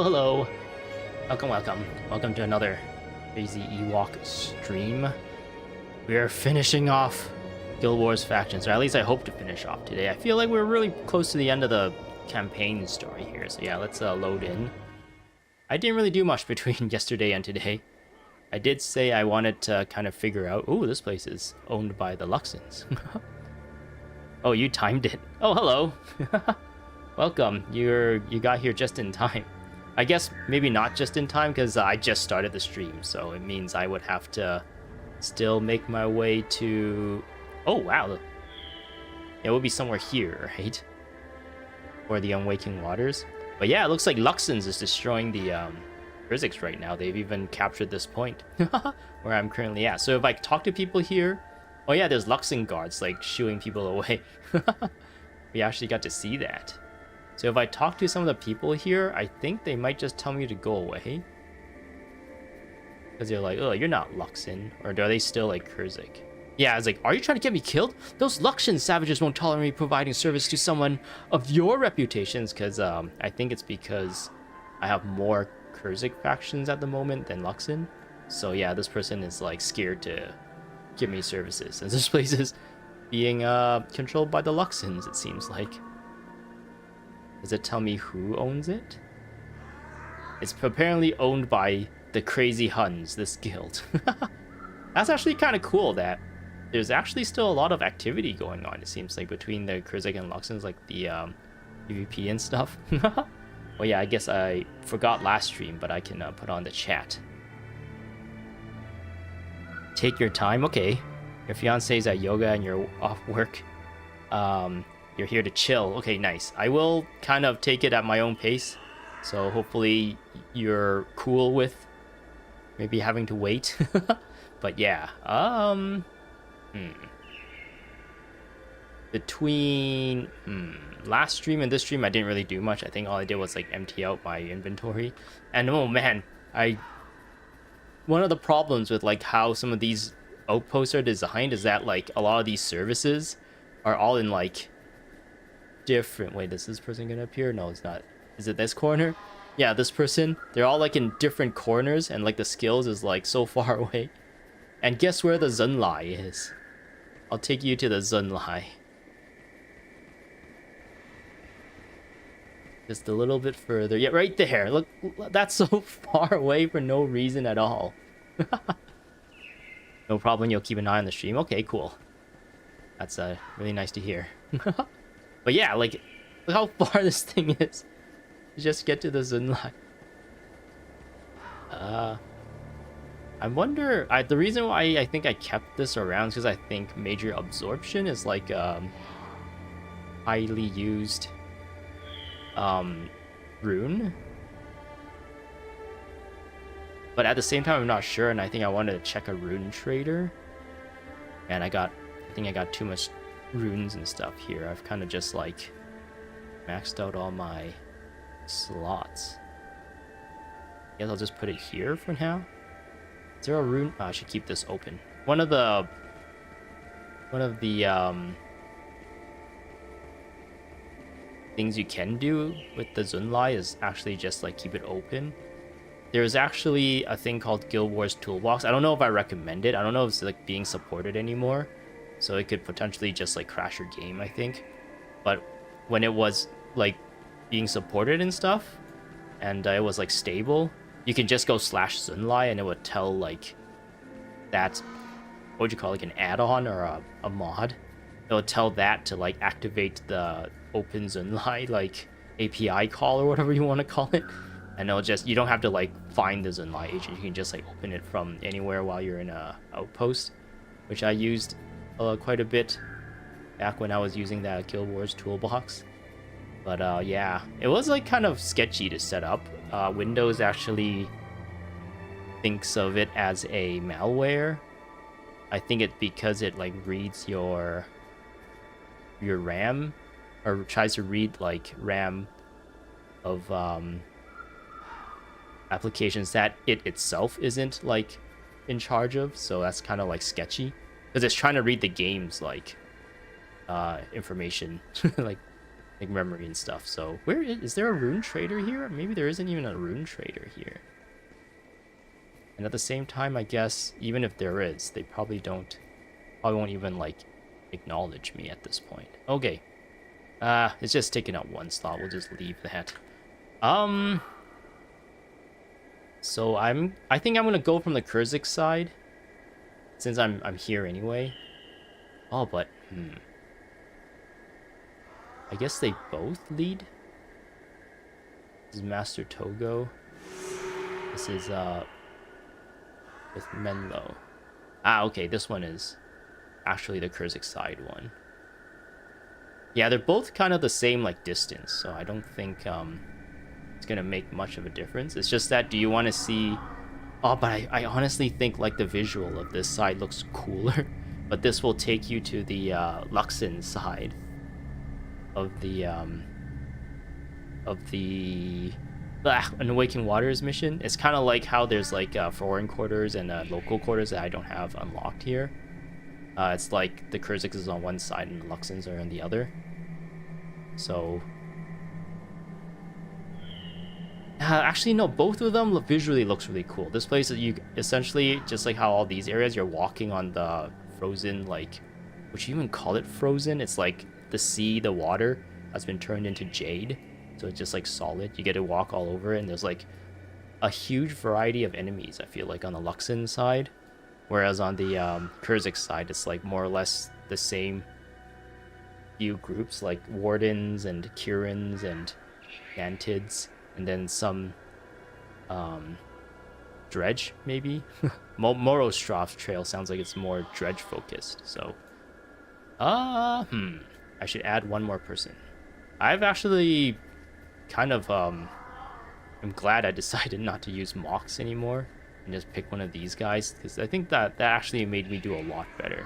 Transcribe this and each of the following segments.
Hello, hello. Welcome, welcome. Welcome to another crazy Ewok stream. We are finishing off Guild Wars factions, or at least I hope to finish off today. I feel like we're really close to the end of the campaign story here, so yeah, let's load in. I didn't really do much between yesterday and today. I did say I wanted to kind of figure out... Oh, this place is owned by the Luxons. Oh, you timed it. Oh, hello. Welcome. You got here just in time. I guess maybe not just in time, because I just started the stream, so it means I would have to still make my way to... Oh, wow. It would be somewhere here, right? Or the Unwaking Waters. But yeah, it looks like Luxons is destroying the Rizix right now. They've even captured this point where I'm currently at. So if I talk to people here... Oh yeah, there's Luxon guards, like, shooing people away. We actually got to see that. So if I talk to some of the people here, I think they might just tell me to go away. Because they're like, oh, you're not Luxon. Or are they still like Kurzik? Yeah, I was like, are you trying to get me killed? Those Luxon savages won't tolerate me providing service to someone of your reputations. Because I think it's because I have more Kurzik factions at the moment than Luxon. So yeah, this person is like scared to give me services. And this place is being controlled by the Luxons, it seems like. Does it tell me who owns it? It's apparently owned by the crazy Huns, this guild. That's actually kind of cool that there's actually still a lot of activity going on, it seems like, between the Kurzik and Luxons, like the PvP and stuff. Well, yeah, I guess I forgot last stream, but I can put on the chat. Take your time. Okay. Your fiance's at yoga and you're off work. You're here to chill. Okay, nice. I will kind of take it at my own pace. So hopefully you're cool with maybe having to wait. But yeah. Between last stream and this stream, I didn't really do much. I think all I did was like empty out my inventory. And oh man, one of the problems with like how some of these outposts are designed is that like a lot of these services are all in like different... Wait, is this person gonna appear? No, it's not. Is it this corner? Yeah, this person. They're all like in different corners, and like the skills is like so far away. And guess where the Zunlai is? I'll take you to the Zunlai. Just a little bit further. Yeah, right there. Look, that's so far away for no reason at all. No problem, you'll keep an eye on the stream. Okay, cool. That's really nice to hear. But yeah, like, look how far this thing is. Just get to the Zunlai. I wonder... the reason why I think I kept this around is because I think Major Absorption is like highly used rune. But at the same time, I'm not sure, and I think I wanted to check a rune trader. And I think I got too much runes and stuff here. I've kind of just like maxed out all my slots. Guess I'll just put it here for now. Is there a rune? Oh, I should keep this open. One of the things you can do with the Zunlai is actually just like keep it open. There's actually a thing called Guild Wars Toolbox. I don't know if I recommend it. I don't know if it's like being supported anymore. So it could potentially just like crash your game, I think. But when it was like being supported and stuff, and it was like stable, you can just go /Zunlai and it would tell like that, what would you call it, like an add-on or a mod. It would tell that to like activate the open Zunlai like API call or whatever you want to call it. And it'll just, you don't have to like find the Zunlai agent. You can just like open it from anywhere while you're in a outpost, which I used quite a bit back when I was using that Guild Wars toolbox. But yeah, it was like kind of sketchy to set up. Windows actually thinks of it as a malware. I think it because it like reads your RAM, or tries to read like RAM of applications that it itself isn't like in charge of. So that's kind of like sketchy, because it's trying to read the game's like information like like memory and stuff. So where is there a rune trader here? Maybe there isn't even a rune trader here. And at the same time, I guess even if there is, they probably won't even like acknowledge me at this point. Okay. It's just taking up one slot. We'll just leave that. So I think I'm gonna go from the Kurzik side, since I'm here anyway. Oh, but I guess they both lead. This is Master Togo. This is with Menlo. Ah, okay, this one is actually the Kurzik side one. Yeah, they're both kind of the same like distance, so I don't think it's gonna make much of a difference. It's just that, do you want to see? Oh, but I honestly think like the visual of this side looks cooler. But this will take you to the Luxon side of the an Awakened Waters mission. It's kind of like how there's like foreign quarters and local quarters that I don't have unlocked here. It's like the Kurzik is on one side and the Luxons are on the other. So actually no, both of them visually looks really cool. This place is you essentially just like how all these areas, you're walking on the frozen, like, would you even call it frozen? It's like the sea, the water has been turned into jade, so it's just like solid. You get to walk all over it, and there's like a huge variety of enemies, I feel like, on the Luxon side, whereas on the Kurzik side it's like more or less the same few groups, like wardens and Kirans and Gantids, and then some dredge, maybe. Morostroff trail sounds like it's more dredge focused. So I should add one more person. I've actually kind of I'm glad I decided not to use Mox anymore and just pick one of these guys, because I think that actually made me do a lot better.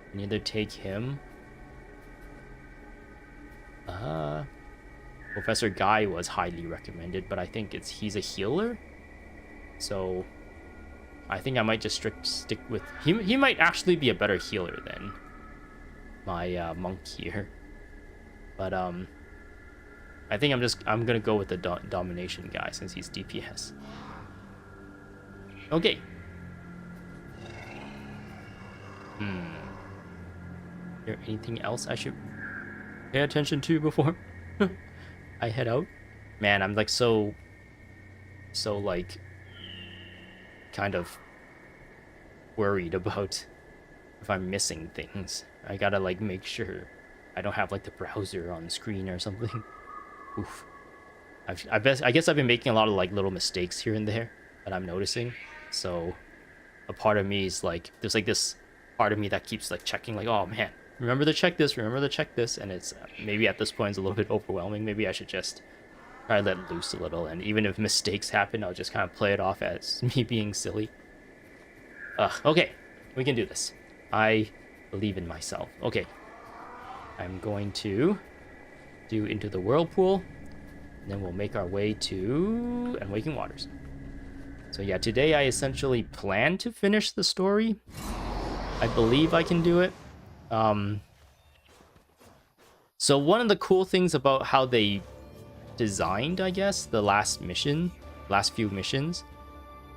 I can either take him. Professor Guy was highly recommended, but I think he's a healer. So I think I might just stick with he might actually be a better healer than my monk here. But I think I'm gonna go with the domination guy since he's DPS. Okay. Is there anything else I should pay attention to before I head out? Man, I'm like so like kind of worried about if I'm missing things. I gotta like make sure I don't have like the browser on screen or something. Oof. I guess I've been making a lot of like little mistakes here and there that I'm noticing. So a part of me is like, there's like this part of me that keeps like checking, like, oh man, remember to check this, and it's maybe at this point it's a little bit overwhelming. Maybe I should just try to let loose a little, and even if mistakes happen, I'll just kind of play it off as me being silly. Okay, we can do this. I believe in myself. Okay, I'm going to do Into the Whirlpool, and then we'll make our way to Awakened Waters. So yeah, today I essentially plan to finish the story. I believe I can do it. So one of the cool things about how they designed, I guess, the last few missions,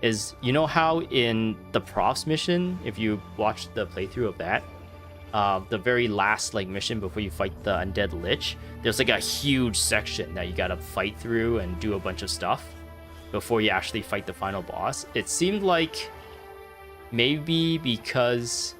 is, you know how in the Prof's mission, if you watch the playthrough of that, the very last like mission before you fight the undead lich, there's like a huge section that you gotta fight through and do a bunch of stuff before you actually fight the final boss. It seemed like maybe because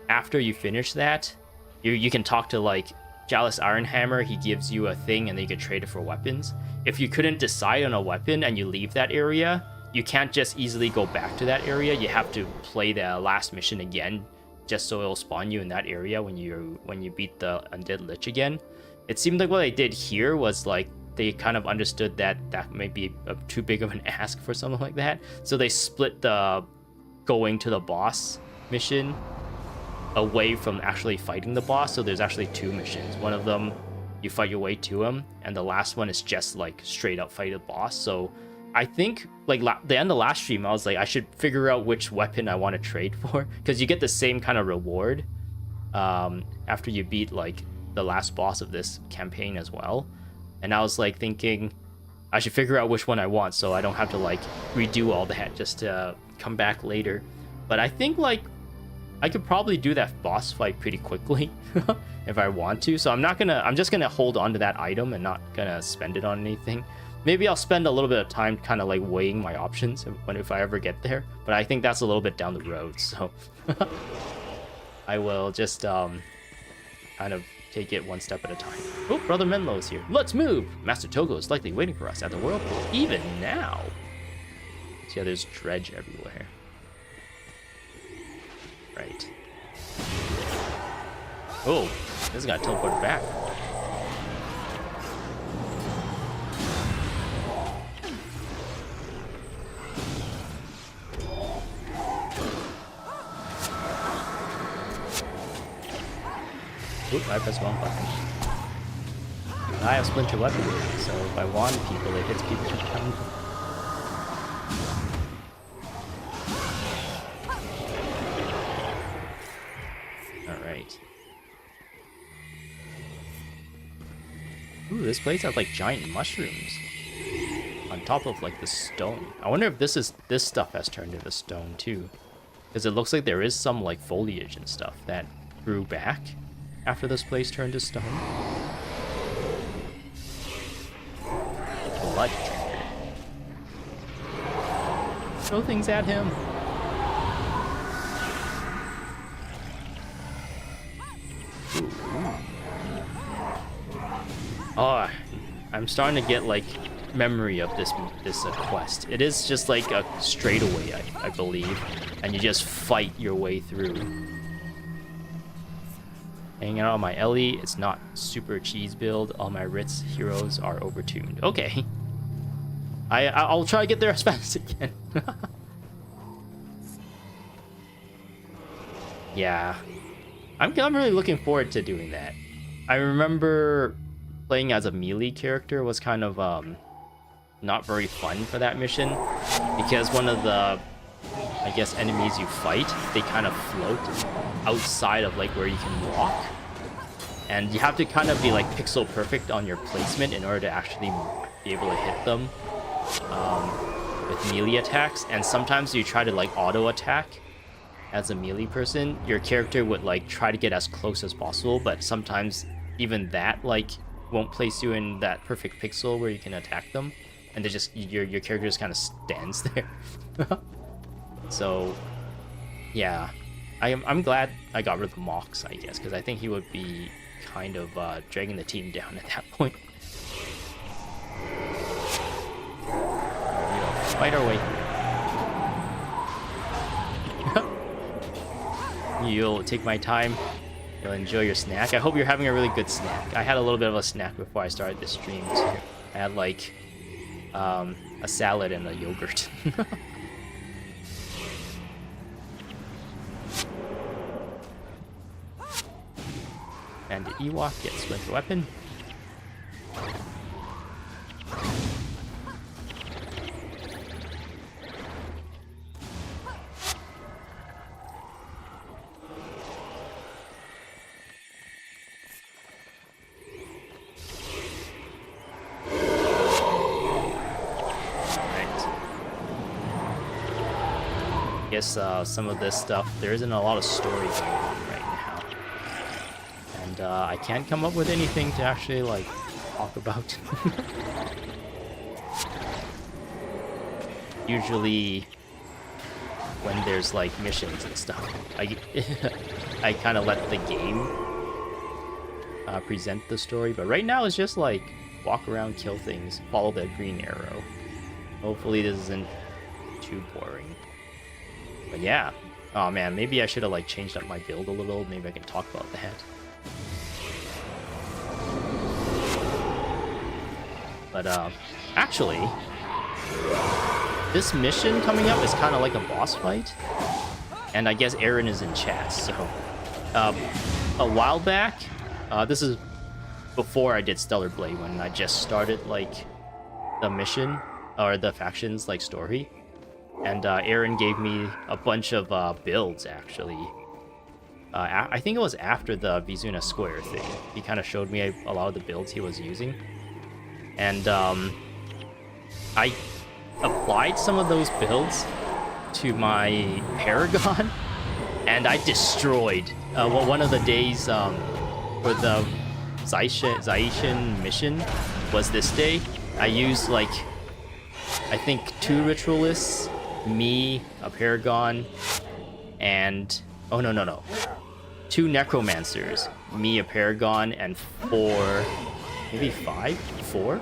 after you finish that, you can talk to like Jalis Ironhammer. He gives you a thing and then you can trade it for weapons. If you couldn't decide on a weapon and you leave that area, you can't just easily go back to that area. You have to play the last mission again just so it'll spawn you in that area when you beat the undead lich again. It seemed like what they did here was like they kind of understood that might be too big of an ask for something like that, so they split the going to the boss mission away from actually fighting the boss. So there's actually two missions. One of them you fight your way to him, and the last one is just like straight up fight the boss. So I think like the end of the last stream, I was like, I should figure out which weapon I want to trade for, because you get the same kind of reward after you beat like the last boss of this campaign as well. And I was like thinking I should figure out which one I want so I don't have to like redo all that just to come back later. But I think like I could probably do that boss fight pretty quickly if I want to. So I'm just gonna hold on to that item and not gonna spend it on anything. Maybe I'll spend a little bit of time kind of like weighing my options if I ever get there. But I think that's a little bit down the road. So I will just kind of take it one step at a time. Oh, Brother Menlo is here. Let's move! Master Togo is likely waiting for us at the whirlpool, even now. So yeah, there's dredge everywhere. Right. Oh, this got teleported back. Oop, I pressed the wrong button. I have Splinter Weapon, so if I wand people, it hits people down. Alright. Ooh, this place has like giant mushrooms on top of like the stone. I wonder if this stuff has turned into stone too. Because it looks like there is some like foliage and stuff that grew back after this place turned to stone. Blood drinker. Throw things at him. Oh, I'm starting to get like memory of this quest. It is just like a straightaway, I believe, and you just fight your way through. Hanging out on my Ellie, it's not super cheese build. All my Ritz heroes are overtuned. Okay, I'll try to get there as fast as I can. Yeah, I'm really looking forward to doing that. I remember playing as a melee character was kind of not very fun for that mission because one of the, I guess, enemies you fight, they kind of float outside of like where you can walk, and you have to kind of be like pixel perfect on your placement in order to actually be able to hit them with melee attacks. And sometimes you try to like auto attack as a melee person, your character would like try to get as close as possible, but sometimes even that like won't place you in that perfect pixel where you can attack them, and they just your character just kind of stands there. So yeah, I'm glad I got rid of the Mox, I guess, because I think he would be kind of dragging the team down at that point. Fight our way. You'll take my time. You'll enjoy your snack. I hope you're having a really good snack. I had a little bit of a snack before I started this stream too. I had like a salad and a yogurt. And the Ewok gets Splinter Weapon. I guess some of this stuff, there isn't a lot of story going on right now, and I can't come up with anything to actually like talk about. Usually when there's like missions and stuff, I kind of let the game present the story, but right now it's just like walk around, kill things, follow the green arrow. Hopefully this isn't too boring. But yeah, oh man, maybe I should have like changed up my build a little. Maybe I can talk about that. But actually, this mission coming up is kind of like a boss fight, and I guess Aaron is in chat. So a while back, this is before I did Stellar Blade, when I just started like the mission or the factions like story. And Aaron gave me a bunch of builds, actually. I think it was after the Vizuna Square thing. He kind of showed me a lot of the builds he was using. And I applied some of those builds to my Paragon, and I destroyed. Well, one of the days for the Zaishin mission was this day. I used like, I think 2 Ritualists, me, a Paragon, and... Oh, no. 2 Necromancers, me, a Paragon, and 4... Maybe 5? 4?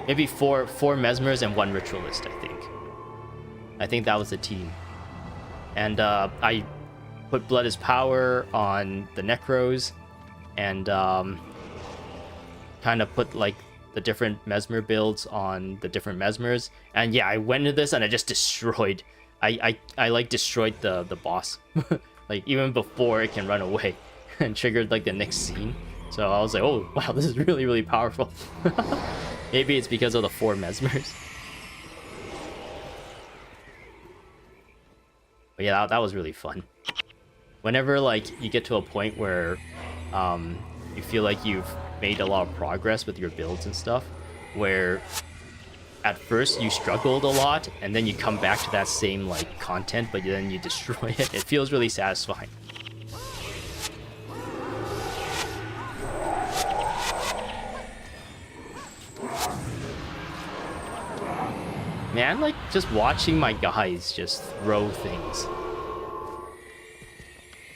Maybe 4 Mesmers and 1 Ritualist, I think. I think that was the team. And I put Blood is Power on the Necros, and kind of put like the different Mesmer builds on the different Mesmers. And yeah, I went into this and I just destroyed. I like destroyed the boss. Like even before it can run away, and triggered like the next scene. So I was like, oh wow, this is really, really powerful. Maybe it's because of the 4 Mesmers. But yeah, that was really fun. Whenever like you get to a point where you feel like you've made a lot of progress with your builds and stuff, where at first you struggled a lot and then you come back to that same like content, but then you destroy it, it feels really satisfying. Man, like just watching my guys just throw things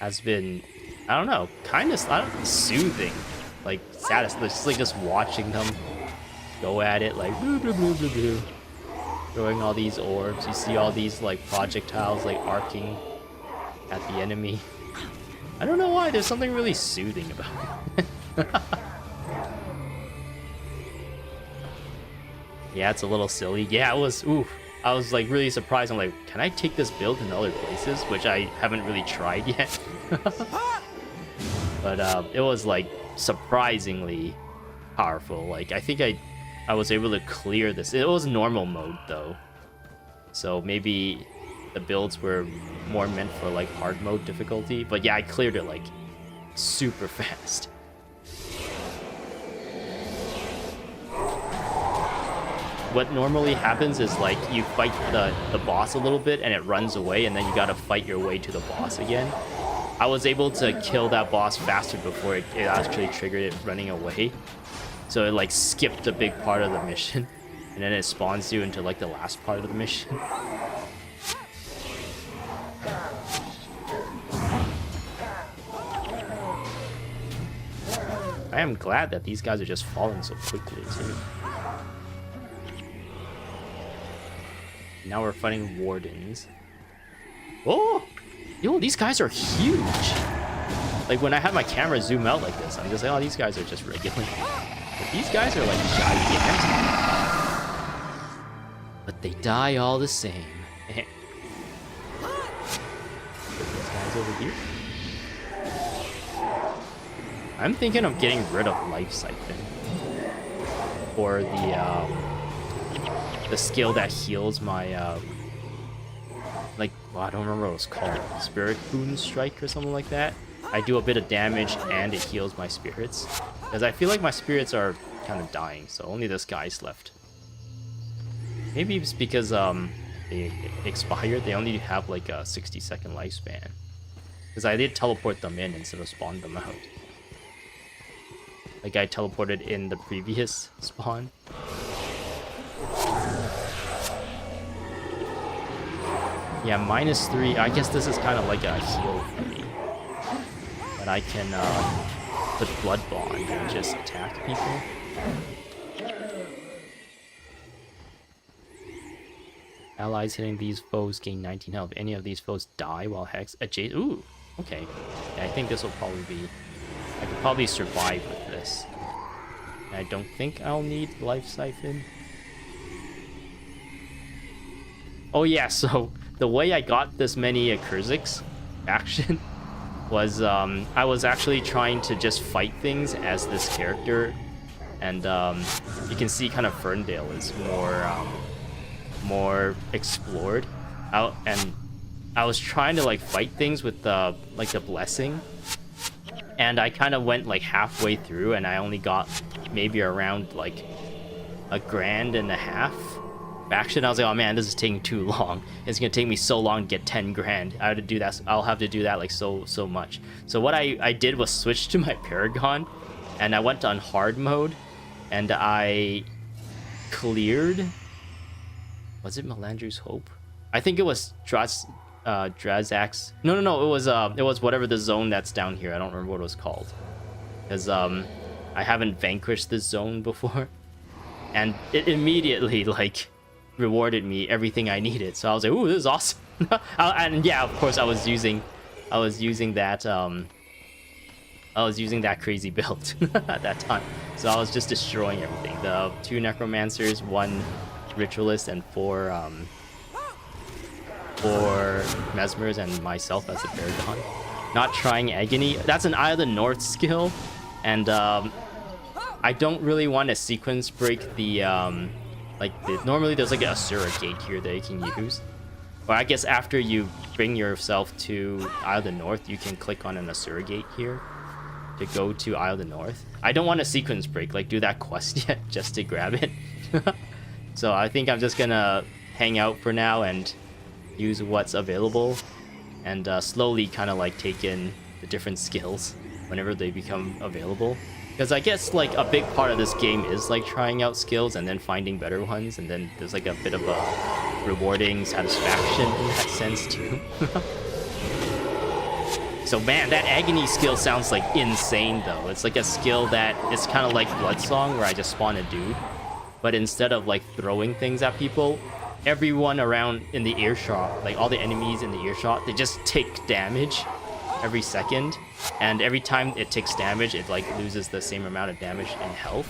has been, I don't know, kind of soothing, like satisfying, just watching them go at it, like boo, boo, boo, boo, boo. Throwing all these orbs. You see all these like projectiles like arcing at the enemy. I don't know why, there's something really soothing about it. Yeah, it's a little silly. Yeah, it was, oof. I was like really surprised. I'm like, can I take this build in other places? Which I haven't really tried yet. But it was like surprisingly powerful. Like I think I was able to clear this. It was normal mode though. So maybe the builds were more meant for like hard mode difficulty. But yeah, I cleared it like super fast. What normally happens is like you fight the boss a little bit and it runs away, and then you gotta fight your way to the boss again. I was able to kill that boss faster before it actually triggered it running away. So it like skipped a big part of the mission, and then it spawns you into like the last part of the mission. I am glad that these guys are just falling so quickly too. Now we're fighting wardens. Oh! Yo, these guys are huge! Like, when I have my camera zoom out like this, I'm just like, oh, these guys are just regular. But these guys are, like, gigantic. But they die all the same. These guys over here. I'm thinking of getting rid of Life Siphon. For the skill that heals my, like, well, I don't remember what it was called. Spirit Boon Strike or something like that. I do a bit of damage and it heals my spirits. Because I feel like my spirits are kind of dying, so only this guy's left. Maybe it's because they expired. They only have like a 60-second lifespan. Because I did teleport them in instead of spawn them out. Like I teleported in the previous spawn. Yeah, -3. I guess this is kind of like a heal for me. But I can put Blood Bond and just attack people. Allies hitting these foes gain 19 health. Any of these foes die while Hex adjacent. Ooh, okay. Yeah, I think this will probably be... I could probably survive with this. And I don't think I'll need Life Siphon. Oh yeah, so the way I got this many Kurziks action was I was actually trying to just fight things as this character, and you can see kind of Ferndale is more explored out, and I was trying to like fight things with the like the blessing, and I kind of went like halfway through, and I only got maybe around like $1.50 faction. I was like, oh man, this is taking too long. It's gonna take me so long to get 10 grand. I have to do that. I'll have to do that like so much. So what I did was switch to my Paragon, and I went on hard mode, and I cleared. Was it Melandru's Hope? I think it was Drazak's. No. It was whatever the zone that's down here. I don't remember what it was called, because I haven't vanquished this zone before, and it immediately like rewarded me everything I needed. So I was like, ooh, this is awesome. And yeah, of course I was using that crazy build at that time. So I was just destroying everything. The 2 necromancers, 1 ritualist, and 4 mesmers, and myself as a paragon. Not trying agony. That's an Eye of the North skill, and I don't really want to sequence break the normally there's like a Asura gate here that you can use. Or I guess after you bring yourself to Eye of the North, you can click on an Asura gate here to go to Eye of the North. I don't want to sequence break, like do that quest yet just to grab it. So I think I'm just gonna hang out for now and use what's available, and slowly kind of like take in the different skills whenever they become available. Because I guess like a big part of this game is like trying out skills and then finding better ones, and then there's like a bit of a rewarding satisfaction in that sense too. So man, that agony skill sounds like insane though. It's like a skill that is kind of like Bloodsong, where I just spawn a dude, but instead of like throwing things at people, everyone around in the earshot, like all the enemies in the earshot, they just take damage every second, and every time it takes damage, it like loses the same amount of damage and health.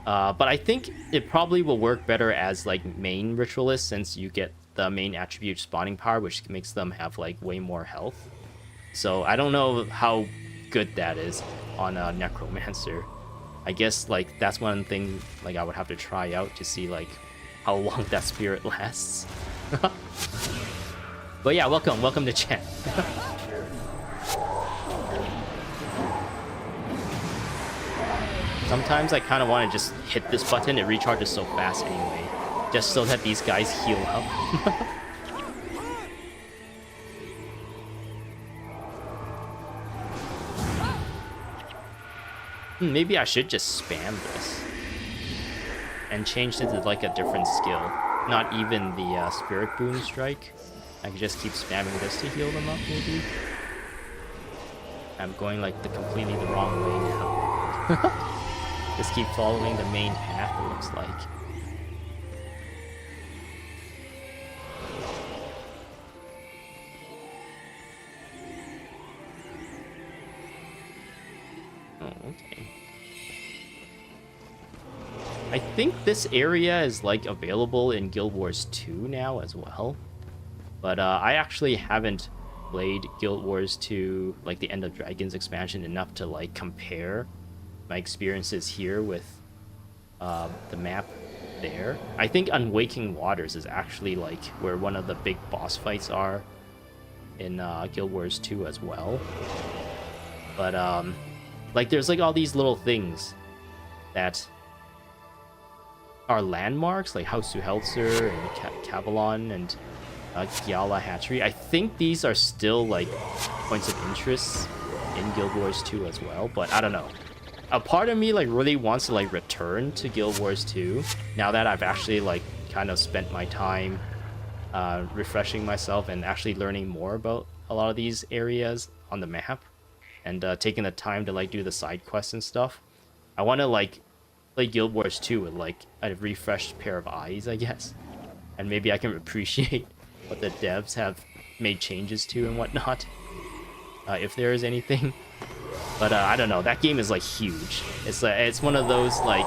But I think it probably will work better as like main ritualist, since you get the main attribute spawning power, which makes them have like way more health. So I don't know how good that is on a necromancer. I guess like that's one thing like I would have to try out to see like how long that spirit lasts. But yeah, welcome to chat. Sometimes I kind of want to just hit this button. It recharges so fast anyway, just so that these guys heal up. Maybe I should just spam this and change it to like a different skill, not even the Spirit Boom Strike. I can just keep spamming this to heal them up, maybe. I'm going like completely the wrong way now. Just keep following the main path, it looks like. Oh, okay. I think this area is like available in Guild Wars 2 now as well. But I actually haven't played Guild Wars 2, like the End of Dragons expansion, enough to like compare my experiences here with the map there. I think Unwaking Waters is actually like where one of the big boss fights are in Guild Wars 2 as well. But like there's like all these little things that are landmarks, like House Suhelzer and Cavalon and Gyala Hatchery. I think these are still like points of interest in Guild Wars 2 as well, but I don't know. A part of me like really wants to like return to Guild Wars 2 now that I've actually like kind of spent my time refreshing myself and actually learning more about a lot of these areas on the map, and taking the time to like do the side quests and stuff. I want to like play Guild Wars 2 with like a refreshed pair of eyes, I guess, and maybe I can appreciate what the devs have made changes to and whatnot, if there is anything. But I don't know, that game is like huge. It's one of those like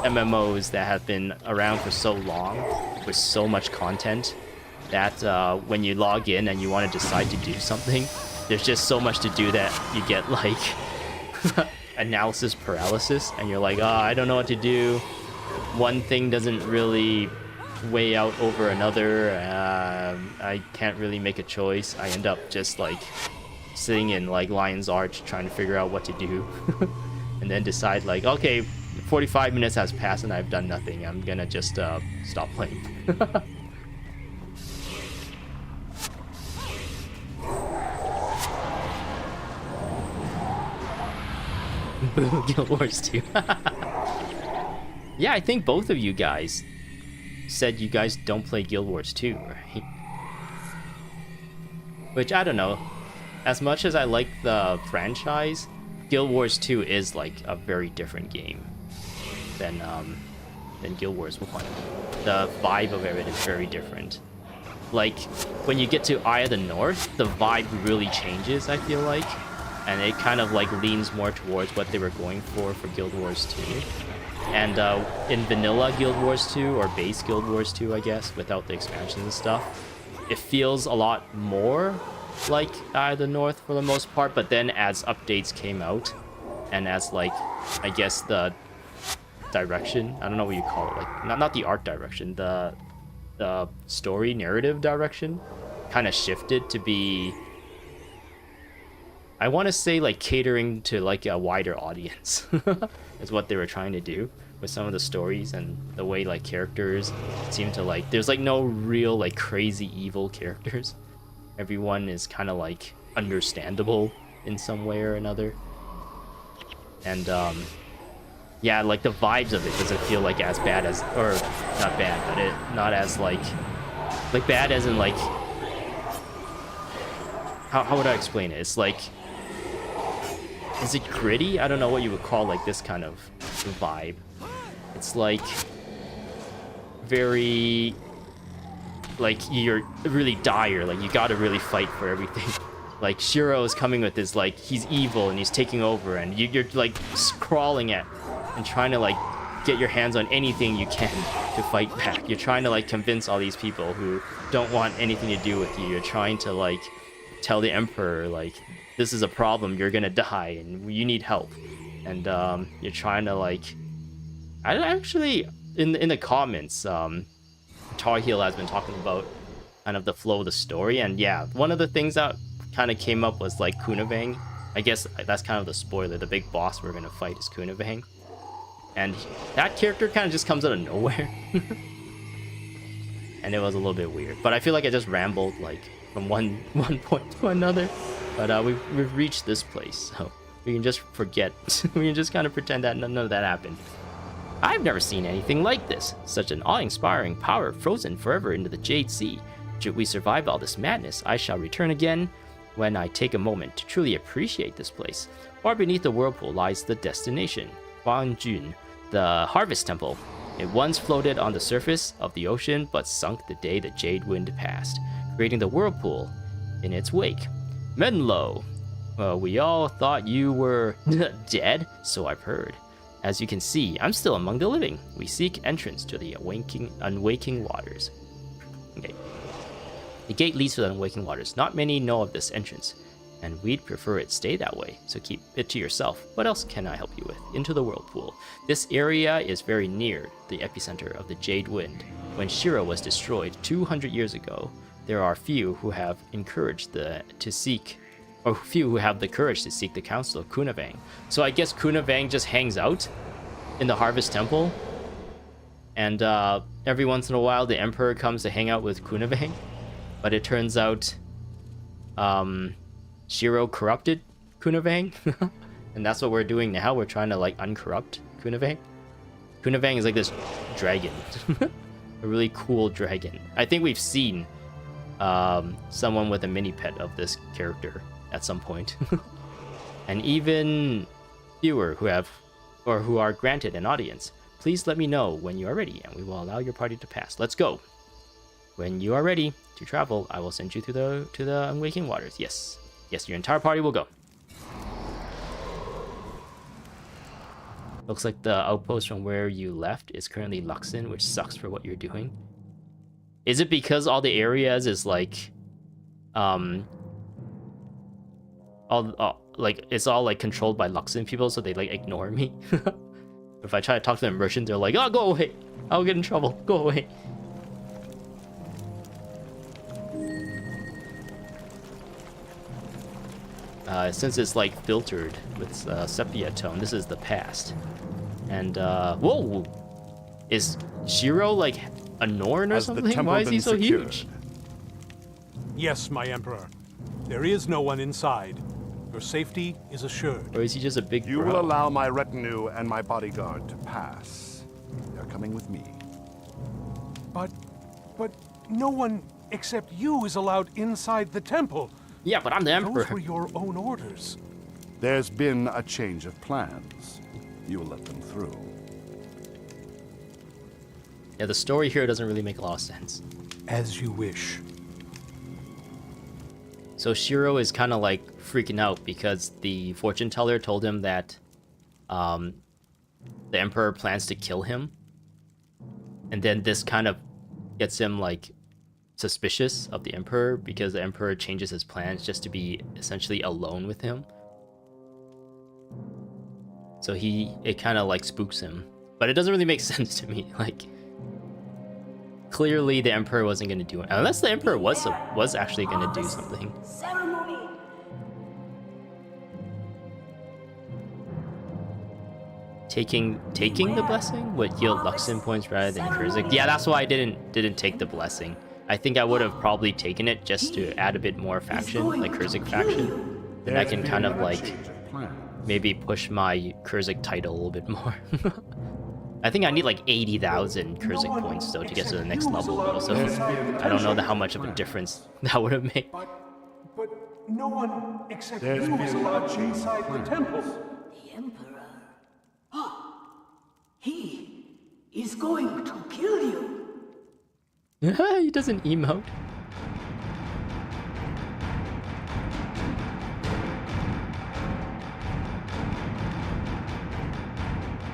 MMOs that have been around for so long with so much content that when you log in and you want to decide to do something, there's just so much to do that you get like analysis paralysis, and you're like, oh, I don't know what to do. One thing doesn't really weigh out over another. I can't really make a choice. I end up just like sitting in like Lion's Arch trying to figure out what to do. And then decide like, okay, 45 minutes has passed and I've done nothing. I'm gonna just stop playing. Guild Wars 2. Yeah, I think both of you guys said you guys don't play Guild Wars 2, right? Which, I don't know. As much as I like the franchise, Guild Wars 2 is like a very different game than Guild Wars 1. The vibe of it is very different. Like, when you get to Eye of the North, the vibe really changes, I feel like. And it kind of like leans more towards what they were going for Guild Wars 2. And in vanilla Guild Wars 2, or base Guild Wars 2, I guess, without the expansions and stuff, it feels a lot more like Eye of the North for the most part, but then as updates came out, and as like, I guess the direction, I don't know what you call it, like, not the art direction, the story narrative direction kind of shifted to be, I want to say like catering to like a wider audience is what they were trying to do with some of the stories and the way like characters seem to like, there's like no real like crazy evil characters. Everyone is kind of like understandable in some way or another. And yeah, like the vibes of it doesn't feel like as bad as, or not bad, but it not as like bad as in like, how would I explain it? It's like, is it gritty? I don't know what you would call like this kind of vibe. It's like very like you're really dire, like you gotta really fight for everything. Like Shiro is coming with his like, he's evil and he's taking over, and you're like crawling at and trying to like get your hands on anything you can to fight back. You're trying to like convince all these people who don't want anything to do with you. You're trying to like tell the Emperor like, this is a problem, you're gonna die and you need help. And you're trying to like, I actually in the comments, Tar Heel has been talking about kind of the flow of the story, and yeah, one of the things that kind of came up was like Kunavang. I guess that's kind of the spoiler. The big boss we're gonna fight is Kunavang, and that character kind of just comes out of nowhere. And it was a little bit weird, but I feel like I just rambled like from one point to another. But we've reached this place, so we can just forget. We can just kind of pretend that none of that happened. I've never seen anything like this. Such an awe-inspiring power frozen forever into the Jade Sea. Should we survive all this madness, I shall return again when I take a moment to truly appreciate this place. Far beneath the whirlpool lies the destination, Huangjun, the Harvest Temple. It once floated on the surface of the ocean, but sunk the day the Jade Wind passed, creating the whirlpool in its wake. Menlo, we all thought you were dead, so I've heard. As you can see, I'm still among the living. We seek entrance to the unwaking waters. Okay. The gate leads to the unwaking waters. Not many know of this entrance, and we'd prefer it stay that way, so keep it to yourself. What else can I help you with? Into the whirlpool. This area is very near the epicenter of the Jade Wind. When Shiro was destroyed 200 years ago, there are few who have encouraged few who have the courage to seek the counsel of Kunavang. So I guess Kunavang just hangs out in the Harvest Temple, and every once in a while the Emperor comes to hang out with Kunavang. But it turns out Shiro corrupted Kunavang, and that's what we're doing now. We're trying to like uncorrupt Kunavang. Kunavang is like this dragon, a really cool dragon. I think we've seen someone with a mini pet of this character at some point. And even fewer who are granted an audience. Please let me know when you are ready, and we will allow your party to pass. Let's go. When you are ready to travel, I will send you to the unwaking waters. Yes, your entire party will go. Looks like the outpost from where you left is currently Luxon, which sucks for what you're doing. Is it because all the areas is like, it's all like controlled by Luxon people, so they like ignore me? If I try to talk to the merchant, they're like, "Oh, go away! I'll get in trouble. Go away." since it's like filtered with sepia tone, this is the past. And whoa, is Shiro like a Norn or something? Why is he so huge? Yes, my Emperor. There is no one inside. Your safety is assured. Or is he just a big You bro? will allow my retinue and my bodyguard to pass. They're coming with me. But no one except you is allowed inside the temple. Yeah, but I'm the Emperor. Those were your own orders. There's been a change of plans. You will let them through. Yeah, the story here doesn't really make a lot of sense. As you wish. So Shiro is kind of like freaking out because the fortune teller told him that the Emperor plans to kill him. And then this kind of gets him like suspicious of the Emperor because the Emperor changes his plans just to be essentially alone with him. So it kind of like spooks him. But it doesn't really make sense to me. Like, clearly the Emperor wasn't going to do it. Unless the Emperor was actually going to do something. Ceremony. Taking the blessing would yield Luxon points rather than Kurzik. Yeah, that's why I didn't take the blessing. I think I would have probably taken it just to add a bit more faction, like Kurzik faction. Then I can kind of like maybe push my Kurzik title a little bit more. I think I need like 80,000 Kurzik points though to get to the next level though, so I don't know how much of a difference that would have made. But no one except you is allowed inside the temple. The Emperor. Oh, he is going to kill you. He doesn't emote.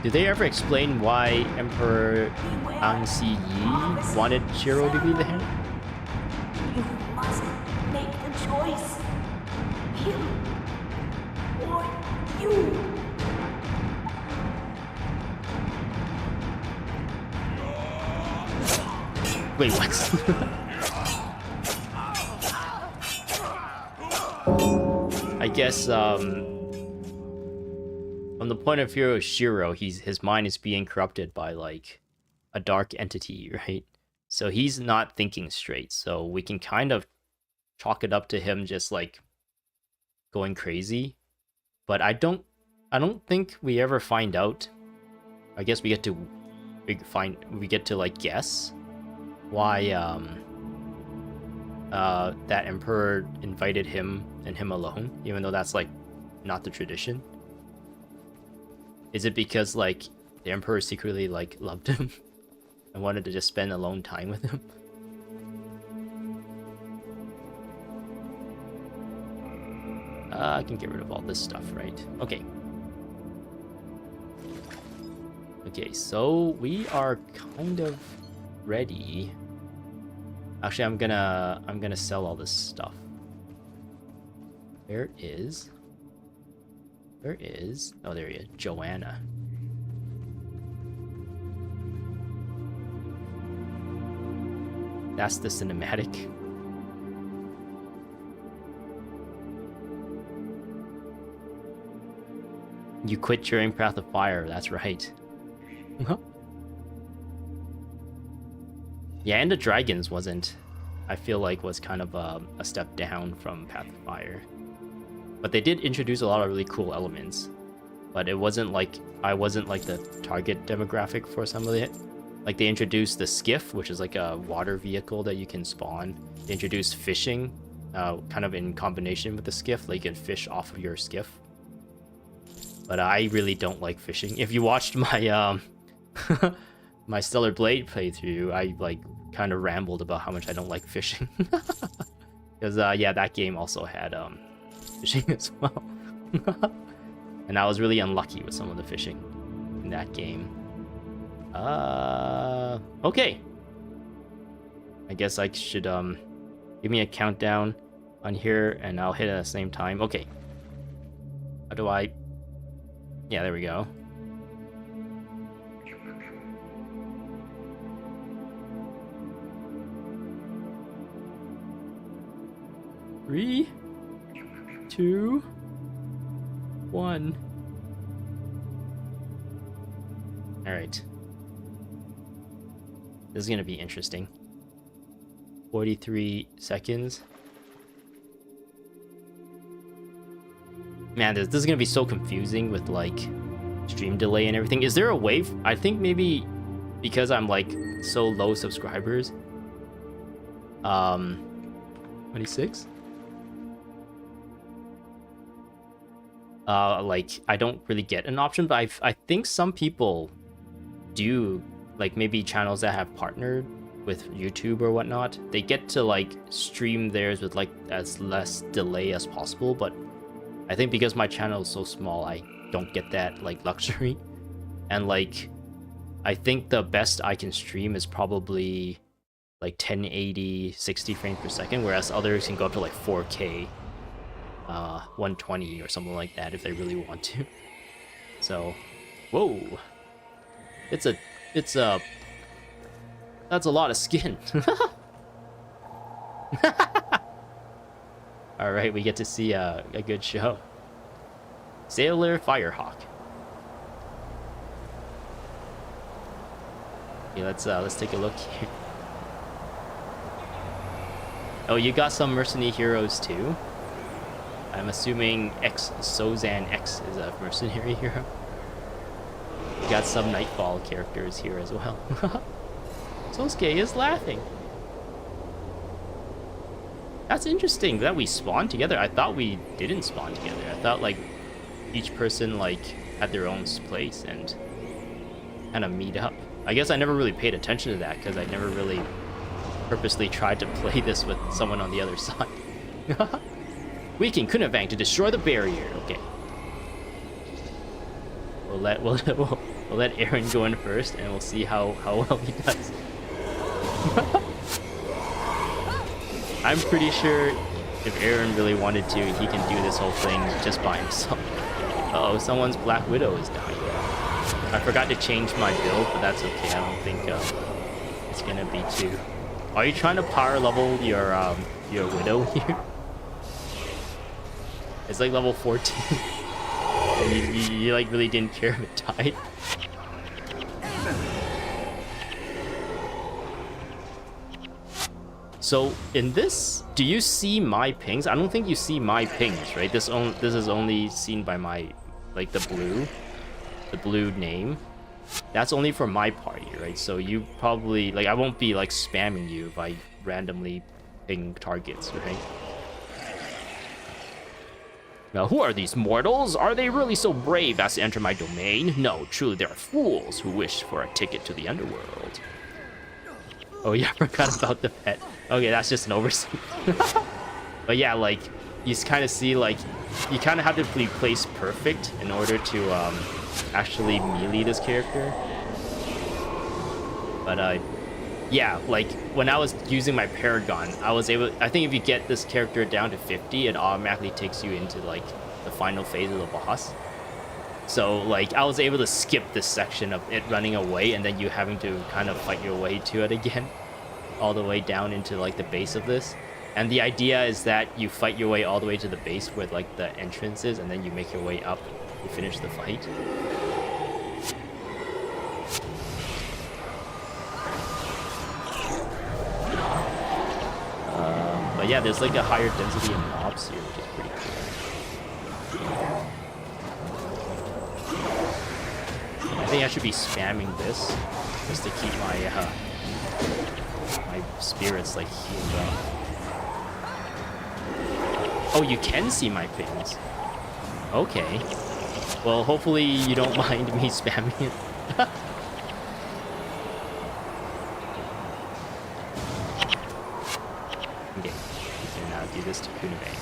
Did they ever explain why Emperor Anxi Yi wanted Shiro to be the head? You must make the choice. Him or you. Wait, what? I guess, from the point of view of Shiro, his mind is being corrupted by, like, a dark entity, right? So he's not thinking straight, so we can kind of chalk it up to him just, like, going crazy. But I don't think we ever find out. I guess we get to like, guess why that Emperor invited him and him alone, even though that's like not the tradition. Is it because like the Emperor secretly like loved him and wanted to just spend alone time with him? I can get rid of all this stuff, right? Okay. Okay, so we are kind of ready. Actually, I'm gonna sell all this stuff. Where is? Oh, there he is, Joanna. That's the cinematic. You quit during Path of Fire, that's right. Yeah, and the Dragons wasn't, I feel like, was kind of a step down from Path of Fire. But they did introduce a lot of really cool elements. But it wasn't like, I wasn't like the target demographic for some of it. Like they introduced the skiff, which is like a water vehicle that you can spawn. They introduced fishing, kind of in combination with the skiff, like you can fish off of your skiff. But I really don't like fishing. If you watched my my Stellar Blade playthrough, I like kind of rambled about how much I don't like fishing. Because yeah, that game also had fishing as well. And I was really unlucky with some of the fishing in that game. Okay. I guess I should give me a countdown on here and I'll hit it at the same time. Okay. How do I... Yeah, there we go. Three, 2, 1. Alright. This is gonna be interesting. 43 seconds. Man, this is gonna be so confusing with like stream delay and everything. Is there a way? I think maybe because I'm like so low subscribers. 26? Like I don't really get an option, but I think some people do, like maybe channels that have partnered with YouTube or whatnot, they get to like stream theirs with like as less delay as possible, but I think because my channel is so small, I don't get that like luxury. And like I think the best I can stream is probably like 1080 60 frames per second, whereas others can go up to like 4K 120 or something like that if they really want to. So whoa, it's a that's a lot of skin. All right, we get to see a good show. Sailor Firehawk. Okay, let's take a look here. Oh, you got some mercenary heroes too. I'm assuming Sozan X is a mercenary hero. You got some Nightfall characters here as well. Sosuke is laughing. That's interesting that we spawned together. I thought we didn't spawn together. I thought like each person like had their own place and kind of meet up. I guess I never really paid attention to that because I never really purposely tried to play this with someone on the other side. Weaken Kunavang to destroy the barrier. Okay. We'll let Aaron go in first, and we'll see how well he does. I'm pretty sure if Aaron really wanted to, he can do this whole thing just by himself. Uh-oh, someone's Black Widow is dying. I forgot to change my build, but that's okay. I don't think it's gonna be too. Are you trying to power level your Widow here? It's like level 14. And you like really didn't care if it died. So in this, do you see my pings? I don't think you see my pings, right? This is only seen by my, like the blue name. That's only for my party, right? So you probably, like, I won't be like spamming you if I randomly ping targets, right? Now, who are these mortals? Are they really so brave as to enter my domain? No, truly, they are fools who wish for a ticket to the underworld. Oh yeah, I forgot about the pet. Okay, that's just an oversight. But yeah, like, you kind of see, like, you kind of have to be placed perfect in order to actually melee this character. But yeah, like, when I was using my Paragon, I think if you get this character down to 50, it automatically takes you into, like, the final phase of the boss. So, like, I was able to skip this section of it running away and then you having to kind of fight your way to it again. All the way down into, like, the base of this. And the idea is that you fight your way all the way to the base where, like, the entrance is, and then you make your way up to finish the fight. But yeah, there's like a higher density of mobs here, which is pretty cool. I think I should be spamming this just to keep my my spirits like healed up. Oh, you can see my pings. Okay. Well, hopefully you don't mind me spamming it. Okay, we can now do this to Kunavang.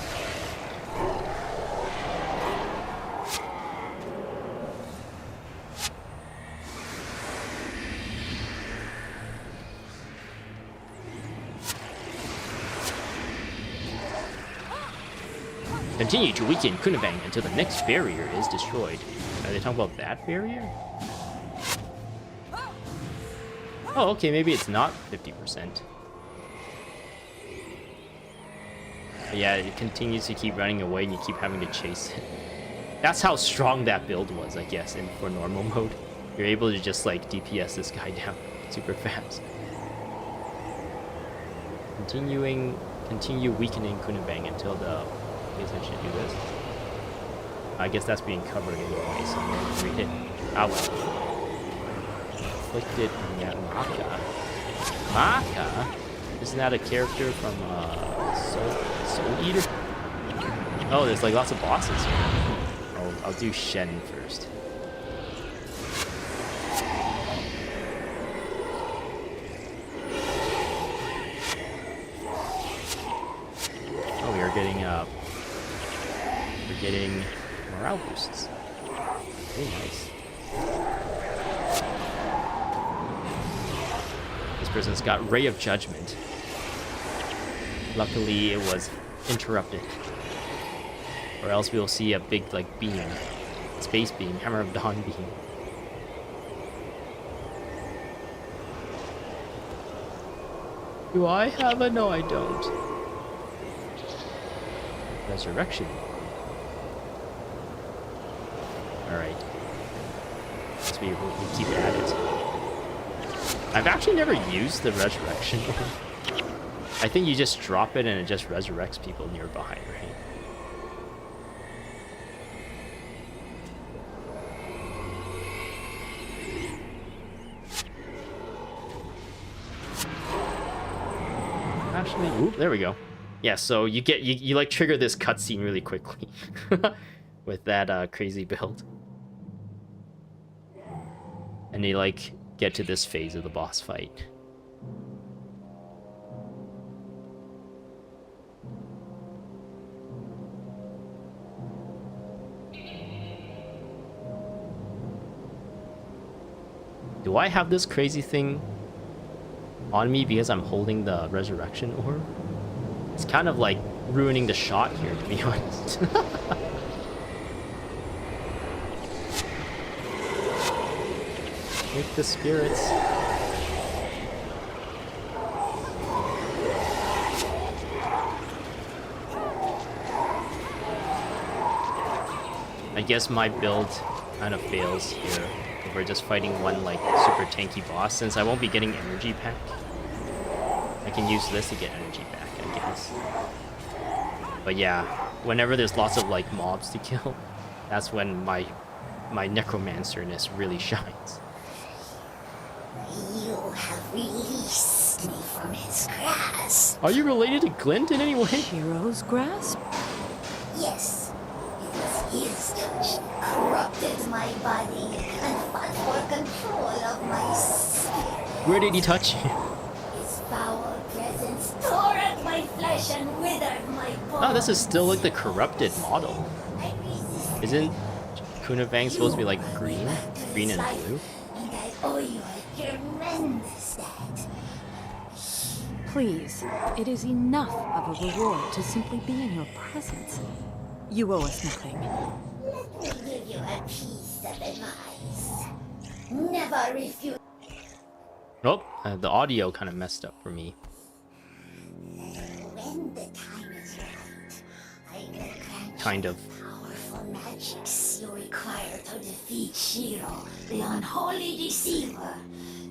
Continue to weaken Kunavang until the next barrier is destroyed. Are they talking about that barrier? Oh, okay, maybe it's not 50%. But yeah, it continues to keep running away and you keep having to chase it. That's how strong that build was, I guess, in for normal mode. You're able to just like DPS this guy down super fast. Continue weakening Kunabang until the. I guess I should do this. I guess that's being covered anyway, so I'm going to read it. Ah well. Inflicted Maka. Maka? Isn't that a character from Soul Eater? Oh, there's like lots of bosses here. I'll do Shen first. Oh, we're getting morale boosts. Very nice. This person's got Ray of Judgment. Luckily, it was interrupted. Or else we'll see a big, like, beam. Space beam. Hammer of Dawn beam. Do I have a... No, I don't. Resurrection. Alright. Let's we keep at it. I've actually never used the resurrection one. I think you just drop it and it just resurrects people nearby, right? Actually, oop, there we go. Yeah, so you like trigger this cutscene really quickly with that crazy build. And you like get to this phase of the boss fight. Do I have this crazy thing on me because I'm holding the resurrection orb? It's kind of like ruining the shot here, to be honest. Take the spirits. I guess my build kind of fails here. If we're just fighting one like super tanky boss, since I won't be getting energy back. I can use this to get energy back, I guess. But yeah, whenever there's lots of like mobs to kill, that's when my necromancerness really shines. You have released me from his grasp. Are you related to Glint in any way? Shiro's grasp? Yes, it was his touch corrupted my body and fought for control of my spirit. Where did he touch you? His foul presence tore at my flesh and withered my bones. Oh, this is still like the corrupted model. I resisted. Isn't Kunabang supposed to be like green? Green and blue? And I owe you a tremendous debt. Please, it is enough of a reward to simply be in your presence. You owe us nothing. Let me give you a piece of advice. Never refuse. Oh, the audio kind of messed up for me. When the time is right, I will grant Kind of. you powerful magics you require to defeat Shiro, the unholy deceiver.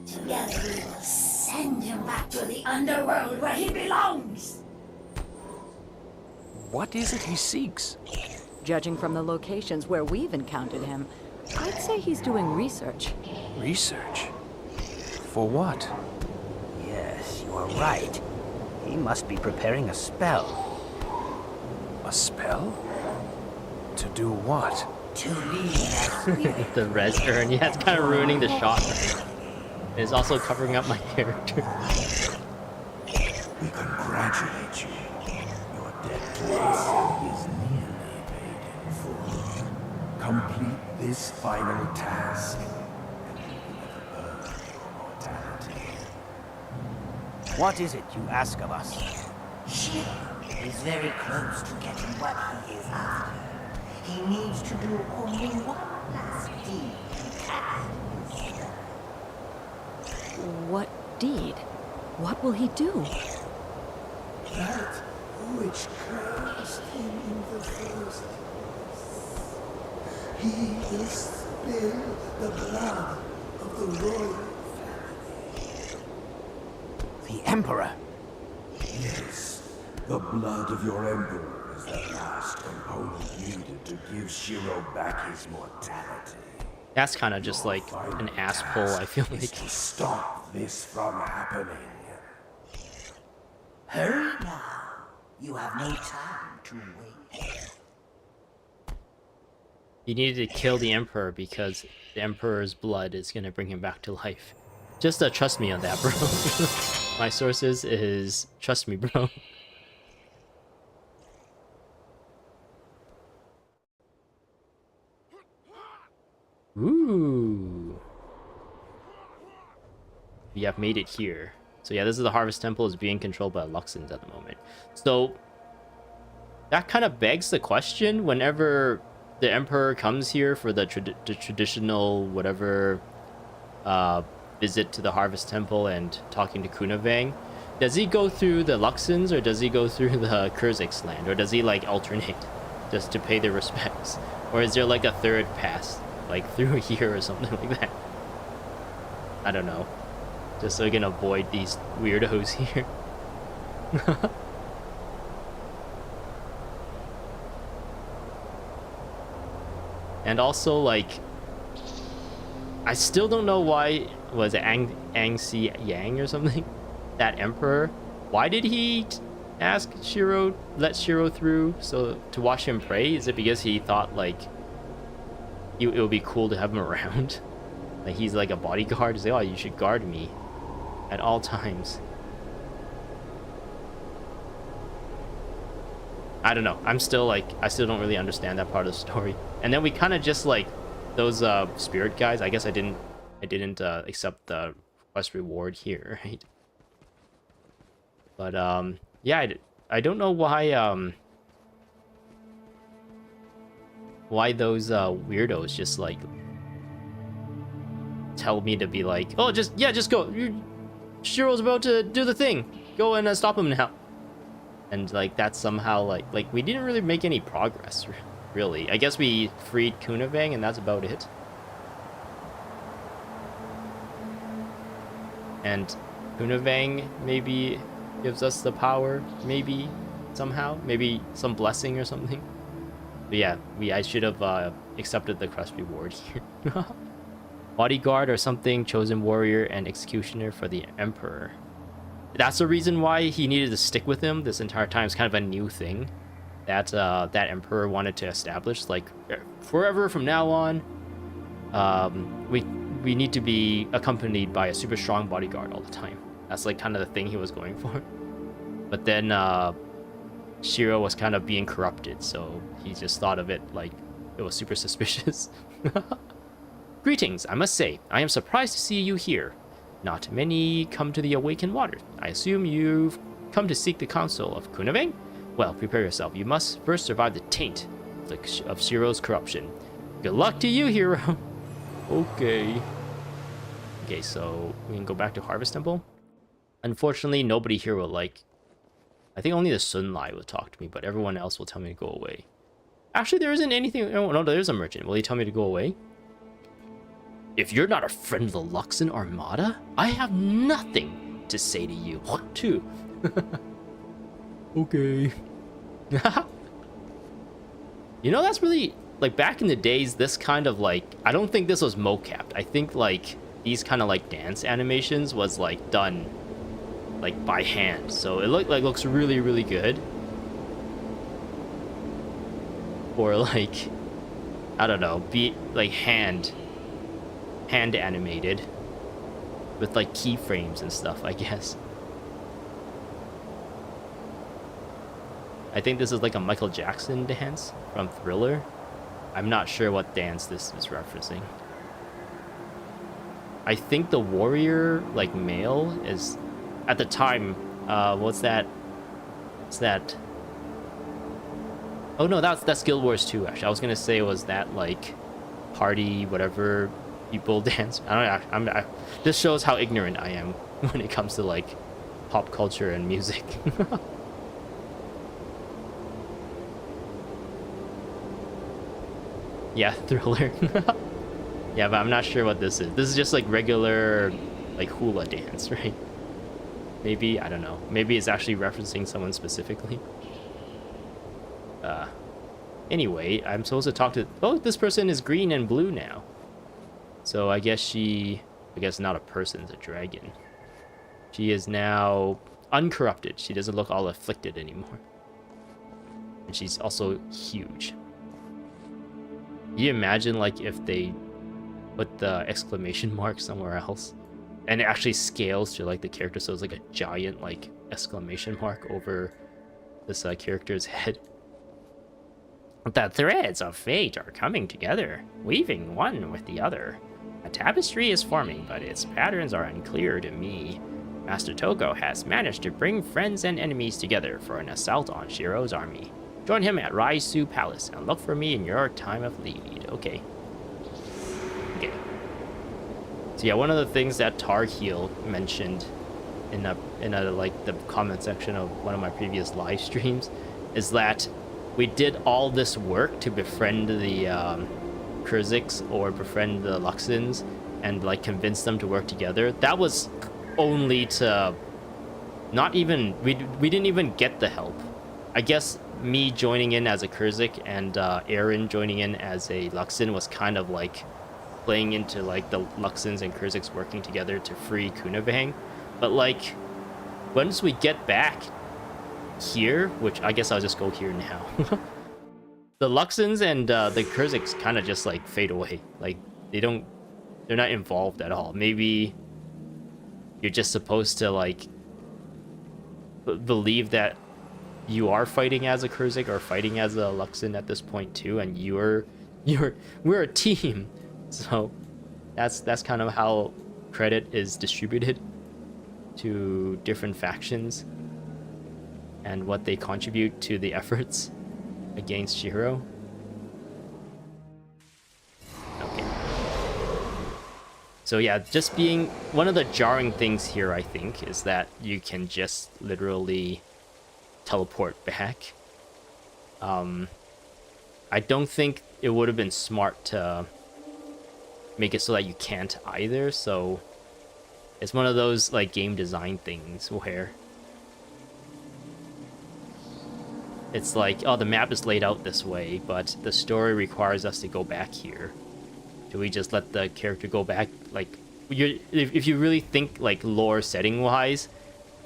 Together we will send him back to the underworld where he belongs. What is it he seeks? Judging from the locations where we've encountered him, I'd say he's doing research. Research? For what? Yes, you are right. He must be preparing a spell. A spell? To do what? To lead The res urn, yeah, it's kind of ruining the shot. It's also covering up my character. We congratulate you. Your debt to us is nearly paid in full. Complete this final task, and you will never earn your mortality. What is it you ask of us? Shiro is very close to getting what he is after. He needs to do only one last deed to pass. What deed? What will he do? That which cursed him in the first place. He will spill the blood of the royal family. The Emperor? Yes, the blood of your emperor is the last component needed to give Shiro back his mortality. That's kind of just like an ass pull, I feel Is like. to stop this from happening. Hurry now. You have no time to wait. He needed to kill the Emperor because the Emperor's blood is gonna bring him back to life. Just trust me on that, bro. My sources is trust me, bro. Ooh. We have made it here. So yeah, this is the Harvest Temple is being controlled by Luxons at the moment. So that kind of begs the question whenever the Emperor comes here for the traditional whatever visit to the Harvest Temple and talking to Kunavang, does he go through the Luxons or does he go through the Kurzik's land, or does he like alternate just to pay their respects, or is there like a third pass like through here or something like that? I don't know, just so we can avoid these weirdos here. And also, like, I still don't know why, was it Angxi Yang or something? That emperor? Why did he ask Shiro, let Shiro through so to watch him pray? Is it because he thought, like, it would be cool to have him around? Like, he's like a bodyguard? He's like, oh, you should guard me at all times. I don't know. I'm still like, I still don't really understand that part of the story. And then we kind of just like those spirit guys. I guess I didn't accept the quest reward here, right? But yeah, I don't know why those weirdos just like tell me to be like, oh, just go. Shiro's about to do the thing. Go and stop him now. And like that's somehow like we didn't really make any progress, really. I guess we freed Kunavang and that's about it. And Kunavang maybe gives us the power, maybe somehow, maybe some blessing or something. But yeah, I should have accepted the quest reward here. Bodyguard or something, chosen warrior and executioner for the Emperor. That's the reason why he needed to stick with him this entire time. It's kind of a new thing that that Emperor wanted to establish. Like, forever from now on, we need to be accompanied by a super strong bodyguard all the time. That's like kind of the thing he was going for. But then Shiro was kind of being corrupted, so he just thought of it like it was super suspicious. Greetings, I must say, I am surprised to see you here. Not many come to the Awakened Waters. I assume you've come to seek the counsel of Kunavang? Well, prepare yourself. You must first survive the taint of Shiro's corruption. Good luck to you, hero. Okay. Okay, so we can go back to Harvest Temple. Unfortunately, nobody here will like... I think only the Sunlai will talk to me, but everyone else will tell me to go away. Actually, there isn't anything... Oh, no, there's a merchant. Will he tell me to go away? If you're not a friend of the Luxon Armada, I have nothing to say to you. What, too? Okay. You know, that's really... Like, back in the days, this kind of, like... I don't think this was mocapped. I think, like, these kind of, like, dance animations was, like, done, like, by hand. So it looks really, really good. Or, like... I don't know. Like, hand animated with like keyframes and stuff, I guess. I think this is like a Michael Jackson dance from Thriller. I'm not sure what dance this is referencing. I think the warrior like male is at the time what's that? Oh no, that's Guild Wars 2 actually. I was gonna say was that like party whatever people dance. I don't know. This shows how ignorant I am when it comes to like pop culture and music. Yeah, thriller. Yeah, but I'm not sure what this is. This is just like regular, like hula dance, right? Maybe, I don't know. Maybe it's actually referencing someone specifically. Anyway, I'm supposed to talk to... Oh, this person is green and blue now. So I guess not a person, it's a dragon. She is now uncorrupted. She doesn't look all afflicted anymore. And she's also huge. You imagine like if they put the exclamation mark somewhere else and it actually scales to like the character, so it's like a giant like exclamation mark over this character's head. The threads of fate are coming together, weaving one with the other. A tapestry is forming, but its patterns are unclear to me. Master Toko has managed to bring friends and enemies together for an assault on Shiro's army. Join him at Raisu Palace and look for me in your time of need. Okay. So yeah, one of the things that Tarheel mentioned in a like the comment section of one of my previous live streams is that we did all this work to befriend the Kurziks or befriend the Luxins and like convince them to work together. That was only to not even we didn't even get the help. I guess me joining in as a Kurzik and Aaron joining in as a Luxin was kind of like playing into like the Luxins and Kurziks working together to free Kunabang. But like once we get back here, which I guess I'll just go here now, the Luxins and the Kurziks kind of just like fade away. Like they're not involved at all. Maybe you're just supposed to like believe that you are fighting as a Kurzik or fighting as a Luxin at this point too, and we're a team. So that's kind of how credit is distributed to different factions and what they contribute to the efforts against Shiro. Okay. So yeah, just being one of the jarring things here, I think, is that you can just literally teleport back. I don't think it would have been smart to make it so that you can't either, so it's one of those like game design things where it's like, oh, the map is laid out this way, but the story requires us to go back here. Do we just let the character go back? Like, if you really think like lore setting wise,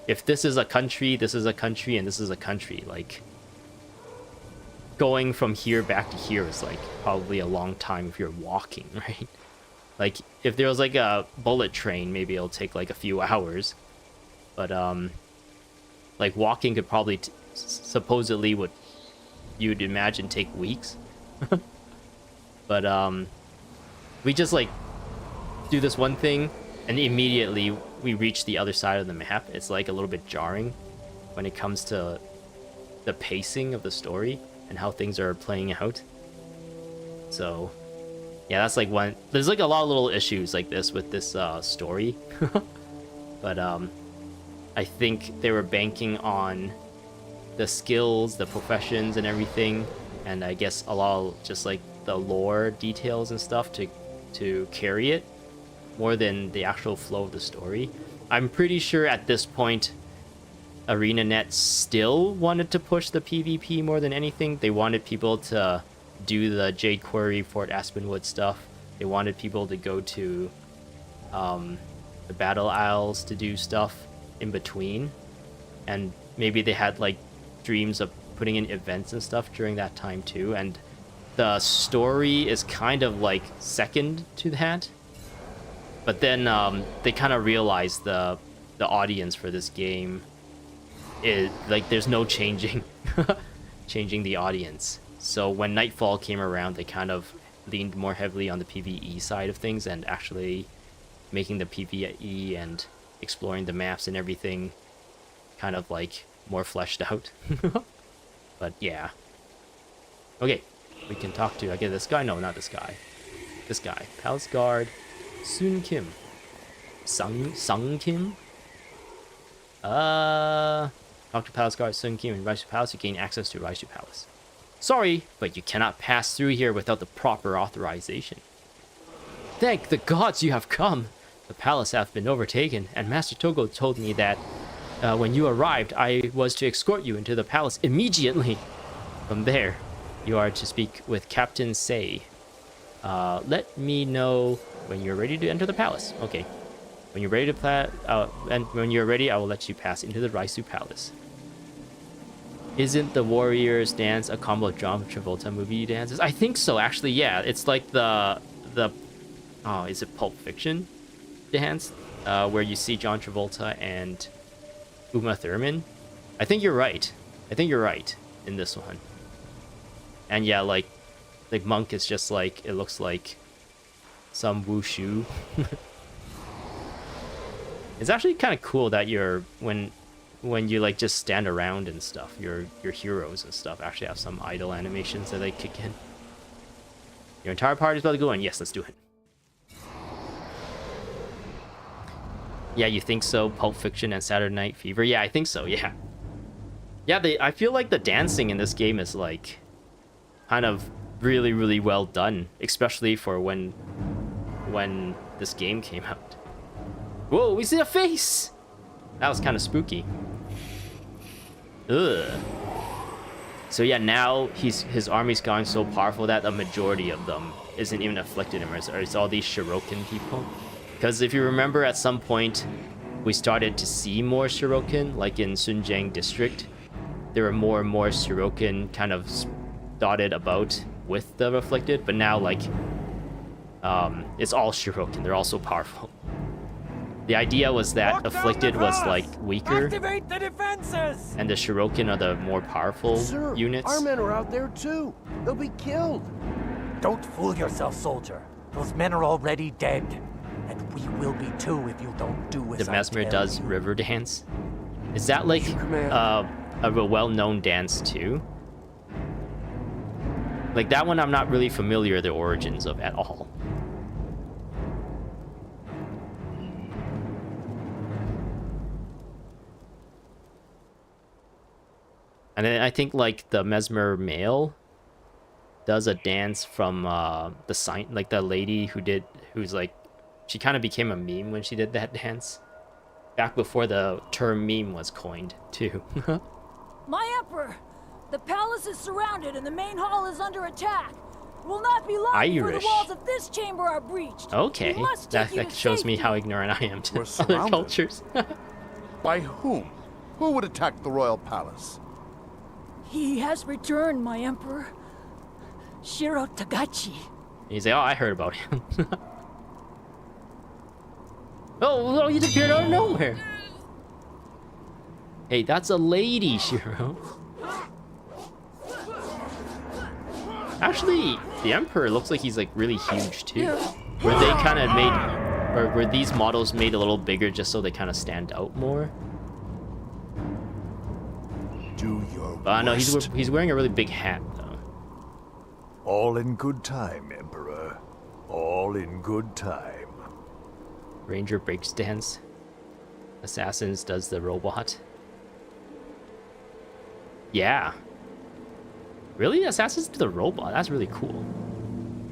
if this is a country, this is a country, and this is a country, like going from here back to here is like probably a long time if you're walking, right? Like if there was like a bullet train, maybe it'll take like a few hours, but like walking could probably supposedly what you'd imagine take weeks. But we just like do this one thing and immediately we reach the other side of the map. It's like a little bit jarring when it comes to the pacing of the story and how things are playing out. So yeah, that's like one. There's like a lot of little issues like this with this story. But I think they were banking on the skills, the professions, and everything, and I guess a lot of just like the lore details and stuff to carry it more than the actual flow of the story. I'm pretty sure at this point, ArenaNet still wanted to push the PvP more than anything. They wanted people to do the Jade Quarry, Fort Aspenwood stuff. They wanted people to go to the Battle Isles to do stuff in between, and maybe they had like dreams of putting in events and stuff during that time too, and the story is kind of like second to that. But then they kind of realized the audience for this game is like there's no changing the audience. So when Nightfall came around, they kind of leaned more heavily on the PvE side of things and actually making the PvE and exploring the maps and everything kind of like more fleshed out. But yeah. Okay, we can talk to, I guess, this guy? No, not this guy. This guy. Palace Guard Sun Kim. Sung Kim? Talk to Palace Guard Sun Kim in Raisu Palace to gain access to Raisu Palace. Sorry, but you cannot pass through here without the proper authorization. Thank the gods you have come. The palace hath been overtaken, and Master Togo told me that when you arrived, I was to escort you into the palace immediately. From there, you are to speak with Captain Sei. Let me know when you're ready to enter the palace. Okay. When you're ready and when you're ready, I will let you pass into the Raisu Palace. Isn't the Warriors dance a combo of John Travolta movie dances? I think so, actually. Yeah, it's like the oh, is it Pulp Fiction dance, where you see John Travolta and Uma Thurman. I think you're right. I think you're right in this one. And yeah, like Monk is just like, it looks like some wushu. It's actually kind of cool that you're when you like just stand around and stuff, your heroes and stuff actually have some idle animations that they kick in. Your entire party's about to go in. Yes, let's do it. Yeah, you think so? Pulp Fiction and Saturday Night Fever. Yeah, I think so. Yeah. Yeah, I feel like the dancing in this game is like kind of really, really well done, especially for when this game came out. Whoa, we see a face! That was kind of spooky. Ugh. So yeah, now his army's gotten so powerful that a majority of them isn't even afflicted anymore. It's all these Shirokin people. Because if you remember, at some point, we started to see more Shirokin, like in Sunjang District. There were more and more Shirokin kind of dotted about with the afflicted, but now, like, it's all Shirokin. They're all so powerful. The idea was that afflicted was, like, weaker. Activate the defenses! And the Shirokin are the more powerful Sir, units. Our men are out there too. They'll be killed. Don't fool yourself, soldier. Those men are already dead. And we will be too if you don't do as The I Mesmer tell does you. river dance. Is that like a well-known dance too? Like that one I'm not really familiar with the origins of at all. And then I think like the Mesmer male does a dance from the sign, like the lady who's like, she kind of became a meme when she did that dance. Back before the term meme was coined, too. My Emperor! The palace is surrounded and the main hall is under attack. Will not be long before Irish. the walls of this chamber are breached. Okay, We must take you that to shows me safety. how ignorant I am to We're other surrounded. cultures. By whom? Who would attack the royal palace? He has returned, my Emperor. Shiro Tagachi. He's like, oh, I heard about him. Oh, he appeared out of nowhere. Hey, that's a lady, Shiro. Actually, the Emperor looks like he's like really huge too. Were they kind of made, or were these models made a little bigger just so they kind of stand out more? Do your No, worst. he's wearing a really big hat though. All in good time, Emperor. All in good time. Ranger breaks dance. Assassins does the robot. Yeah. Really? Assassins do the robot? That's really cool.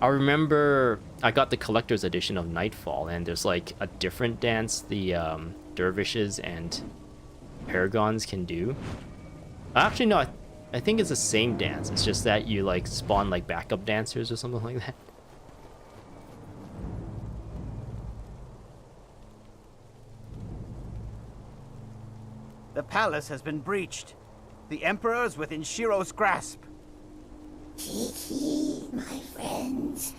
I remember I got the collector's edition of Nightfall, and there's like a different dance the dervishes and paragons can do. Actually, no, I think it's the same dance. It's just that you like spawn like backup dancers or something like that. The palace has been breached. The Emperor is within Shiro's grasp. Kiki, my friends,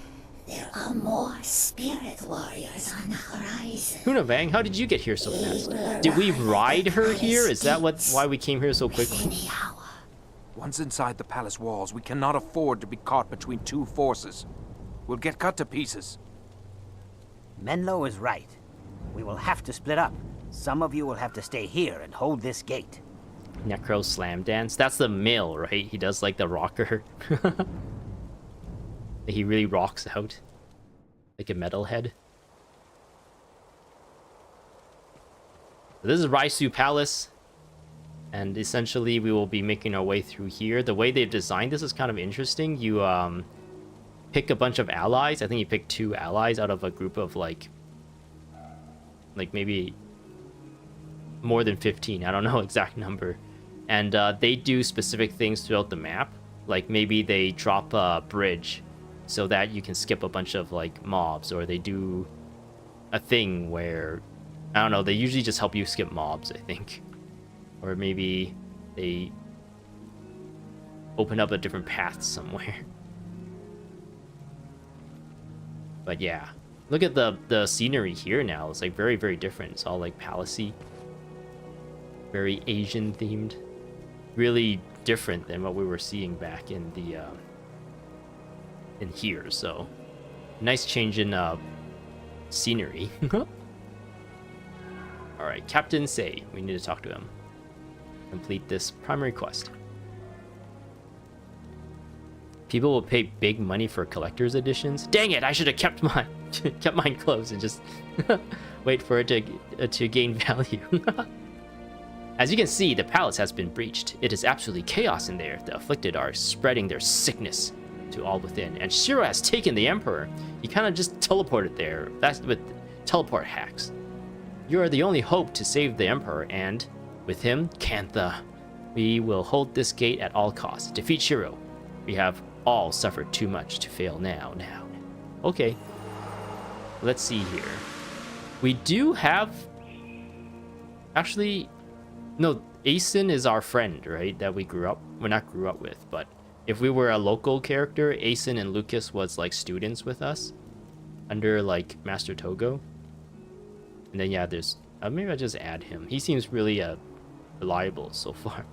there are more spirit warriors on the horizon. Hunavang, how did you get here so fast? Did we ride her here? Is that why we came here so quickly? Within the hour. Once inside the palace walls, we cannot afford to be caught between two forces. We'll get cut to pieces. Menlo is right. We will have to split up. Some of you will have to stay here and hold this gate. Necro slam dance. That's the male, right? He does like the rocker. He really rocks out like a metalhead. This is Raisu Palace. And essentially, we will be making our way through here. The way they've designed this is kind of interesting. You pick a bunch of allies. I think you pick 2 allies out of a group of like maybe more than 15. I don't know exact number. And they do specific things throughout the map. Like maybe they drop a bridge so that you can skip a bunch of like mobs, or they do a thing where, I don't know, they usually just help you skip mobs, I think. Or maybe they open up a different path somewhere. But yeah, look at the scenery here now. It's like very, very different. It's all like palacey, very Asian themed, really different than what we were seeing back in the in here. So nice change in scenery. All right, Captain Say, we need to talk to him. Complete this primary quest. People will pay big money for collector's editions. Dang it! I should have kept mine closed and just wait for it to gain value. As you can see, the palace has been breached. It is absolutely chaos in there. The afflicted are spreading their sickness to all within, and Shiro has taken the Emperor. He kind of just teleported there. That's with teleport hacks. You are the only hope to save the Emperor, and with him, Kantha. We will hold this gate at all costs. Defeat Shiro. We have all suffered too much to fail now. Okay. Let's see here. We do have... Actually... No, Asen is our friend, right? That we grew up... Well, not grew up with, but... If we were a local character, Asen and Lucas was, like, students with us. Under, like, Master Togo. And then, yeah, there's... maybe I'll just add him. He seems really, reliable so far.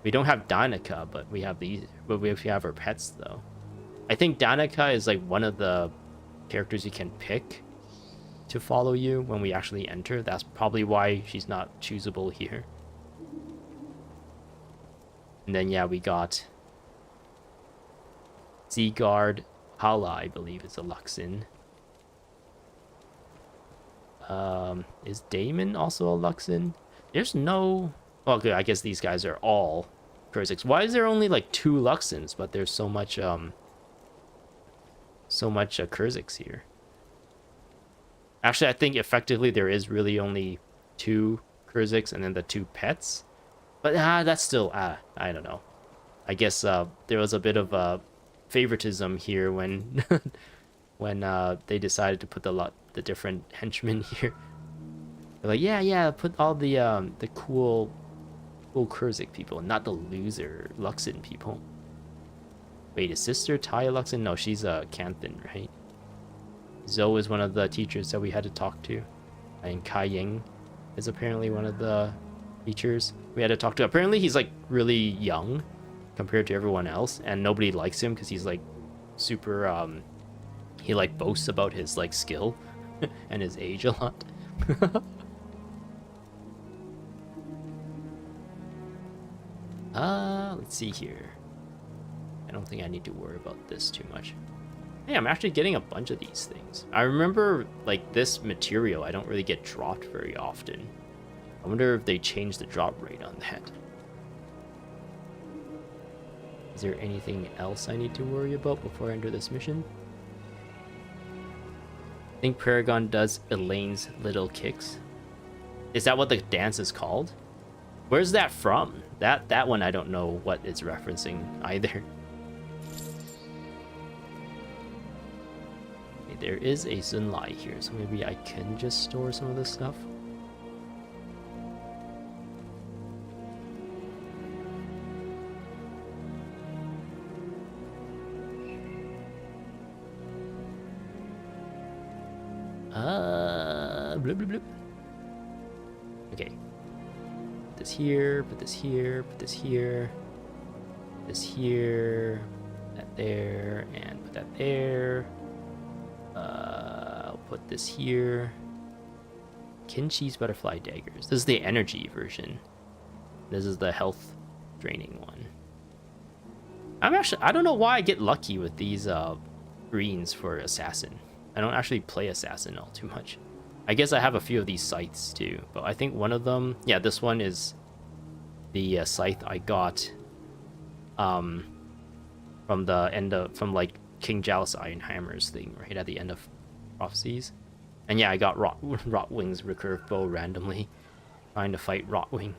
We don't have Danica, but we have these. But we have our pets though. I think Danica is like one of the characters you can pick to follow you when we actually enter. That's probably why she's not choosable here. And then yeah, we got Seaguard Hala, I believe is a Luxin. Is Damon also a Luxin? There's no... Well, okay, I guess these guys are all Kurziks. Why is there only like 2 Luxins, but there's so much Kurziks here? Actually, I think effectively there is really only 2 Kurziks and then the 2 pets. But that's still I don't know. I guess there was a bit of favoritism here when when they decided to put the different henchmen here. They're like, yeah, put all the cool Kurzik people, not the loser Luxin people. Wait, is Sister Taya Luxin? No, she's a Canthan, right? Zoe is one of the teachers that we had to talk to. And Kai Ying is apparently one of the teachers we had to talk to. Apparently he's like really young compared to everyone else, and nobody likes him because he's like super he like boasts about his like skill and his age a lot. Let's see here. I don't think I need to worry about this too much. Hey, I'm actually getting a bunch of these things. I remember, like, this material I don't really get dropped very often. I wonder if they changed the drop rate on that. Is there anything else I need to worry about before I enter this mission? I think Paragon does Elaine's little kicks. Is that what the dance is called? Where's that from? That one I don't know what it's referencing either. Okay, there is a Sunlai here, so maybe I can just store some of this stuff. Bloop, bloop, bloop. Okay. Put this here, put this here, put this here, this here, that there, and put that there. I'll put this here. Kinchi's butterfly daggers. This is the energy version. This is the health draining one. I don't know why I get lucky with these greens for assassin. I don't actually play assassin all too much. I guess I have a few of these sites too, but I think one of them, yeah, this one is the scythe I got from like King Jalus Ironhammer's thing right at the end of Prophecies. And yeah, I got Rotwing's recurve bow randomly, trying to fight Rotwing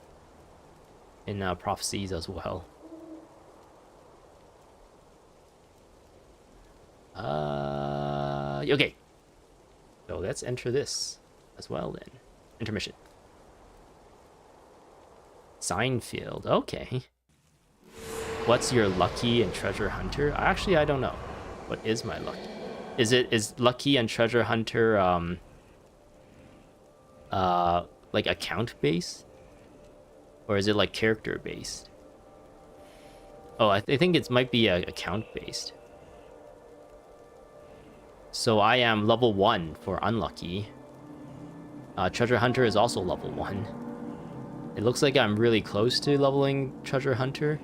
in Prophecies as well. Okay. So let's enter this as well then. Intermission. Sign field. Okay. What's your lucky and treasure hunter? Actually, I don't know. What is my lucky? Is lucky and treasure hunter like account based, or is it like character based? Oh, I think it might be account based. So I am level 1 for unlucky. Treasure hunter is also level 1. It looks like I'm really close to leveling treasure hunter.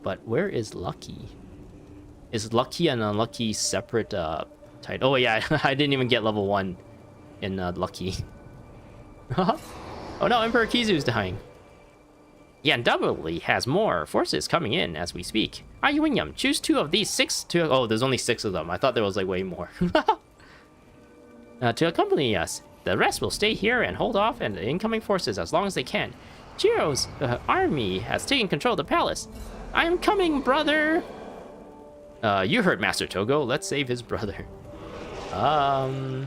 But where is lucky? Is lucky and unlucky separate title? Oh yeah, I didn't even get level 1 in lucky. Oh no, Emperor Kizu's dying. He undoubtedly has more forces coming in as we speak. Ayuingyam, choose 2 of these 6 to... Oh, there's only 6 of them. I thought there was like way more. To accompany us. The rest will stay here and hold off and the incoming forces as long as they can. Shiro's army has taken control of the palace. I am coming, brother! You heard Master Togo. Let's save his brother. I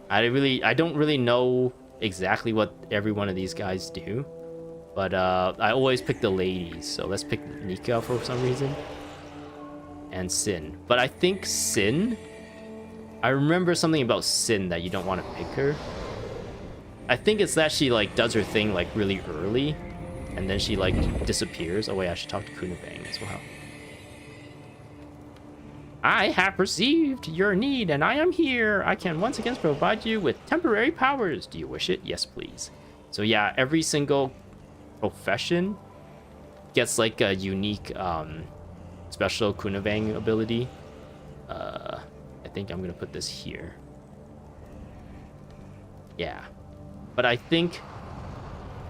don't really know exactly what every one of these guys do. But I always pick the ladies, so let's pick Nika for some reason. And Sin. But I think Sin... I remember something about Sin that you don't want to pick her. I think it's that she like does her thing like really early. And then she like disappears. Oh wait, I should talk to Kunabang as well. I have perceived your need and I am here. I can once again provide you with temporary powers. Do you wish it? Yes, please. So yeah, every single profession gets like a unique special Kunabang ability. I think I'm gonna put this here. Yeah, but I think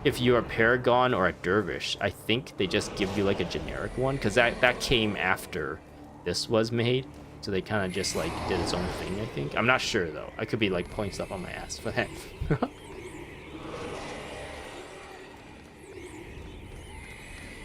if you're a Paragon or a Dervish, I think they just give you like a generic one, because that came after this was made, so they kind of just like did its own thing. I think. I'm not sure though. I could be like pulling stuff on my ass, but hey.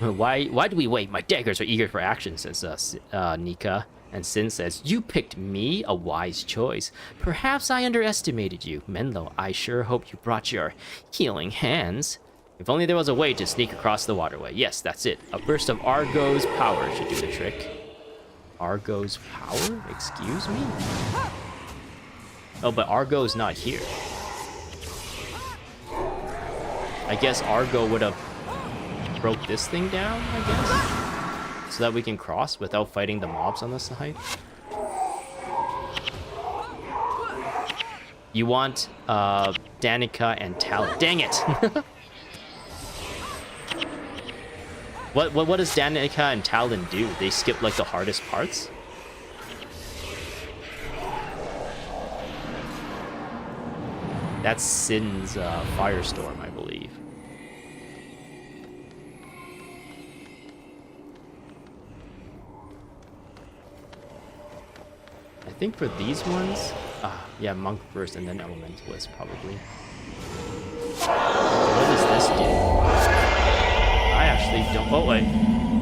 Why do we wait? My daggers are eager for action, says Nika. And Sin says, you picked me, a wise choice. Perhaps I underestimated you. Menlo, I sure hope you brought your healing hands. If only there was a way to sneak across the waterway. Yes, that's it. A burst of Argo's power should do the trick. Argo's power? Excuse me? Oh, but Argo's not here. I guess Argo would have broke this thing down, I guess? So that we can cross without fighting the mobs on the side. You want Danica and Talon. Dang it! What does Danica and Talon do? They skip like the hardest parts? That's Sin's Firestorm, I believe. I think for these ones, yeah, Monk first and then Elementalist probably. What does this do? I actually don't. Oh wait,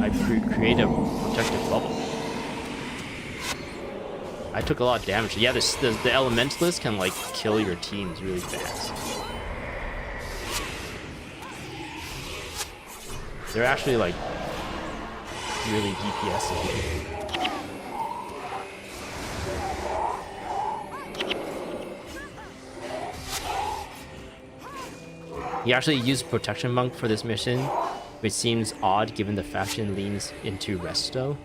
I create a protective bubble. I took a lot of damage. Yeah, the Elementalist can like kill your teams really fast. They're actually like really DPS-y. He actually used Protection Monk for this mission, which seems odd given the faction leans into Resto.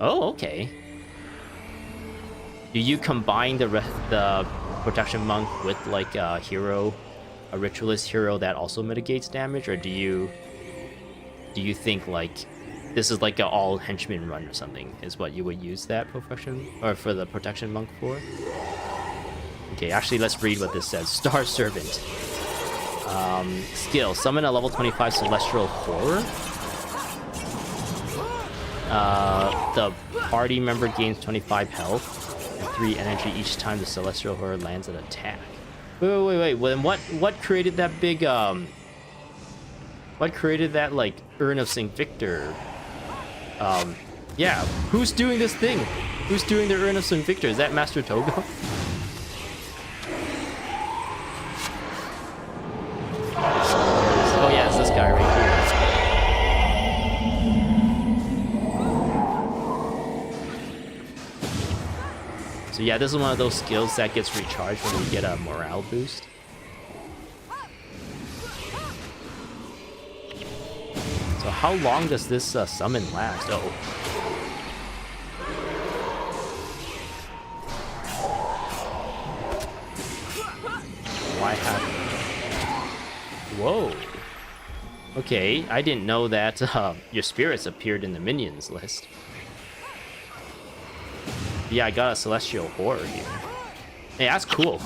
Oh, okay. Do you combine the Protection Monk with like a hero, a Ritualist hero that also mitigates damage, or do you think like this is like an all henchman run or something is what you would use that profession or for the Protection Monk for? Okay, actually let's read what this says. Star Servant. Skill. Summon a level 25 Celestial Horror. The party member gains 25 health and 3 energy each time the Celestial Horror lands an attack. Wait. Well, then what created that big, what created that, like, Urn of St. Victor? Yeah, who's doing this thing? Who's doing the Urn of St. Victor? Is that Master Togo? Oh yeah, it's this guy right here. So yeah, this is one of those skills that gets recharged when you get a morale boost. So how long does this summon last? Oh. Why have... Whoa. Okay, I didn't know that your spirits appeared in the minions list. Yeah, I got a Celestial Horror here. Hey, that's cool.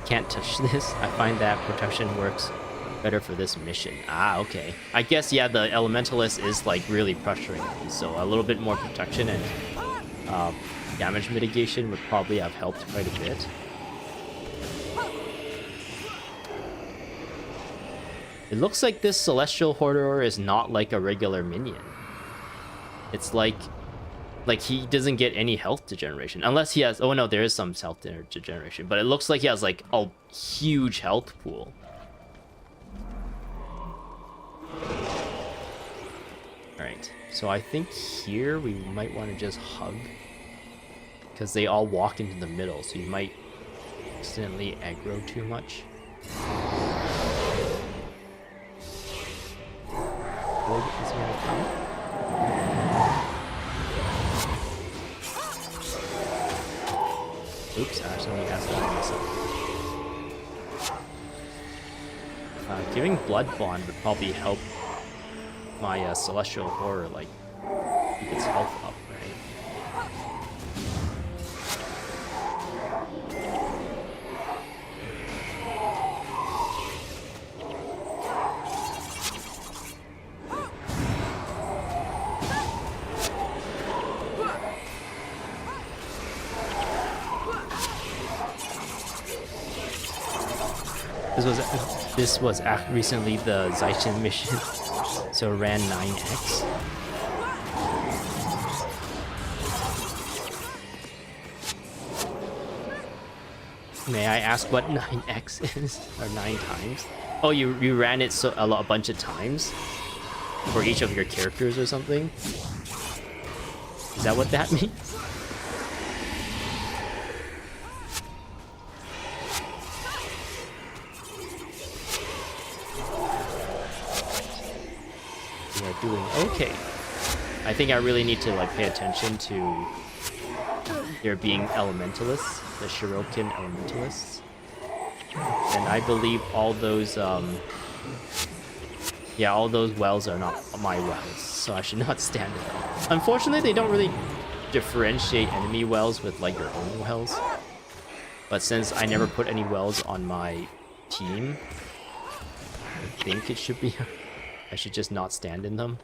Can't touch this. I find that protection works better for this mission. Ah, okay. I guess, yeah, the Elementalist is, like, really pressuring me, so a little bit more protection and damage mitigation would probably have helped quite a bit. It looks like this Celestial Horror is not like a regular minion. It's like he doesn't get any health degeneration. Unless he has... Oh no, there is some health degeneration. But it looks like he has like a huge health pool. Alright, so I think here we might want to just hug. Because they all walk into the middle, so you might accidentally aggro too much. Is he gonna come? Oops, I accidentally asked that myself. Giving Blood Bond would probably help my Celestial Horror, like, keep its health up, right? This was recently the Zaishin mission, so ran 9x. May I ask what 9x is, or 9 times? Oh, you ran it a bunch of times for each of your characters or something? Is that what that means? Doing okay. I think I really need to like pay attention to there being elementalists, the Shirokin elementalists, and I believe all those all those wells are not my wells, so I should not stand in them. Unfortunately, they don't really differentiate enemy wells with like your own wells, but since I never put any wells on my team, I think it should be I should just not stand in them.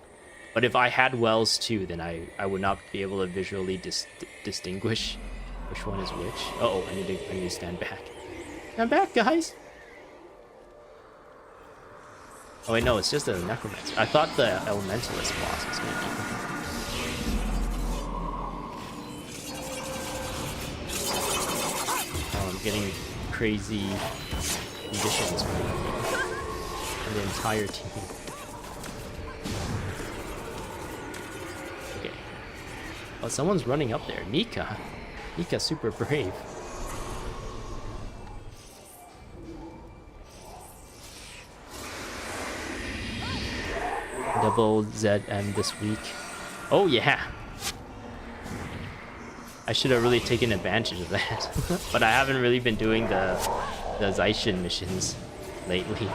But if I had wells too, then I would not be able to visually distinguish which one is which. Uh-oh, I need to stand back. I'm back, guys! Oh wait, no, it's just a necromancer. I thought the elementalist boss was gonna be. Oh, I'm getting crazy conditions for the entire team. Oh, someone's running up there. Nika. Nika's super brave. Double ZM this week. Oh, yeah. I should have really taken advantage of that. But I haven't really been doing the Zaishin missions lately.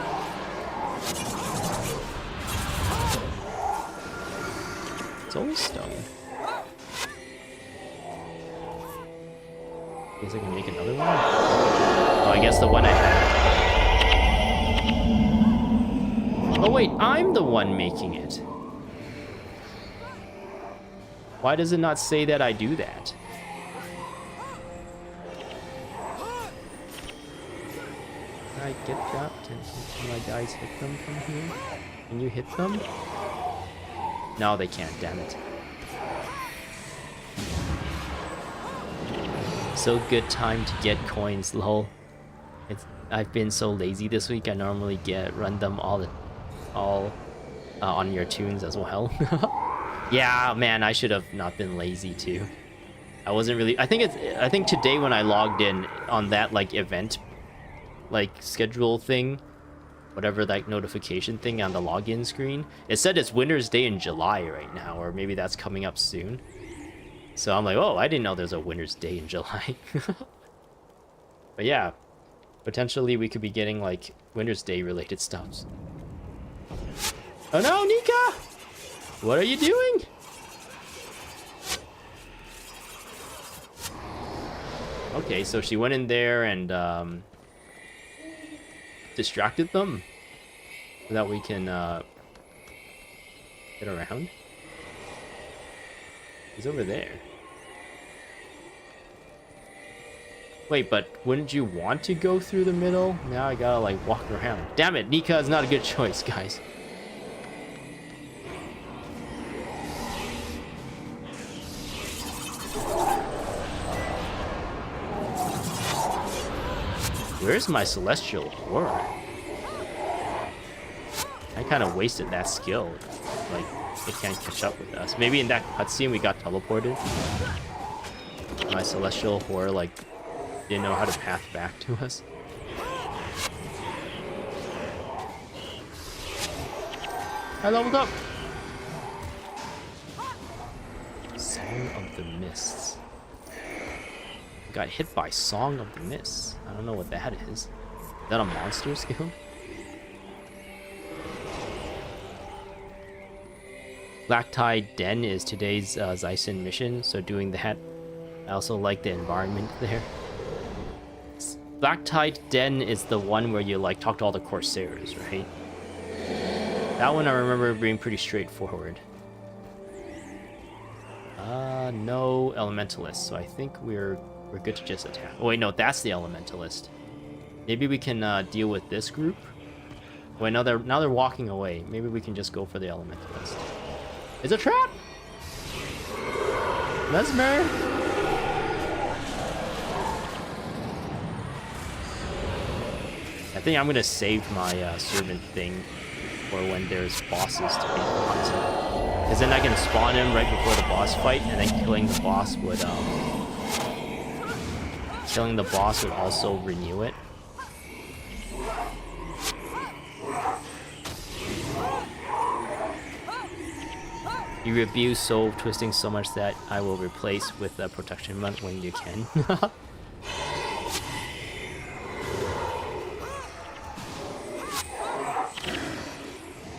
Soulstone. Guess I can make another one? Oh, I guess the one I had. Oh wait, I'm the one making it. Why does it not say that I do that? Can I get that? Can my guys hit them from here? Can you hit them? No, they can't, damn it. So good time to get coins, lol. I've been so lazy this week. I normally run them all on your tunes as well. Yeah, man, I should have not been lazy too. I wasn't really. I think today when I logged in on that like event, like schedule thing, whatever that notification thing on the login screen, it said it's Winter's Day in July right now, or maybe that's coming up soon. So I'm like, oh, I didn't know there's a Winter's Day in July. But yeah, potentially we could be getting like Winter's Day related stuffs. Oh no, Nika! What are you doing? Okay, so she went in there and distracted them so that we can get around. He's over there. Wait, but wouldn't you want to go through the middle? Now I gotta like walk around. Damn it, Nika is not a good choice, guys. Where's my celestial horde? I kind of wasted that skill. Like, it can't catch up with us. Maybe in that cutscene we got teleported. My celestial horde like didn't know how to path back to us. I leveled up. Song of the Mists. Got hit by Song of the Mists. I don't know what that is. Is that a monster skill? Black Tide Den is today's Zyson mission, so doing that. I also like the environment there. Black Tide Den is the one where you like talk to all the Corsairs, right? That one I remember being pretty straightforward. No Elementalist, so I think we're good to just attack. Oh wait, no, that's the Elementalist. Maybe we can deal with this group. Wait, now they're walking away. Maybe we can just go for the Elementalist. It's a trap! Mesmer! I think I'm gonna save my servant thing for when there's bosses to be fought. Because then I can spawn him right before the boss fight, and then killing the boss would also renew it. You abuse soul twisting so much that I will replace with a protection month when you can.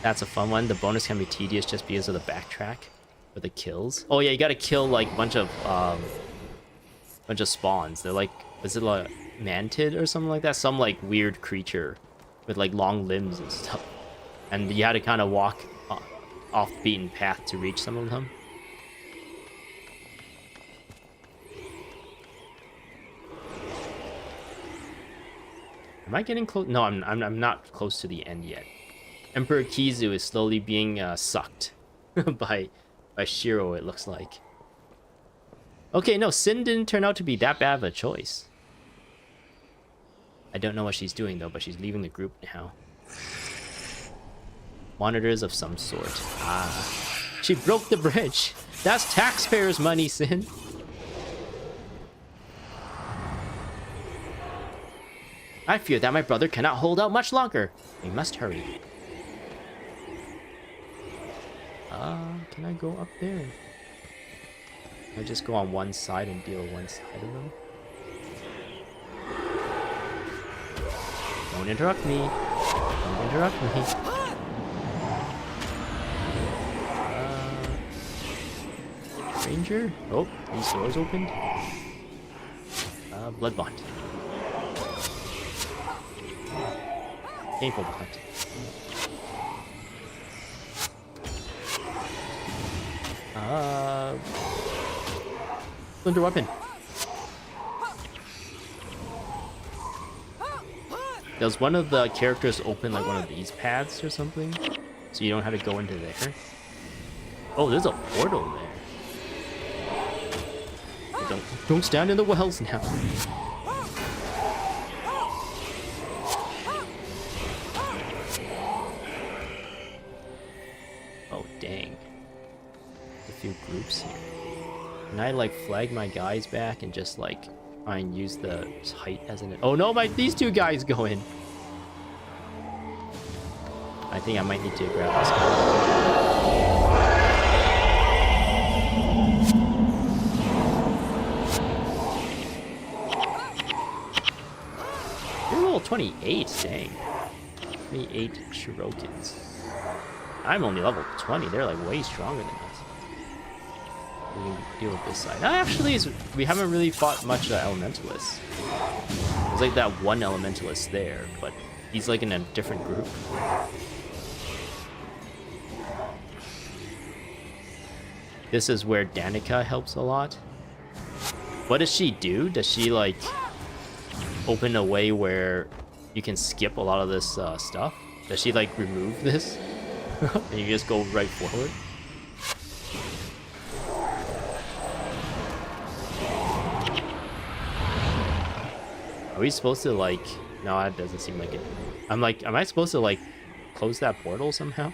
That's a fun one. The bonus can be tedious just because of the backtrack for the kills. Oh yeah, you gotta kill like a bunch of spawns. They're like, was it like mantid or something like that? Some like weird creature with like long limbs and stuff. And you had to kind of walk off the beaten path to reach some of them. Am I getting close? No, I'm not close to the end yet. Emperor Kizu is slowly being sucked by Shiro, it looks like. Okay, no, Sin didn't turn out to be that bad of a choice. I don't know what she's doing though, but she's leaving the group now. Monitors of some sort. Ah, she broke the bridge. That's taxpayers' money, Sin. I fear that my brother cannot hold out much longer. We must hurry. Can I go up there? Can I just go on one side and deal one side of them? Don't interrupt me. Don't interrupt me. Ranger? Oh, these doors opened. Blood bond. Painful bond. Splinter weapon. Does one of the characters open like one of these paths or something? So you don't have to go into there? Oh, there's a portal there. Don't stand in the wells now. Oh, dang. A few groups here. Can I like flag my guys back and just like try and use the height as an... Oh no, these two guys go in. I think I might need to grab this guy. You're level 28, dang. 28 Shirokins. I'm only level 20. They're like way stronger than us. We can deal with this side. Actually, we haven't really fought much elementalists. There's like that one elementalist there, but he's like in a different group. This is where Danica helps a lot. What does she do? Does she like open a way where you can skip a lot of this stuff? Does she like remove this? And you just go right forward? Are we supposed to like... No, that doesn't seem like it. I'm like, am I supposed to like close that portal somehow?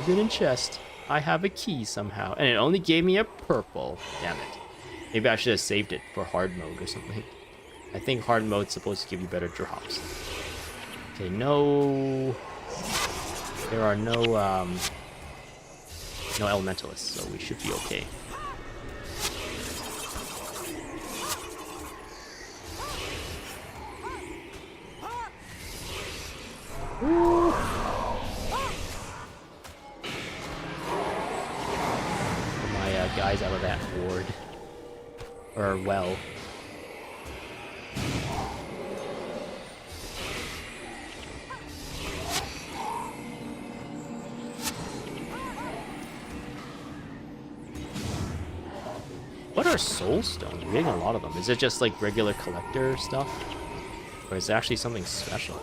Hidden chest. I have a key somehow. And it only gave me a purple. Damn it. Maybe I should have saved it for hard mode or something. I think hard mode's supposed to give you better drops. Okay, no... There are no elementalists, so we should be okay. Ooh. Get my guys out of that ward. Or well. What are soul stones? We're getting a lot of them. Is it just like regular collector stuff? Or is it actually something special?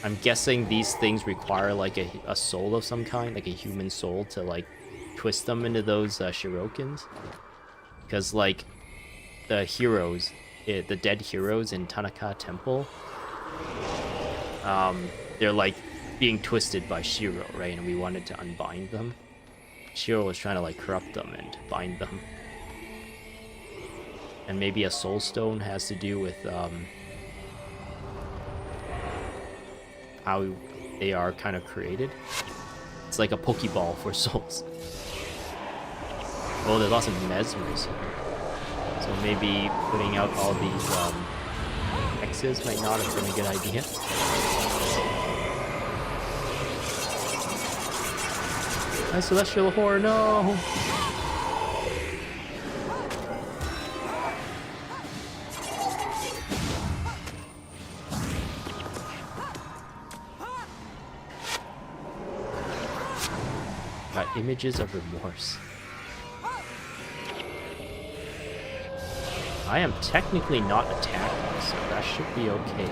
I'm guessing these things require like a soul of some kind, like a human soul, to like twist them into those Shirokins. Because like the heroes, the dead heroes in Tanaka Temple, they're like being twisted by Shiro, right? And we wanted to unbind them. Shiro was trying to like corrupt them and bind them. And maybe a soul stone has to do with how they are kind of created. It's like a Pokeball for souls. Oh, there's lots of mesmers here. So maybe putting out all these X's might not have been a good idea. My celestial horror, no! Got images of remorse. I am technically not attacking, so that should be okay.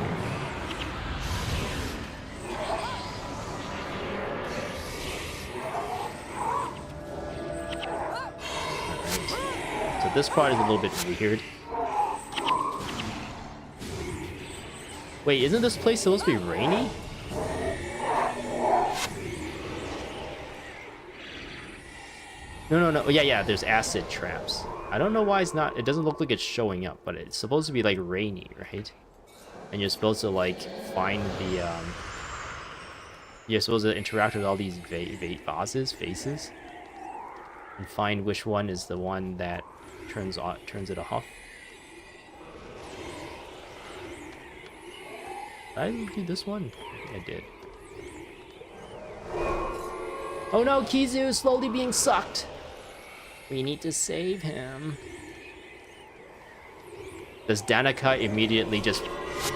Alright. So this part is a little bit weird. Wait, isn't this place supposed to be rainy? No. Yeah, there's acid traps. I don't know why it's not... It doesn't look like it's showing up, but it's supposed to be, like, rainy, right? And you're supposed to, like, find the, You're supposed to interact with all these faces, and find which one is the one that turns it off. Did I do this one? I did. Oh no, Kizu is slowly being sucked! We need to save him. Does Danica immediately just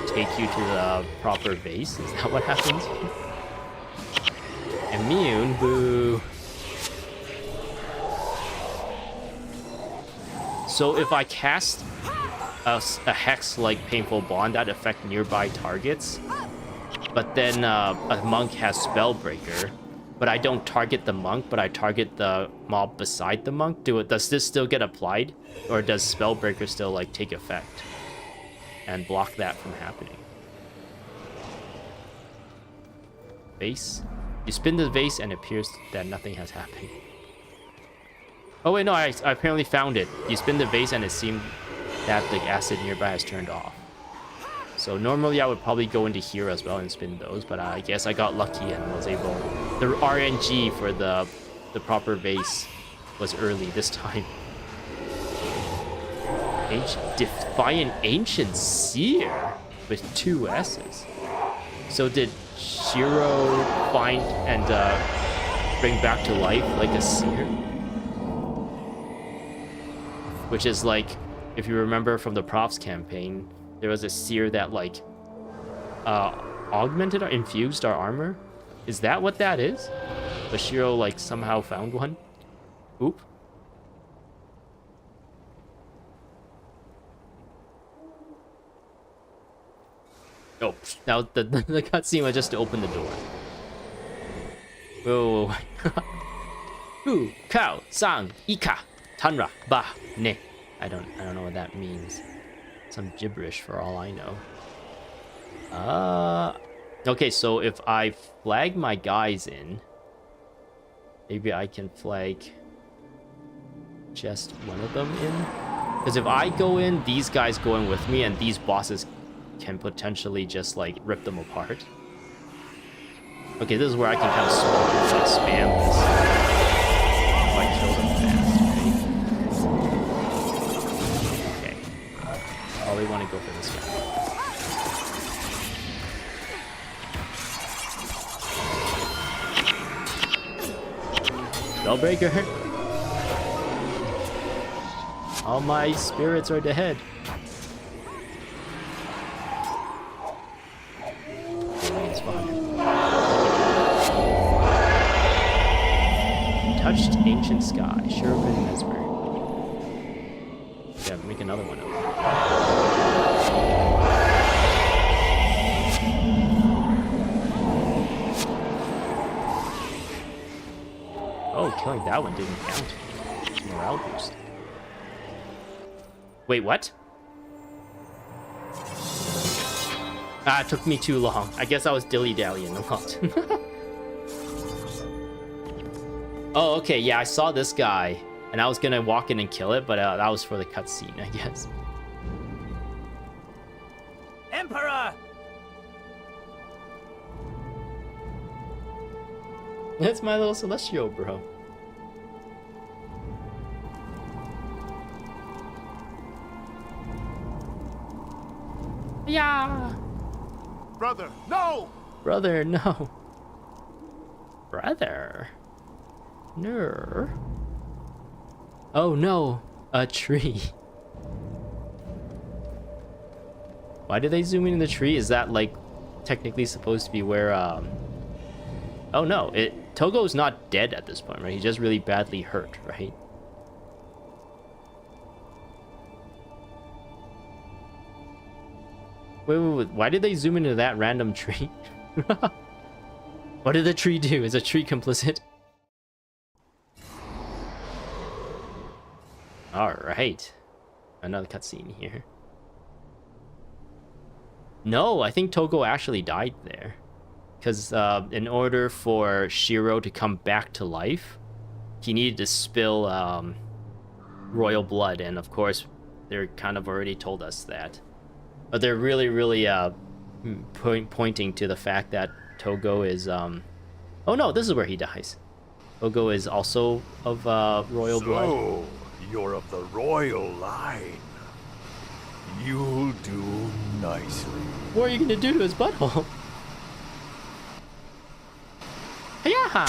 take you to the proper base? Is that what happens? Immune? Boo. So if I cast a hex like Painful Bond that affect nearby targets, but then a monk has Spellbreaker, but I don't target the monk, but I target the mob beside the monk, does this still get applied? Or does Spellbreaker still like take effect and block that from happening? Vase? You spin the vase and it appears that nothing has happened. Oh wait, no, I apparently found it. You spin the vase and it seemed that the acid nearby has turned off. So normally I would probably go into here as well and spin those, but I guess I got lucky and was able... The RNG for the proper vase was early this time. Defiant Ancient Seer with 2 S's. So did Shiro find and bring back to life like a seer? Which is like, if you remember from the Props campaign, there was a seer that like augmented or infused our armor. Is that what that is? But Shiro like somehow found one? Oop. Oh, now the cutscene was just to open the door. Whoa. Hu, Kao, Sang, Ika, Tanra, Ba, Ne. I don't know what that means. Some gibberish for all I know. Okay, so if I flag my guys in, maybe I can flag just one of them in. Because if I go in, these guys go in with me, and these bosses can potentially just like rip them apart. Okay, this is where I can kind of spam this. If I kill them fast, right? Okay. Probably want to go for this guy. Spellbreaker. All my spirits are dead. Touched Ancient Sky, Shiro One Mesmer. Yeah, make another one of them. Oh, killing that one didn't count. Morale boost. Wait, what? Ah, it took me too long. I guess I was dilly-dallying a lot. Oh, okay, yeah, I saw this guy, and I was gonna walk in and kill it, but that was for the cutscene, I guess. Emperor! That's my little Celestial, bro. Yeah! Brother, no! Brother, no. Brother? No. Oh no, a tree. Why did they zoom in the tree? Is that like technically supposed to be where Oh no, Togo's not dead at this point, right? He's just really badly hurt, right? Wait, why did they zoom into that random tree? What did the tree do? Is the tree complicit? Alright. Another cutscene here. No, I think Togo actually died there. Because in order for Shiro to come back to life, he needed to spill royal blood. And of course, they're kind of already told us that. But they're really, really pointing to the fact that Togo is... Oh no, this is where he dies. Togo is also of royal blood. You're of the royal line. You'll do nicely. What are you gonna do to his butthole? Yeah.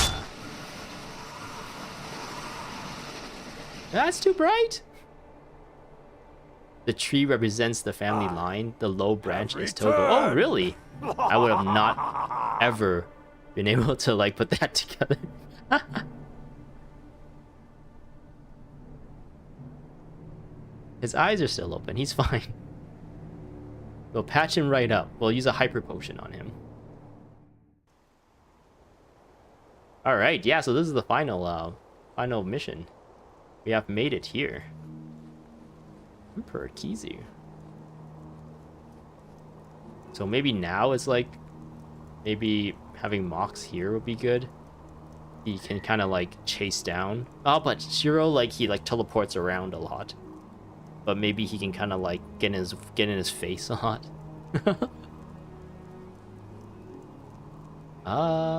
That's too bright. The tree represents the family line. The low branch is Togo. Oh, really? I would have not ever been able to like put that together. His eyes are still open. He's fine. We'll patch him right up. We'll use a hyper potion on him. All right, yeah. So this is the final mission. We have made it here. Emperor Kizu. So maybe now it's like, maybe having Mox here would be good. He can kind of like chase down. Oh, but Shiro, like, he like teleports around a lot. But maybe he can kind of like get in his face a lot.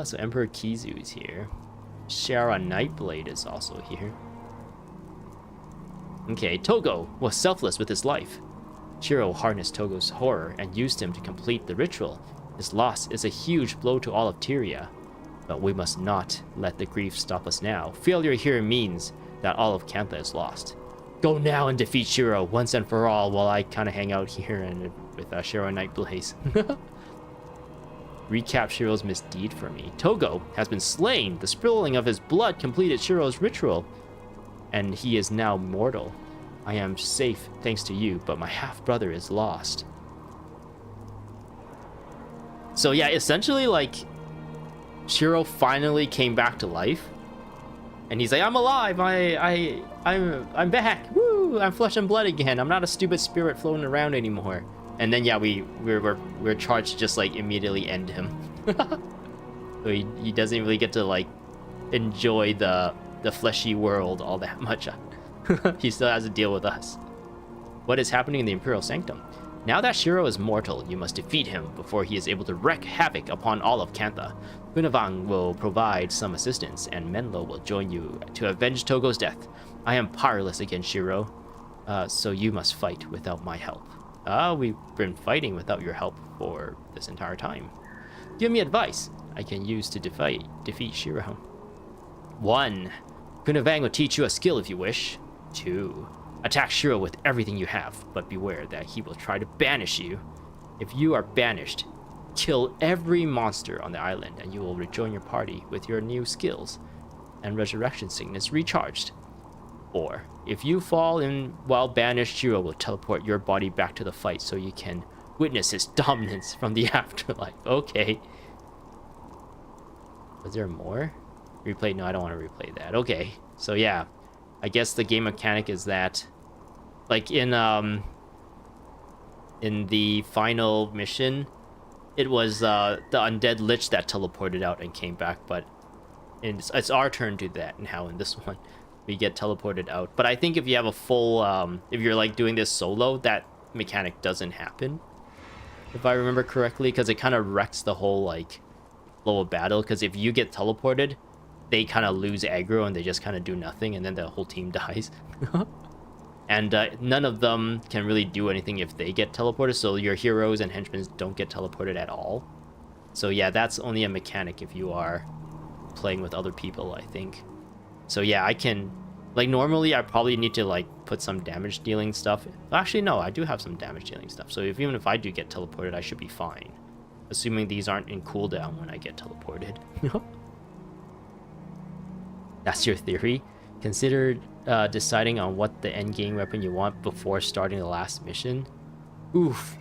So Emperor Kizu is here. Shiro Nightblade is also here. Okay, Togo was selfless with his life. Shiro harnessed Togo's horror and used him to complete the ritual. His loss is a huge blow to all of Tyria. But we must not let the grief stop us now. Failure here means that all of Kantha is lost. Go now and defeat Shiro once and for all while I kind of hang out here and with Shiro Nightblaze. Recap Shiro's misdeed for me. Togo has been slain. The spilling of his blood completed Shiro's ritual. And he is now mortal. I am safe thanks to you, but my half-brother is lost. So yeah, essentially like Shiro finally came back to life. And he's like, I'm alive, I'm back. Woo! I'm flesh and blood again. I'm not a stupid spirit floating around anymore. And then yeah, we're charged to just like immediately end him. So he doesn't really get to like enjoy the fleshy world all that much. He still has to deal with us. What is happening in the Imperial Sanctum? Now that Shiro is mortal, you must defeat him before he is able to wreak havoc upon all of Kantha. Bunavang will provide some assistance, and Menlo will join you to avenge Togo's death. I am powerless against Shiro, so you must fight without my help. We've been fighting without your help for this entire time. Give me advice I can use to defeat Shiro. 1. Bunavang will teach you a skill if you wish. 2. Attack Shiro with everything you have, but beware that he will try to banish you. If you are banished, kill every monster on the island and you will rejoin your party with your new skills and resurrection sickness recharged. 4. If you fall in while banished, Shiro will teleport your body back to the fight so you can witness his dominance from the afterlife. Okay. Was there more? Replay? No, I don't want to replay that. Okay. So yeah, I guess the game mechanic is that, like in the final mission, it was the undead lich that teleported out and came back, but it's our turn to do that now in this one. We get teleported out. But I think if you have a full, if you're like doing this solo, that mechanic doesn't happen, if I remember correctly, because it kind of wrecks the whole like flow of battle. Because if you get teleported, they kind of lose aggro and they just kind of do nothing, and then the whole team dies. And none of them can really do anything if they get teleported, so your heroes and henchmen don't get teleported at all. So yeah, that's only a mechanic if you are playing with other people, I think. So yeah, I can, like, normally I probably need to like put some damage dealing stuff. Actually no, I do have some damage dealing stuff, so even if I do get teleported, I should be fine, assuming these aren't in cooldown when I get teleported. That's your theory? Consider deciding on what the endgame weapon you want before starting the last mission. Oof.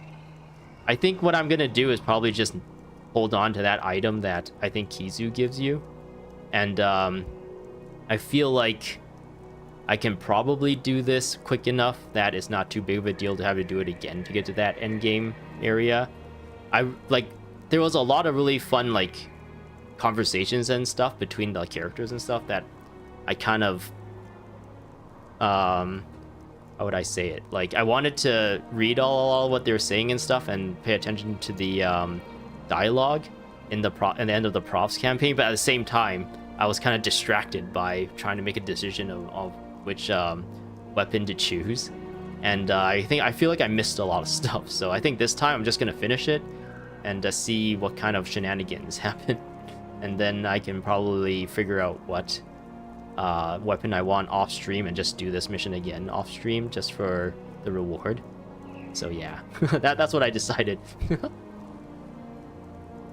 I think what I'm gonna do is probably just hold on to that item that I think Kizu gives you. And I feel like I can probably do this quick enough that it's not too big of a deal to have to do it again to get to that endgame area. There was a lot of really fun like conversations and stuff between the characters and stuff that I kind of how would I say it, like I wanted to read all what they were saying and stuff and pay attention to the dialogue in the end of the Profs campaign, but at the same time I was kind of distracted by trying to make a decision of which weapon to choose, and I feel like I missed a lot of stuff. So I think this time I'm just gonna finish it and see what kind of shenanigans happen, and then I can probably figure out what weapon I want off stream and just do this mission again off stream just for the reward. So yeah, that's what I decided.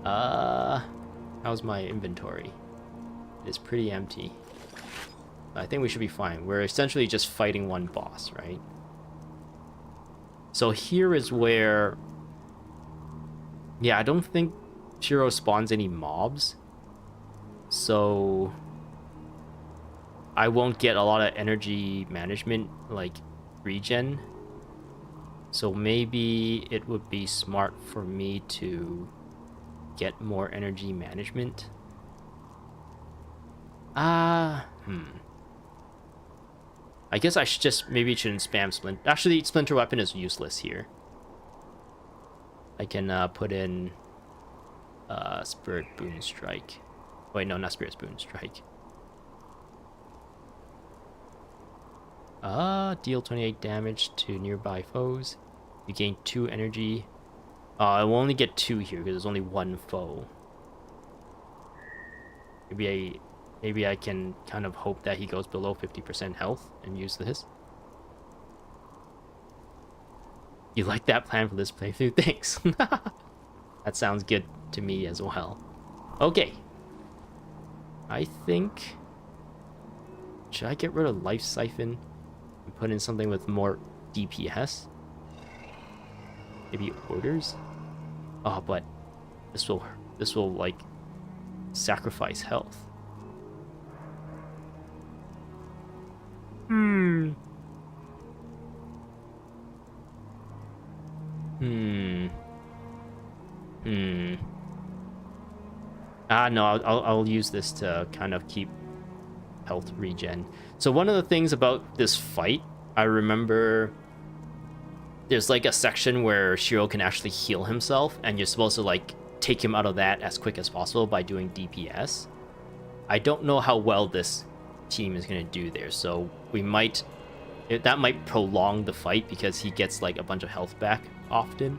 How's my inventory? It is pretty empty. I think we should be fine. We're essentially just fighting one boss, right? So here is where... Yeah, I don't think Shiro spawns any mobs. So... I won't get a lot of energy management, like, regen. So maybe it would be smart for me to get more energy management. I guess I should just maybe shouldn't spam Splinter. Actually, Splinter Weapon is useless here. I can put in Spirit Boon Strike. Wait, no, not Spirit Boon Strike. Deal 28 damage to nearby foes. You gain 2 energy. I will only get 2 here because there's only 1 foe. Maybe I can kind of hope that he goes below 50% health and use this. You like that plan for this playthrough? Thanks. That sounds good to me as well. Okay. I think... Should I get rid of Life Siphon and put in something with more DPS? Maybe Orders? Oh, but this will like sacrifice health. No, I'll use this to kind of keep health regen. So one of the things about this fight, I remember there's like a section where Shiro can actually heal himself, and you're supposed to like take him out of that as quick as possible by doing DPS. I don't know how well this team is going to do there, so that might prolong the fight because he gets like a bunch of health back often.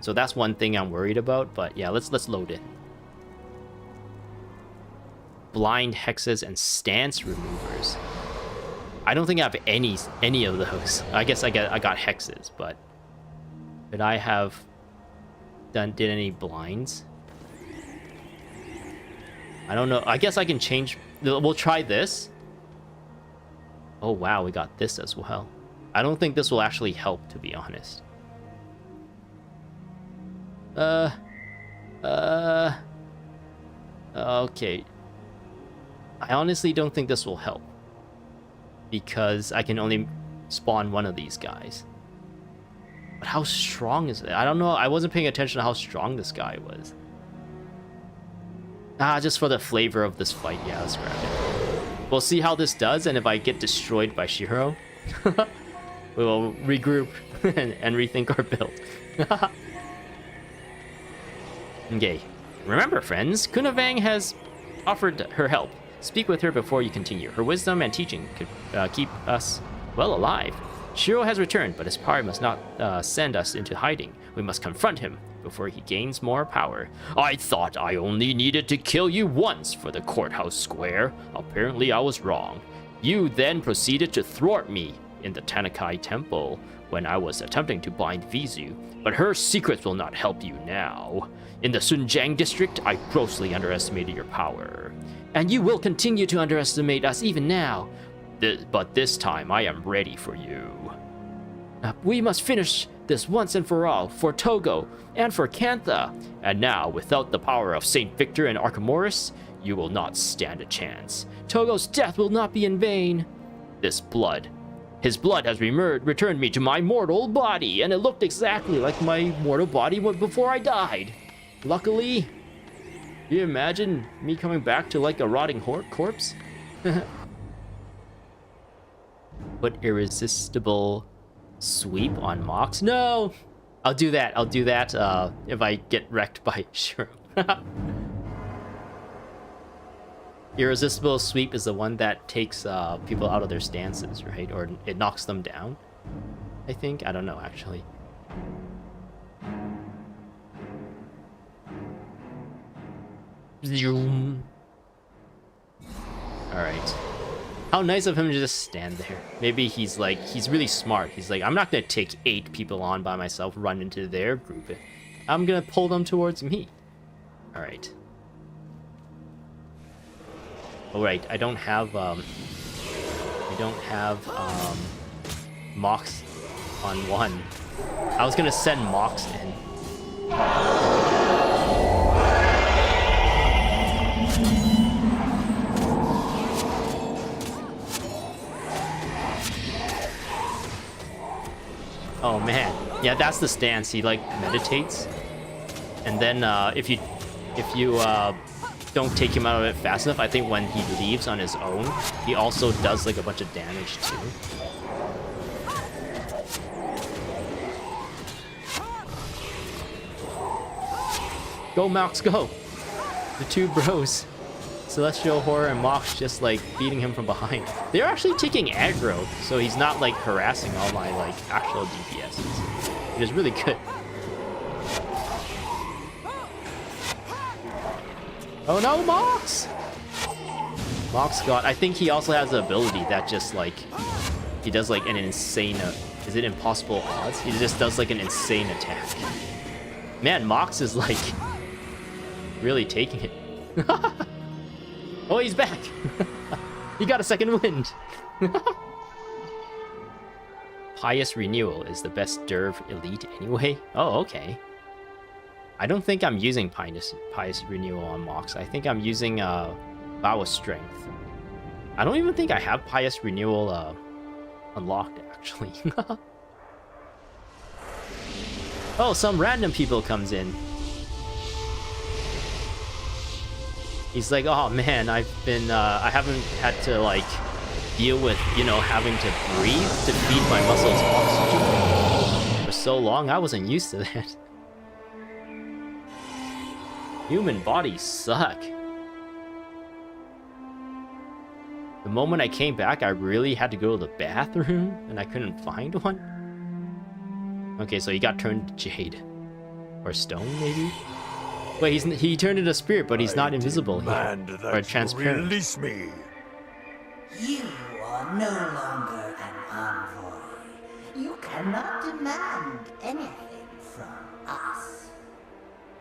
So that's one thing I'm worried about, but yeah, let's load it. Blind hexes and stance removers. I don't think I have any of those. I guess I got hexes, but did I have did any blinds? I don't know. I guess I can change. We'll try this. Oh wow, we got this as well. I don't think this will actually help, to be honest. Okay. I honestly don't think this will help, because I can only spawn one of these guys. But how strong is it? I don't know. I wasn't paying attention to how strong this guy was. Just for the flavor of this fight. Yeah, let's grab it. We'll see how this does, and if I get destroyed by Shiro, we will regroup and rethink our build. Okay. Remember, friends, Kunavang has offered her help. Speak with her before you continue. Her wisdom and teaching could keep us well alive. Shiro has returned, but his power must not send us into hiding. We must confront him before he gains more power. I thought I only needed to kill you once for the courthouse square. Apparently I was wrong. You then proceeded to thwart me in the Tanakai Temple when I was attempting to bind Vizu, but her secrets will not help you now. In the Sunjang district, I grossly underestimated your power. And you will continue to underestimate us even now. But this time, I am ready for you. We must finish this once and for all, for Togo and for Kantha. And now, without the power of Saint Victor and Archimoris, you will not stand a chance. Togo's death will not be in vain. His blood has returned me to my mortal body, and it looked exactly like my mortal body before I died. Luckily, can you imagine me coming back to like a rotting corpse? Put irresistible sweep on Mox? No! I'll do that if I get wrecked by Shiro. Irresistible sweep is the one that takes people out of their stances, right? Or it knocks them down, I think. I don't know, actually. Zoom. Alright. How nice of him to just stand there. Maybe he's like, he's really smart. He's like, I'm not gonna take 8 people on by myself, run into their group. I'm gonna pull them towards me. Alright. Alright, I don't have Mox on 1. I was gonna send Mox in. Oh man, yeah, that's the stance. He like meditates, and then if you don't take him out of it fast enough, I think when he leaves on his own, he also does like a bunch of damage too. Go Mox, go! The 2 bros, Celestial Horror and Mox, just like beating him from behind. They're actually taking aggro, so he's not like harassing all my like actual DPSs, which is really good. Oh no, Mox! Mox got, I think he also has the ability that just like, he does like an insane, is it impossible odds? He just does like an insane attack. Man, Mox is like, really taking it. Oh, he's back! He got a second wind! Pious Renewal is the best Derv elite anyway? Oh, okay. I don't think I'm using Pious Renewal on Mox. I think I'm using Vow of Strength. I don't even think I have Pious Renewal unlocked, actually. Oh, some random people comes in. He's like, oh man, I haven't had to like deal with, you know, having to breathe to feed my muscles oxygen for so long. I wasn't used to that. Human bodies suck. The moment I came back, I really had to go to the bathroom and I couldn't find one. Okay, so he got turned to jade. Or stone, maybe? Wait, he turned into spirit, but he's not invisible here. Or transparent. Release me. You are no longer an envoy. You cannot demand anything from us.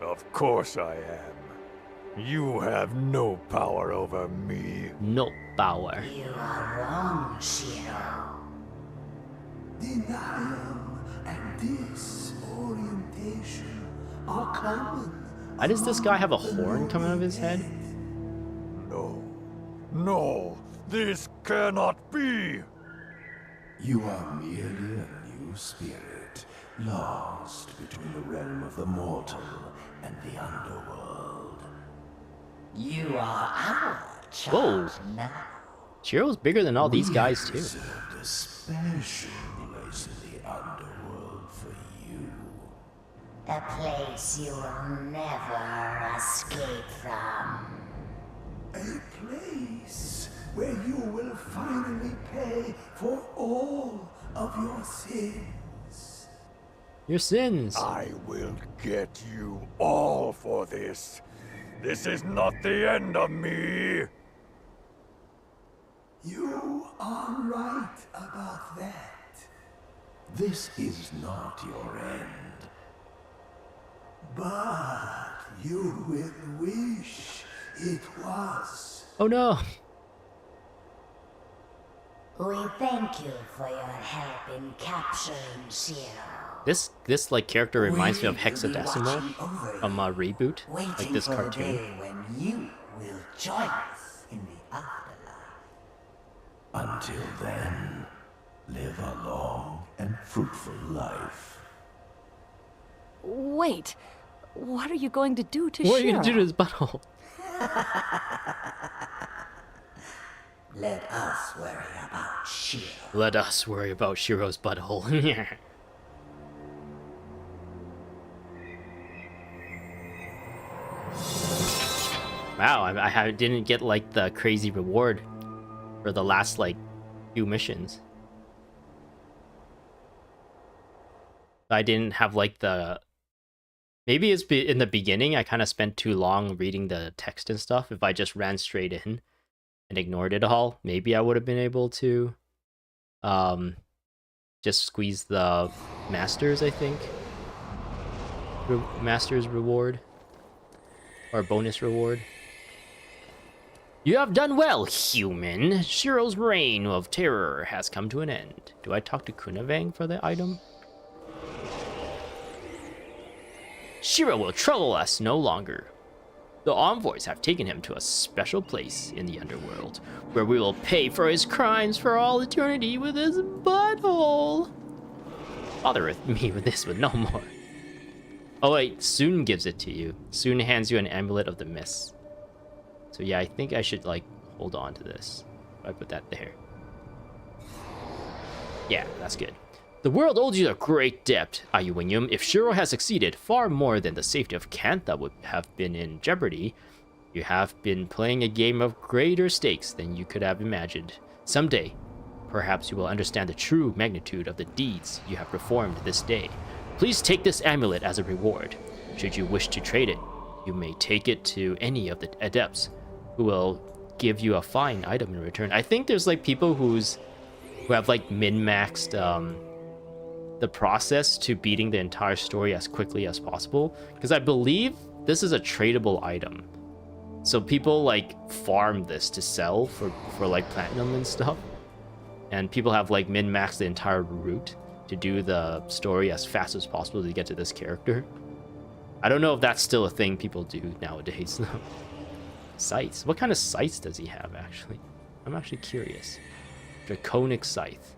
Of course I am. You have no power over me. No power. You are wrong, Shiro. Denial and disorientation are common. Why does this guy have a horn coming out of his head? No. No. This cannot be. You are merely a new spirit, lost between the realm of the mortal and the underworld. You are our child now. Shiro's bigger than all these guys too. Reserved a special place in the underworld for you. A place you will never escape from. A place where you will finally pay for all of your sins. Your sins. I will get you all for this. This is not the end of me. You are right about that. This is not your end. But you will wish it was. Oh no. We thank you for your help in capturing Shiro. This like character reminds me of Hexadecimal from a reboot, like this for cartoon. the day when you will join us in the afterlife. Until then, live a long and fruitful life. Wait, what are you going to do to What are Shiro? you gonna do to his butthole? Let us worry about Shiro. Let us worry about Shiro's butthole. Wow, I didn't get like the crazy reward for the last like few missions. I didn't have like the... Maybe it's in the beginning I kind of spent too long reading the text and stuff if I just ran straight in. and ignored it all, maybe I would have been able to just squeeze the Masters, I think. Masters reward. Or bonus reward. You have done well, human. Shiro's reign of terror has come to an end. Do I talk to Kunavang for the item? Shiro will trouble us no longer. The envoys have taken him to a special place in the underworld, where we will pay for his crimes for all eternity with his butthole. Bother me with this with no more. Oh wait, Soon gives it to you. Soon hands you an amulet of the mist. So yeah, I think I should like hold on to this. I put that there. Yeah, that's good. The world owes you a great debt, Ayuwingum. If Shiro has succeeded, far more than the safety of Kantha would have been in jeopardy. You have been playing a game of greater stakes than you could have imagined. Someday, perhaps you will understand the true magnitude of the deeds you have performed this day. Please take this amulet as a reward. Should you wish to trade it, you may take it to any of the adepts, who will give you a fine item in return. I think there's like people who have like min-maxed the process to beating the entire story as quickly as possible, because I believe this is a tradable item. So people like farm this to sell for like platinum and stuff, and people have like min-maxed the entire route to do the story as fast as possible to get to this character. I don't know if that's still a thing people do nowadays though. Scythes. What kind of scythes does he have actually? I'm actually curious. Draconic scythe.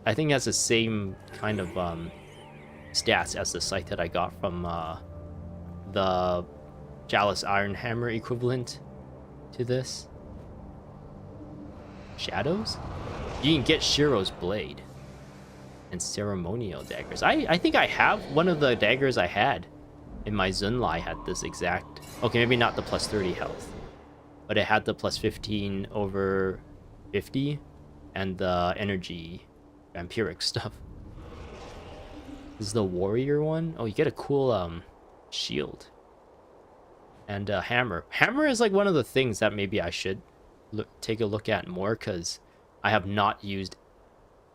I think it has the same kind of stats as the scythe that I got from the Chalice Iron Hammer equivalent to this. Shadows? You can get Shiro's blade and ceremonial daggers. I think I have one of the daggers I had in my Zunlai had this exact... Okay, maybe not the plus 30 health, but it had the plus 15 over 50 and the energy vampiric stuff. This is the warrior one. Oh, you get a cool shield and a hammer. Hammer is like one of the things that maybe I should take a look at more, because I have not used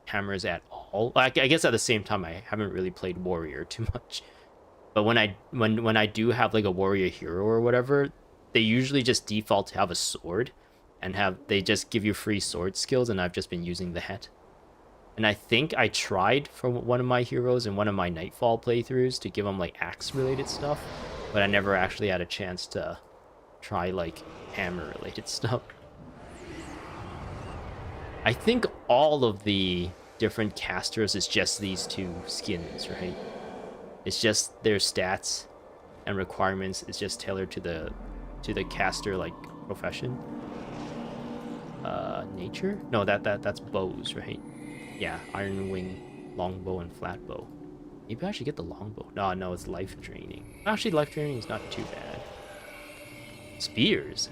hammers at all. I guess at the same time I haven't really played warrior too much. But when I do have like a warrior hero or whatever, they usually just default to have a sword, and they just give you free sword skills, and I've just been using that. And I think I tried for one of my heroes in one of my Nightfall playthroughs to give them like axe related stuff, but I never actually had a chance to try like hammer related stuff. I think all of the different casters is just these two skins, right? It's just their stats and requirements is just tailored to the caster like profession. Nature? No, that's bows, right? Yeah, iron wing, longbow, and flatbow. Maybe I should get the longbow. No, it's life draining. Actually, life draining is not too bad. Spears.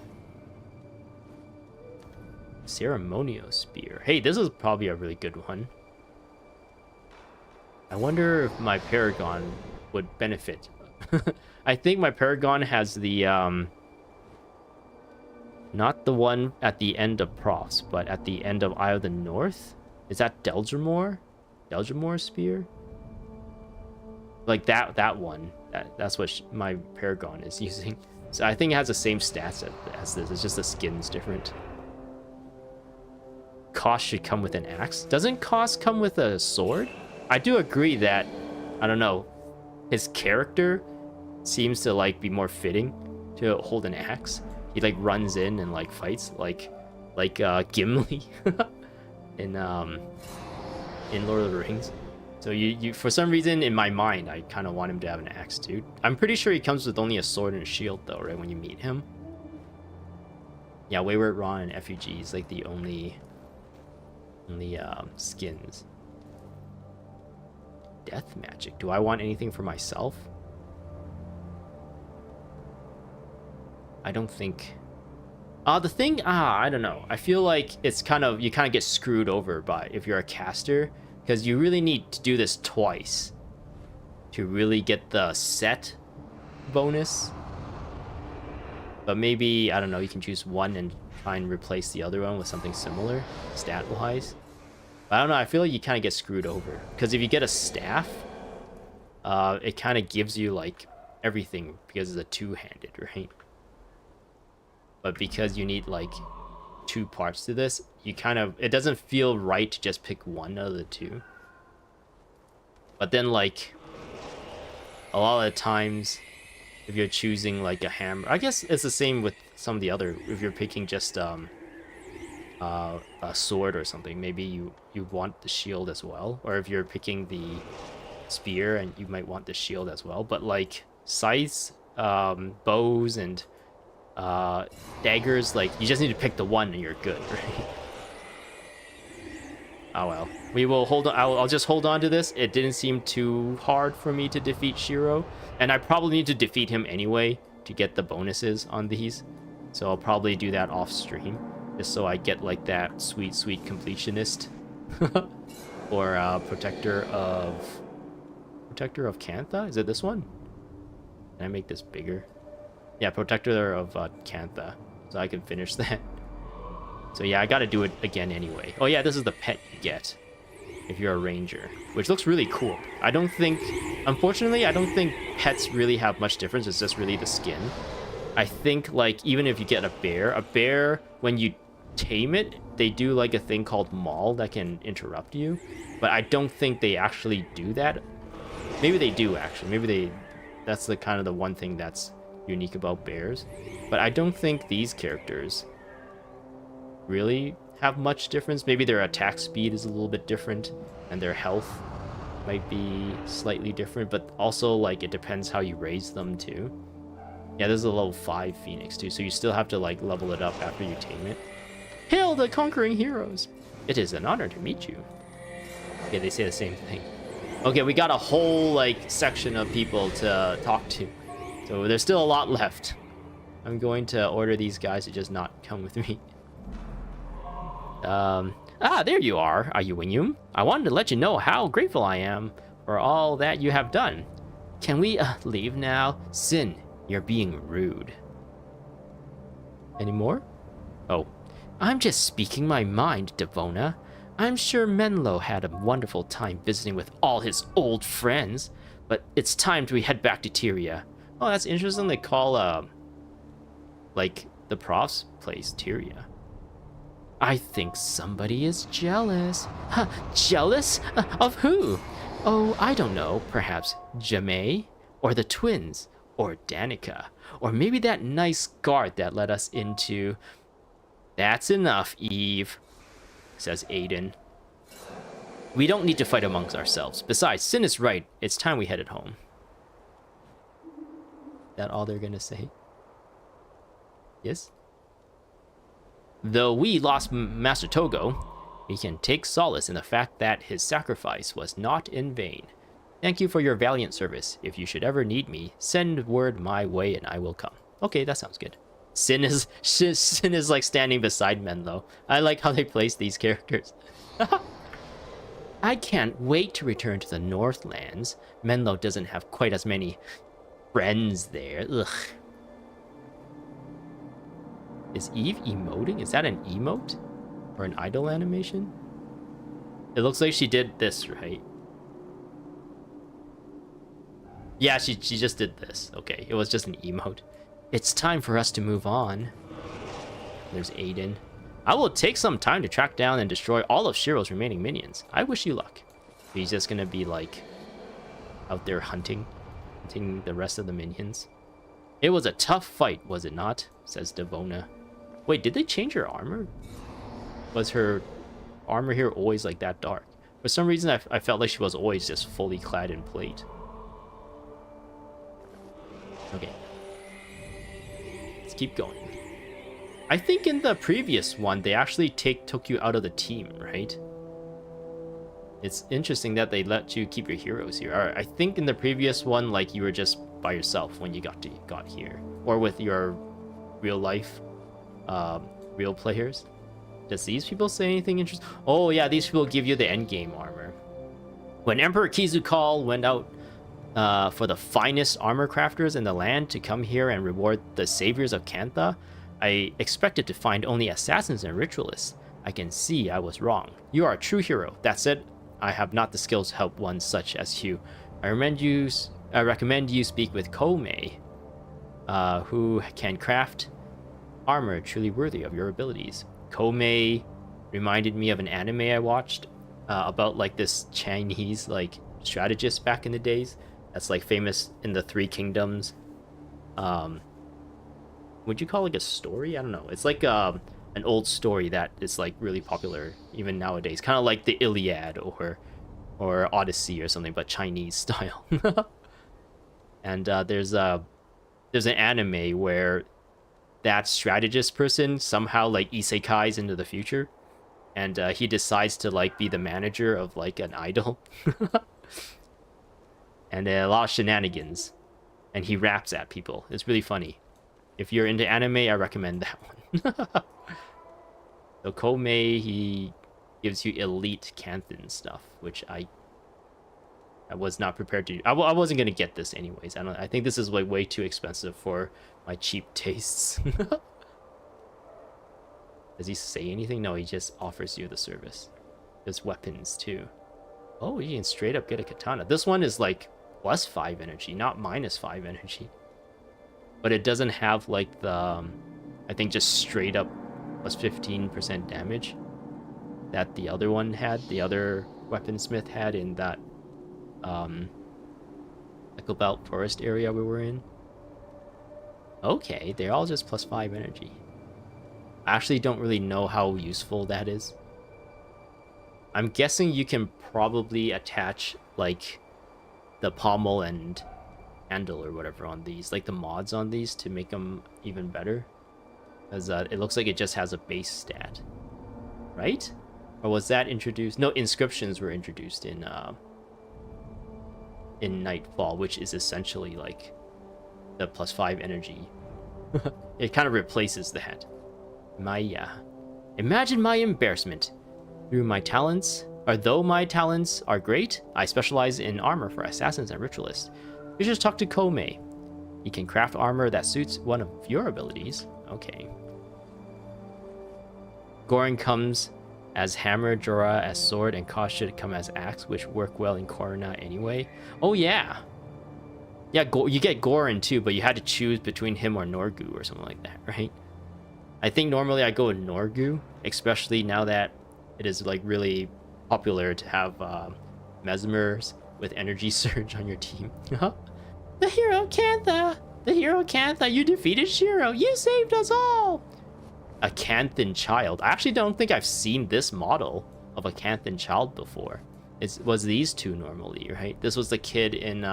Ceremonial spear. Hey, this is probably a really good one. I wonder if my Paragon would benefit. I think my Paragon has the not the one at the end of Profs, but at the end of Eye of the North. Is that Deldrimor? Deldrimor spear? Like that one. That's what my Paragon is using. So I think it has the same stats as this. It's just the skin's different. Koss should come with an axe. Doesn't Koss come with a sword? I do agree that, I don't know, his character seems to like be more fitting to hold an axe. He like runs in and like fights like Gimli in Lord of the Rings. So you for some reason in my mind I kind of want him to have an axe too. I'm pretty sure he comes with only a sword and a shield though, right? When you meet him. Yeah, Wayward Ron and FUG is like the only skins. Death magic. Do I want anything for myself? I don't think. I don't know. I feel like it's you kind of get screwed over by if you're a caster, because you really need to do this twice to really get the set bonus. But maybe, I don't know, you can choose one and try and replace the other one with something similar, stat-wise. But I don't know, I feel like you kind of get screwed over. Because if you get a staff, it kind of gives you, like, everything because it's a two-handed, right? But because you need, like, 2 parts to this, you kind of... It doesn't feel right to just pick one out of the 2. But then, like, a lot of the times, if you're choosing, like, a hammer... I guess it's the same with some of the other... If you're picking just, a sword or something, maybe you want the shield as well. Or if you're picking the spear, and you might want the shield as well. But, like, scythes, bows, and daggers, like, you just need to pick the one and you're good, right? Oh well. We will hold on. I'll just hold on to this. It didn't seem too hard for me to defeat Shiro. And I probably need to defeat him anyway to get the bonuses on these. So I'll probably do that off stream. Just so I get like that sweet, sweet completionist. Or Protector of Cantha? Is it this one? Can I make this bigger? Yeah, Protector of Cantha. So I can finish that. So yeah, I gotta do it again anyway. Oh yeah, this is the pet you get if you're a ranger, which looks really cool. I don't think, unfortunately, I don't think pets really have much difference. It's just really the skin. I think, like, even if you get a bear, when you tame it, they do like a thing called maul that can interrupt you. But I don't think they actually do that. Maybe they do, actually. That's the kind of the one thing that's unique about bears. But I don't think these characters really have much difference. Maybe their attack speed is a little bit different, and their health might be slightly different, but also, like, it depends how you raise them too. Yeah, this is a level 5 Phoenix too, so you still have to, like, level it up after you tame it. Hail the conquering heroes! It is an honor to meet you. Okay, they say the same thing. Okay, we got a whole, like, section of people to talk to, so there's still a lot left. I'm going to order these guys to just not come with me. There you are, Ayuinyum. I wanted to let you know how grateful I am for all that you have done. Can we, leave now? Sin, you're being rude. Any more? Oh, I'm just speaking my mind, Devona. I'm sure Menlo had a wonderful time visiting with all his old friends, but it's time to head back to Tyria. Oh, that's interesting. They call, like, the prof's place Tyria. I think somebody is jealous. Huh, jealous? Of who? Oh, I don't know. Perhaps Jamae? Or the twins? Or Danica? Or maybe that nice guard that let us into... That's enough, Eve, says Aiden. We don't need to fight amongst ourselves. Besides, Sin is right. It's time we headed home. That all they're gonna say? Yes? Though we lost Master Togo, we can take solace in the fact that his sacrifice was not in vain. Thank you for your valiant service. If you should ever need me, send word my way and I will come. Okay, that sounds good. Sin is like standing beside Menlo. I like how they place these characters. I can't wait to return to the Northlands. Menlo doesn't have quite as many friends there. Ugh. Is Eve emoting? Is that an emote? Or an idle animation? It looks like she did this, right? Yeah, she just did this. Okay, it was just an emote. It's time for us to move on. There's Aiden. I will take some time to track down and destroy all of Shiro's remaining minions. I wish you luck. He's just gonna be, like, out there hunting the rest of the minions. It was a tough fight, was it not? Says Devona. Wait, did they change her armor? Was her armor here always like that dark? For some reason, I felt like she was always just fully clad in plate. Okay. Let's keep going. I think in the previous one, they actually took you out of the team, right? It's interesting that they let you keep your heroes here. I think in the previous one, like, you were just by yourself when you got here. Or with your real life, real players. Does these people say anything interesting? Oh yeah, these people give you the endgame armor. When Emperor Kizukal went out for the finest armor crafters in the land to come here and reward the saviors of Kantha. I expected to find only assassins and ritualists. I can see I was wrong. You are a true hero. That said, I have not the skills to help one such as you. I recommend you speak with Komei, who can craft armor truly worthy of your abilities. Komei reminded me of an anime I watched about like this Chinese like strategist back in the days. That's like famous in the Three Kingdoms. Would you call it like a story? I don't know. It's like an old story that is like really popular even nowadays. Kind of like the Iliad or Odyssey or something, but Chinese style. And there's an anime where that strategist person somehow like isekais into the future, and he decides to like be the manager of like an idol. And a lot of shenanigans, and he raps at people. It's really funny. If you're into anime, I recommend that one. So Komei, he gives you elite Canthan stuff, which I was not prepared to. I wasn't gonna get this anyways. I think this is like way too expensive for my cheap tastes. Does he say anything? No, he just offers you the service. There's weapons too. Oh, you can straight up get a katana. This one is like +5 energy, not -5 energy. But it doesn't have like the, I think just straight up +15% damage that the other one had, the other weaponsmith had in that Eckelbelt Forest area we were in. Okay, they're all just +5 energy. I actually don't really know how useful that is. I'm guessing you can probably attach like the pommel and handle or whatever on these, like the mods on these, to make them even better. Because it looks like it just has a base stat, right? Or was that introduced? No, inscriptions were introduced in Nightfall, which is essentially like the +5 energy. It kind of replaces that. Imagine my embarrassment. Though my talents are great, I specialize in armor for assassins and ritualists. You just talk to Komei. He can craft armor that suits one of your abilities. Okay. Gorin comes as hammer, Jorah as sword, and Kosh should come as axe, which work well in Korna anyway. Oh yeah. Yeah, you get Gorin too, but you had to choose between him or Norgu or something like that, right? I think normally I go with Norgu, especially now that it is like really popular to have Mesmers with energy surge on your team. The hero Kantha! The hero Kantha! You defeated Shiro! You saved us all! A Canthan child. I actually don't think I've seen this model of a Canthan child before. It was these two normally, right? This was the kid in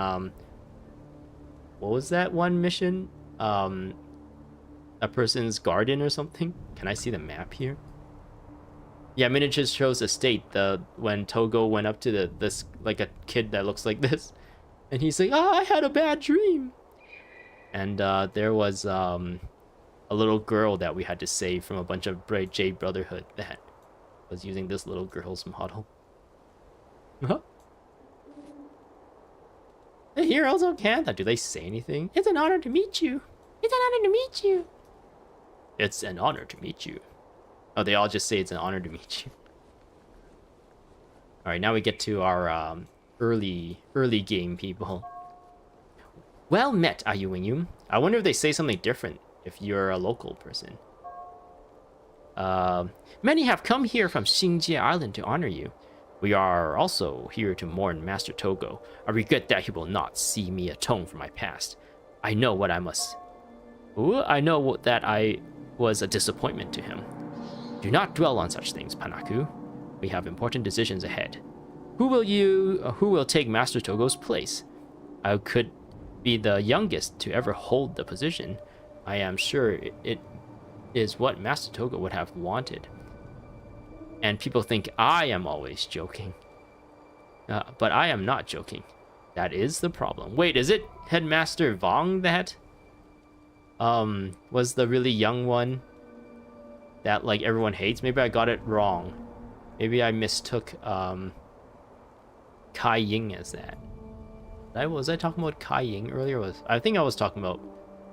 what was that one mission? A person's garden or something? Can I see the map here? Yeah, miniatures shows a state when Togo went up to this like a kid that looks like this, and he's like, "Oh, I had a bad dream," and there was a little girl that we had to save from a bunch of Jade Brotherhood that was using this little girl's model. The heroes of Kantha. Do they say anything? It's an honor to meet you. It's an honor to meet you. It's an honor to meet you. Oh, they all just say it's an honor to meet you. All right, now we get to our early game people. Well met, Ayuinyum. I wonder if they say something different if you're a local person. Many have come here from Xingjie Island to honor you. We are also here to mourn Master Togo. I regret that he will not see me atone for my past. I know what I must. Ooh, I know that I was a disappointment to him. Do not dwell on such things, Panaku. We have important decisions ahead. Who will take Master Togo's place? I could be the youngest to ever hold the position. I am sure it is what Master Togo would have wanted. And people think I am always joking. But I am not joking. That is the problem. Wait, is it Headmaster Vong that was the really young one that like everyone hates? Maybe I got it wrong. Maybe I mistook Kai Ying as that. Was I talking about Kai Ying earlier? I think I was talking about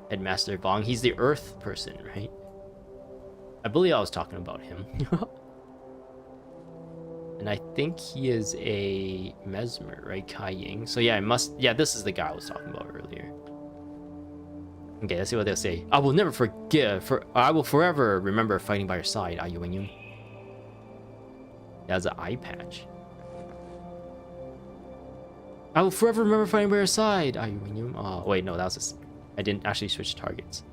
Headmaster Vong. He's the Earth person, right? I believe I was talking about him. And I think he is a mesmer, right? Kai Ying. So yeah, this is the guy I was talking about earlier. Okay, let's see what they'll say. I will never forgive, I will forever remember fighting by your side, Ai Yuanyun. He has an eye patch. I will forever remember fighting by your side, Ai Yuanyun. Oh, wait, no, that was I didn't actually switch targets.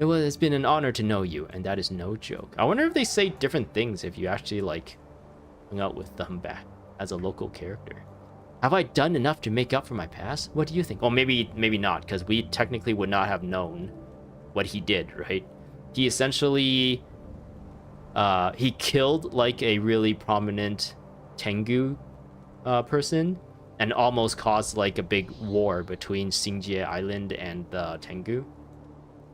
It's been an honor to know you, and that is no joke. I wonder if they say different things if you actually, like, hung out with them back as a local character. Have I done enough to make up for my past? What do you think? Well, maybe not, because we technically would not have known what he did, right? He essentially, he killed, like, a really prominent Tengu person, and almost caused, like, a big war between Xingjie Island and the Tengu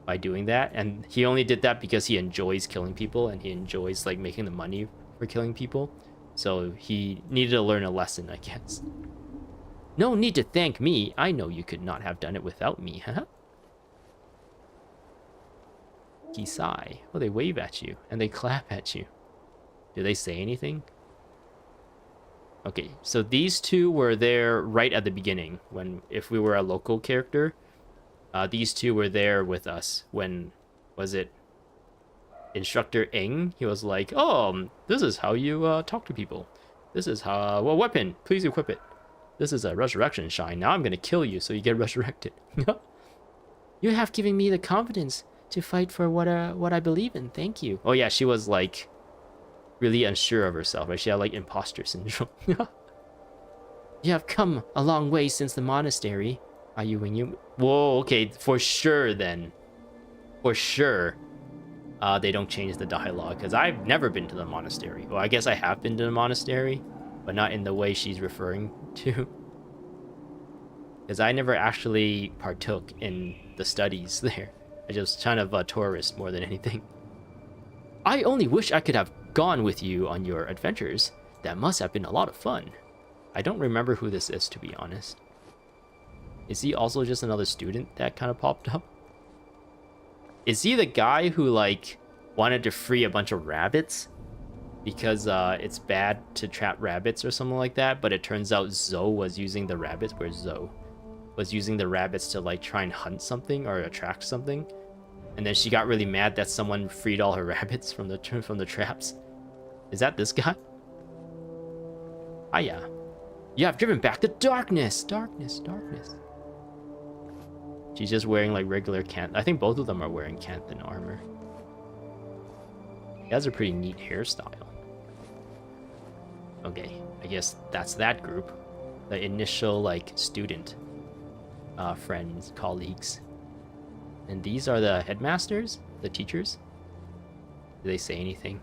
by doing that. And he only did that because he enjoys killing people, and he enjoys, like, making the money for killing people. So he needed to learn a lesson, I guess. No need to thank me. I know you could not have done it without me, huh? Kisai. Oh, they wave at you, and they clap at you. Do they say anything? Okay, so these two were there right at the beginning. If we were a local character, these two were there with us when, was it Instructor Eng? He was like, oh, this is how you talk to people. This is how, well, weapon, please equip it. This is a resurrection shine. Now I'm gonna kill you so you get resurrected. You have given me the confidence to fight for what I believe in. Thank you. Oh yeah, she was like really unsure of herself, right? She had like imposter syndrome. You have come a long way since the monastery. Are you when you? Whoa, okay, for sure then. For sure. They don't change the dialogue, because I've never been to the monastery. Well, I guess I have been to the monastery, but not in the way she's referring to. Because I never actually partook in the studies there. I just kind of a tourist more than anything. I only wish I could have gone with you on your adventures. That must have been a lot of fun. I don't remember who this is, to be honest. Is he also just another student that kind of popped up? Is he the guy who, like, wanted to free a bunch of rabbits? Because it's bad to trap rabbits or something like that, but it turns out Zoe was using the rabbits. Where's Zoe? Was using the rabbits to, like, try and hunt something or attract something. And then she got really mad that someone freed all her rabbits from the traps. Is that this guy? Ah, yeah. You have driven back the darkness! Darkness, darkness. She's just wearing, like, regular I think both of them are wearing Canthan armor. He has a pretty neat hairstyle. Okay, I guess that's that group. The initial, like, student friends, colleagues. And these are the headmasters, the teachers. Do they say anything?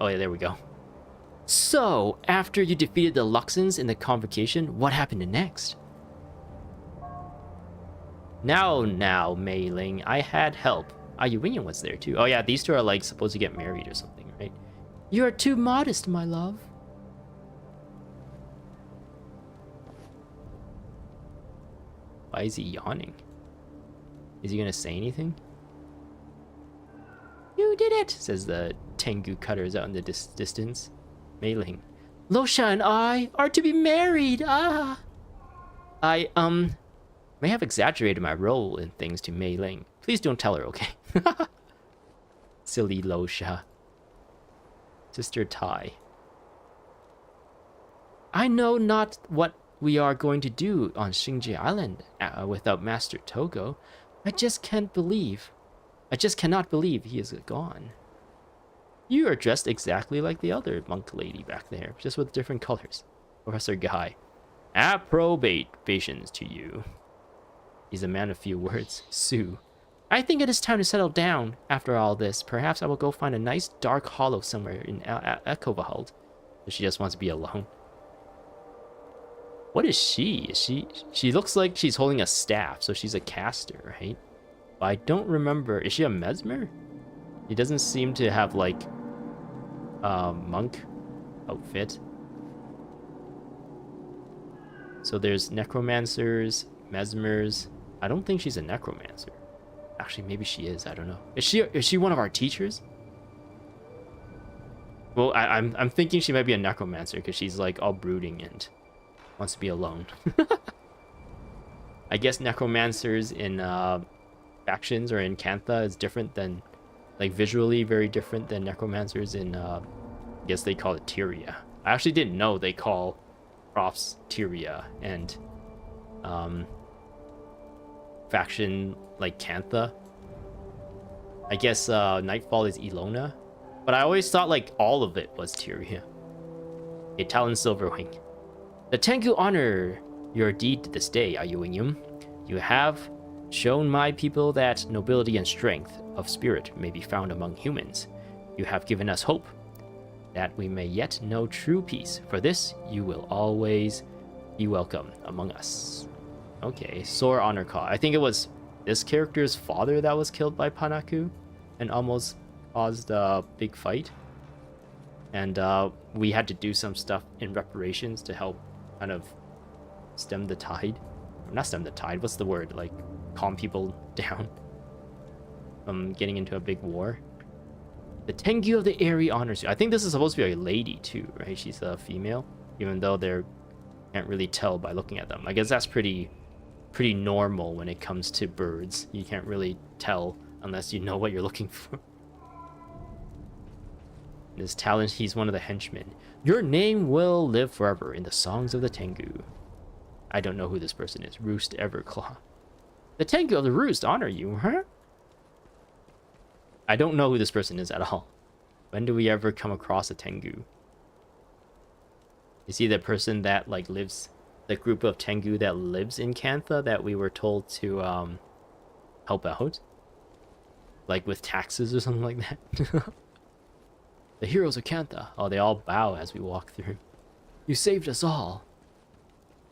Oh yeah, there we go. So, after you defeated the Luxons in the convocation, what happened next? Now, Mei Ling, I had help. Ah, Yuinian was there too. Oh yeah, these two are like supposed to get married or something, right? You are too modest, my love. Why is he yawning? Is he gonna say anything? You did it, says the Tengu cutters out in the distance. Mei Ling. Losha and I are to be married. Ah. I may have exaggerated my role in things to Mei Ling. Please don't tell her, okay? Silly Losha. Sister Tai. I know not what we are going to do on Xingjie Island without Master Togo. I just cannot believe he is gone. You are dressed exactly like the other monk lady back there, just with different colors. Professor Guy. Approbations to you. He's a man of few words. Sue. I think it is time to settle down. After all this, perhaps I will go find a nice dark hollow somewhere in Ekovahald. She just wants to be alone. What is she? She looks like she's holding a staff, so she's a caster, right? But I don't remember. Is she a mesmer? He doesn't seem to have, like, monk outfit. So there's necromancers, mesmers. I don't think she's a necromancer. Actually, maybe she is. I don't know. Is she one of our teachers? Well, I'm thinking she might be a necromancer because she's like all brooding and wants to be alone. I guess necromancers in factions or in Cantha is different than, like, visually very different than necromancers in I guess they call it Tyria. I actually didn't know they call profs Tyria and faction like Cantha. I guess Nightfall is Ilona, but I always thought like all of it was Tyria. A Talon Silverwing. The Tengu honor your deed this day, Ayuinyum. You have shown my people that nobility and strength of spirit may be found among humans. You have given us hope that we may yet know true peace. For this, you will always be welcome among us. Okay, Sore Honor Call. I think it was this character's father that was killed by Panaku and almost caused a big fight. And we had to do some stuff in reparations to help kind of stem the tide. Not stem the tide, what's the word? Like, calm people down from getting into a big war. The Tengu of the Airy honors you. I think this is supposed to be a lady too, right? She's a female, even though they can't really tell by looking at them. I guess that's pretty normal when it comes to birds. You can't really tell unless you know what you're looking for. This talent, he's one of the henchmen. Your name will live forever in the songs of the Tengu. I don't know who this person is. Roost Everclaw. The Tengu of the Roost honor you, huh? I don't know who this person is at all. When do we ever come across a Tengu? Is he the person that like lives, the group of Tengu that lives in Cantha that we were told to help out? Like with taxes or something like that? The heroes of Cantha. Oh, they all bow as we walk through. You saved us all.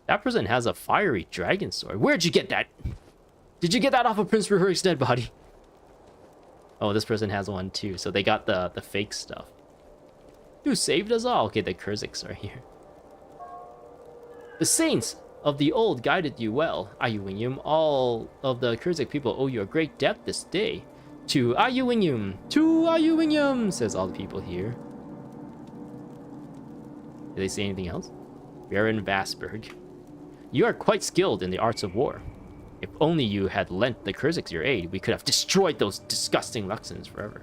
That person has a fiery dragon sword. Where'd you get that? Did you get that off of Prince Ruhurik's dead body? Oh, this person has one too. So they got the fake stuff. You saved us all. Okay, the Kurziks are here. The saints of the old guided you well, Ayuinyum. All of the Kurzik people owe you a great debt this day. To Ayuinyum! To Ayuinyum! Says all the people here. Did they say anything else? Baron Vasberg. You are quite skilled in the arts of war. If only you had lent the Kurziks your aid, we could have destroyed those disgusting Luxons forever.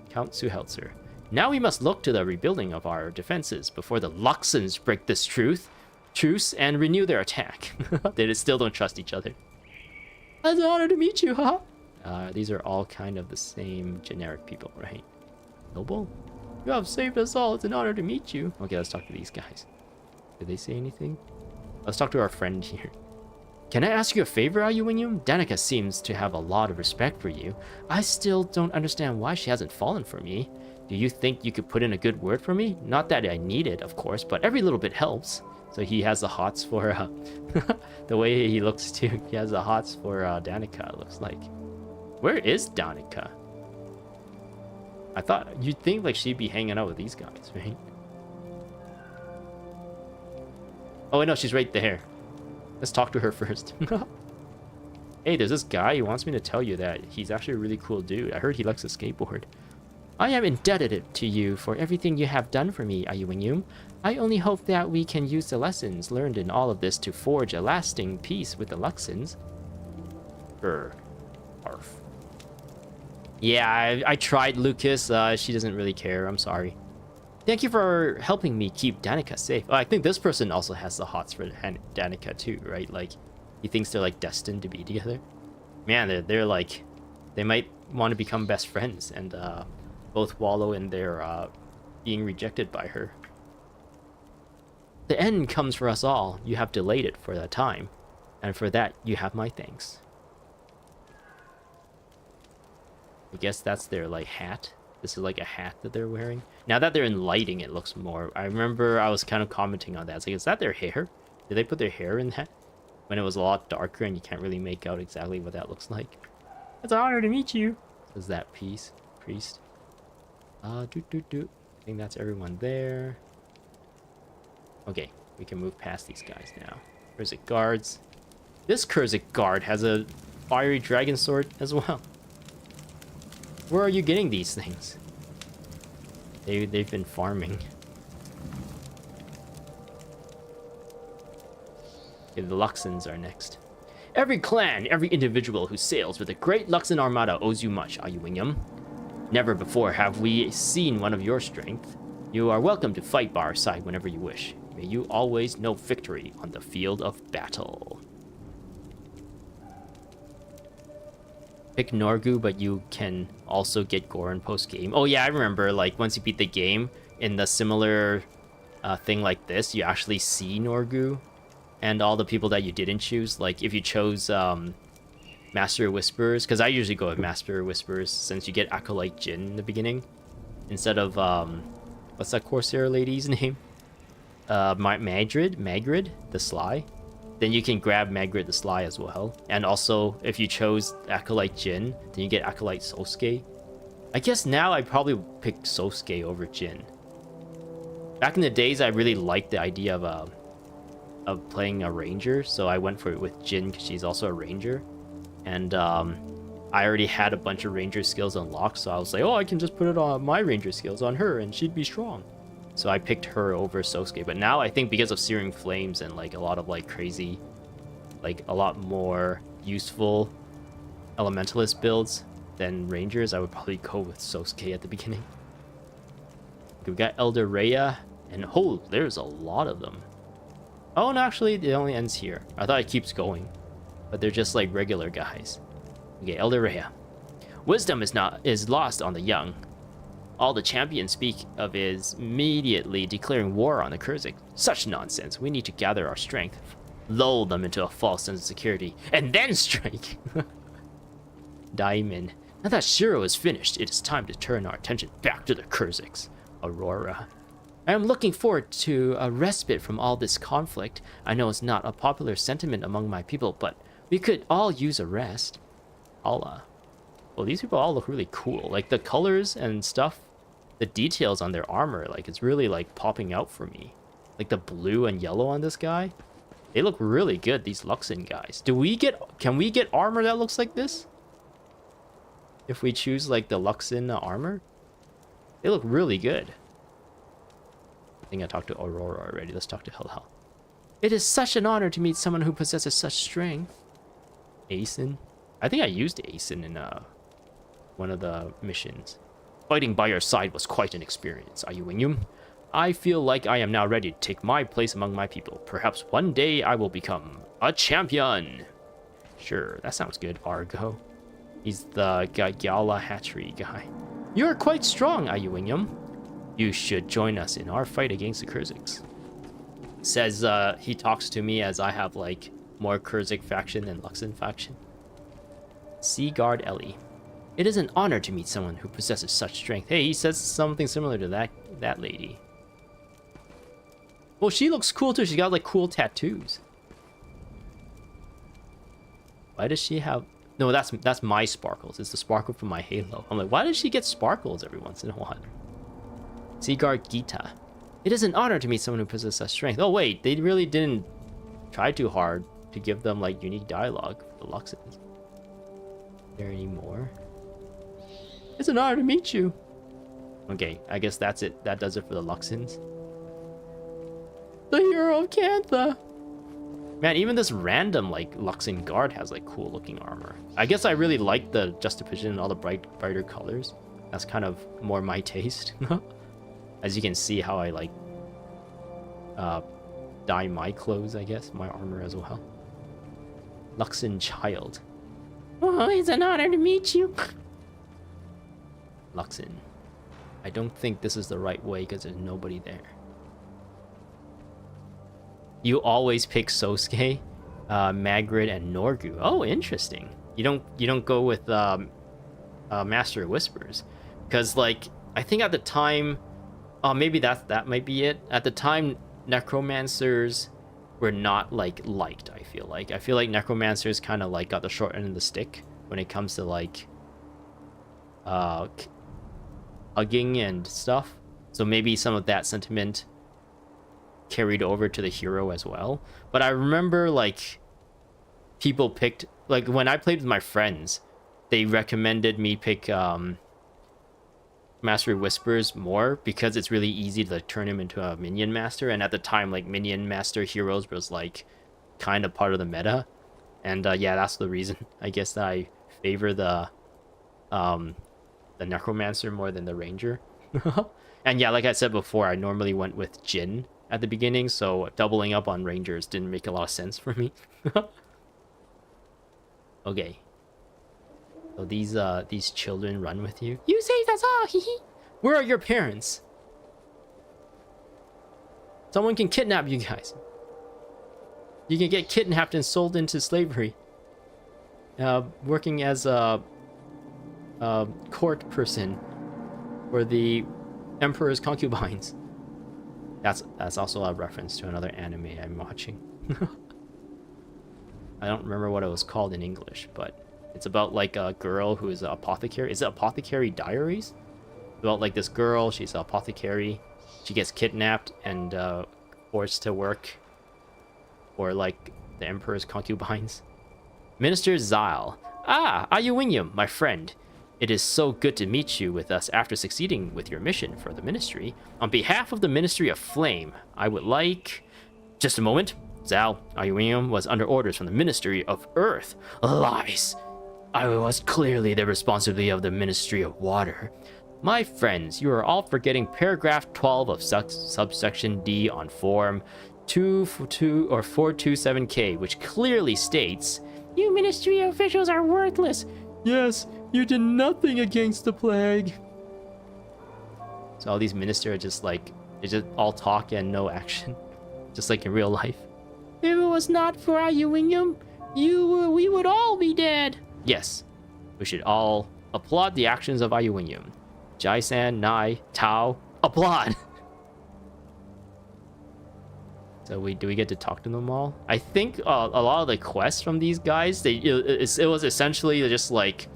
Count Suhelzer. Now we must look to the rebuilding of our defenses before the Luxons break this truce and renew their attack. They still don't trust each other. It's an honor to meet you, haha. These are all kind of the same generic people, right? Noble? You have saved us all. It's an honor to meet you. Okay, let's talk to these guys. Did they say anything? Let's talk to our friend here. Can I ask you a favor, Ayuinyum? Danica seems to have a lot of respect for you. I still don't understand why she hasn't fallen for me. Do you think you could put in a good word for me? Not that I need it, of course, but every little bit helps. So he has the hots for, the way he looks too. He has the hots for Danica, it looks like. Where is Danica? I thought you'd think like she'd be hanging out with these guys, right? Oh, wait, no, she's right there. Let's talk to her first. Hey, there's this guy who wants me to tell you that he's actually a really cool dude. I heard he likes to skateboard. I am indebted to you for everything you have done for me, Ayuinyum. I only hope that we can use the lessons learned in all of this to forge a lasting peace with the Luxons. Arf. Yeah, I tried, Lucas. She doesn't really care. I'm sorry. Thank you for helping me keep Danica safe. Oh, I think this person also has the hots for Danica too, right? Like, he thinks they're like destined to be together. Man, they're like, they might want to become best friends and both wallow in their being rejected by her. The end comes for us all. You have delayed it for that time, and for that you have my thanks. I guess that's their like hat. This is like a hat that they're wearing. Now that they're in lighting, it looks more... I remember I was kind of commenting on that. It's like, is that their hair? Did they put their hair in that? When it was a lot darker and you can't really make out exactly what that looks like. It's an honor to meet you. Says that priest. I think that's everyone there. Okay, We can move past these guys now. Kurzik guards. This Kurzik guard has a fiery dragon sword as well. Where are you getting these things? They've been farming. Okay, the Luxons are next. Every clan, every individual who sails with the great Luxon Armada owes you much, Ayuwingyum. Never before have we seen one of your strength. You are welcome to fight by our side whenever you wish. May you always know victory on the field of battle. Pick Norgu, but you can also get Goron post-game. Oh yeah, I remember, like, once you beat the game, in the similar thing like this, you actually see Norgu and all the people that you didn't choose. Like, if you chose Master Whisperers, because I usually go with Master Whisperers since you get Acolyte Jin in the beginning, instead of, what's that Corsair lady's name? Magrid, the Sly. Then you can grab Magrid the Sly as well. And also, if you chose Acolyte Jin, then you get Acolyte Sosuke. I guess now I'd probably pick Sosuke over Jin. Back in the days, I really liked the idea of playing a ranger, so I went for it with Jin because she's also a ranger. And I already had a bunch of ranger skills unlocked, so I was like, oh, I can just put it on my ranger skills on her and she'd be strong. So I picked her over Sosuke. But now I think because of Searing Flames and like a lot of like crazy, like a lot more useful elementalist builds than rangers, I would probably go with Sosuke at the beginning. We've got Elder Rhea, and oh, there's a lot of them. Oh, no, actually, it only ends here. I thought it keeps going, but they're just like regular guys. Okay, Elder Rhea. Wisdom is lost on the young. All the champions speak of is immediately declaring war on the Kurzik. Such nonsense. We need to gather our strength, lull them into a false sense of security, and then strike. Diamond. Now that Shiro is finished, it is time to turn our attention back to the Kurziks. Aurora. I am looking forward to a respite from all this conflict. I know it's not a popular sentiment among my people, but we could all use a rest. Allah. Well, these people all look really cool. Like, the colors and stuff, the details on their armor, like, it's really, like, popping out for me. Like, the blue and yellow on this guy. They look really good, these Luxon guys. Can we get armor that looks like this? If we choose, like, the Luxon armor? They look really good. I think I talked to Aurora already. Let's talk to Hel. It is such an honor to meet someone who possesses such strength. Aeson? I think I used Aeson in one of the missions. Fighting by your side was quite an experience, Ayuwingyum. I feel like I am now ready to take my place among my people. Perhaps one day I will become a champion. Sure, that sounds good, Argo. He's the Gyala Hatchery guy. You're quite strong, Ayuwingyum. You should join us in our fight against the Kurziks. Says he talks to me as I have like more Kurzik faction than Luxon faction. Sea Guard Ellie. It is an honor to meet someone who possesses such strength. Hey, he says something similar to that lady. Well, she looks cool too. She's got like cool tattoos. Why does she have... No, that's my sparkles. It's the sparkle from my halo. I'm like, why does she get sparkles every once in a while? Seaguard Gita. It is an honor to meet someone who possesses such strength. Oh wait, they really didn't try too hard to give them like unique dialogue for the Luxons. Is there any more? It's an honor to meet you. Okay, I guess that's it. That does it for the Luxons. The hero of Cantha. Man, even this random like Luxon guard has like cool looking armor. I guess I really like the juxtaposition and all the brighter colors. That's kind of more my taste. As you can see how I like dye my clothes, I guess, my armor as well. Luxon child. Oh, it's an honor to meet you. Luxon. I don't think this is the right way because there's nobody there. You always pick Sosuke, Magrid, and Norgu. Oh, interesting. You don't go with Master of Whispers, because like I think at the time, maybe that might be it. At the time, necromancers were not like liked. I feel like necromancers kind of like got the short end of the stick when it comes to like hugging and stuff. So maybe some of that sentiment carried over to the hero as well. But I remember like people picked, like when I played with my friends, they recommended me pick Mastery Whispers more because it's really easy to like, turn him into a minion master. And at the time, like minion master heroes was like kind of part of the meta. And yeah, that's the reason I guess that I favor the necromancer more than the ranger. And yeah, like I said before, I normally went with Jin at the beginning, so doubling up on rangers didn't make a lot of sense for me. Okay. So these children run with you. You saved us all, hee hee. Where are your parents? Someone can kidnap you guys. You can get kidnapped and sold into slavery. Working as a court person for the Emperor's concubines. That's also a reference to another anime I'm watching. I don't remember what it was called in English, but it's about like a girl who is an apothecary. Is it Apothecary Diaries? About like this girl, she's an apothecary. She gets kidnapped and forced to work for like the Emperor's concubines. Minister Zyle. Ah, Ayuwinium, my friend. It is so good to meet you with us after succeeding with your mission for the Ministry. On behalf of the Ministry of Flame, I would like... Just a moment. Zal, Ayuwinium was under orders from the Ministry of Earth. Lies! I was clearly the responsibility of the Ministry of Water. My friends, you are all forgetting paragraph 12 of subsection D on form 427K, which clearly states, you Ministry officials are worthless. Yes, you did nothing against the plague. So all these ministers are just like, they just all talk and no action. Just like in real life. If it was not for Ayuwinium, we would all be dead. Yes, we should all applaud the actions of Ayuwinium. Jai-san, Nai, Tao, applaud! So do we get to talk to them all? I think a lot of the quests from these guys, it was essentially just like,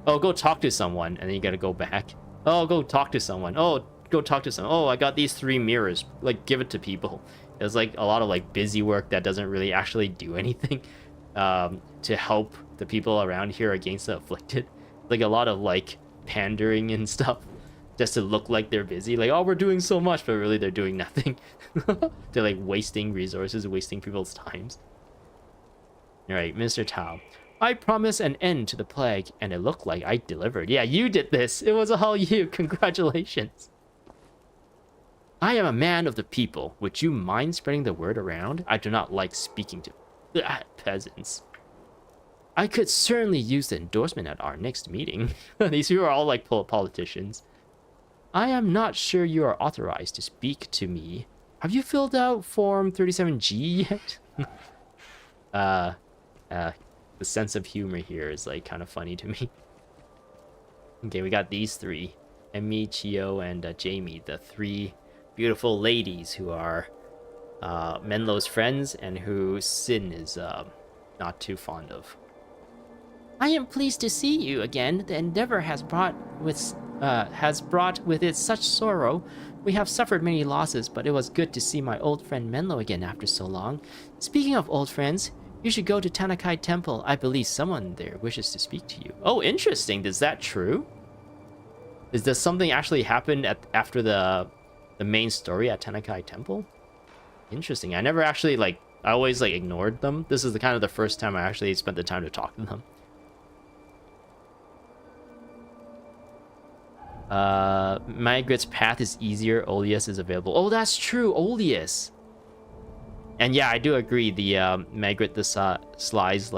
oh, go talk to someone, and then you gotta go back. Oh, go talk to someone. Oh, go talk to someone. Oh, I got these 3 mirrors. Like, give it to people. It was like a lot of like busy work that doesn't really actually do anything to help the people around here against the afflicted. Like a lot of like pandering and stuff just to look like they're busy. Like, oh, we're doing so much, but really they're doing nothing. They're like wasting resources, wasting people's times. All right, Mr. Tao. I promised an end to the plague, and it looked like I delivered. Yeah, you did this. It was all you. Congratulations. I am a man of the people. Would you mind spreading the word around? I do not like speaking to peasants. I could certainly use the endorsement at our next meeting. These two are all like politicians. I am not sure you are authorized to speak to me. Have you filled out Form 37G yet? The sense of humor here is like kind of funny to me. Okay, we got these 3. Emmy, Chio, and Jamie, the 3 beautiful ladies who are Menlo's friends and who Sin is not too fond of. I am pleased to see you again. The endeavor has brought with it such sorrow. We have suffered many losses, but it was good to see my old friend Menlo again after so long. Speaking of old friends, you should go to Tanakai Temple. I believe someone there wishes to speak to you. Oh, interesting. Is that true? Does something actually happen after the main story at Tanakai Temple? Interesting. I never actually I always ignored them. This is the first time I actually spent the time to talk to them. Magritte's path is easier. Olius is available. Oh, that's true. Olius. And yeah, I do agree. The Magritte the Sly's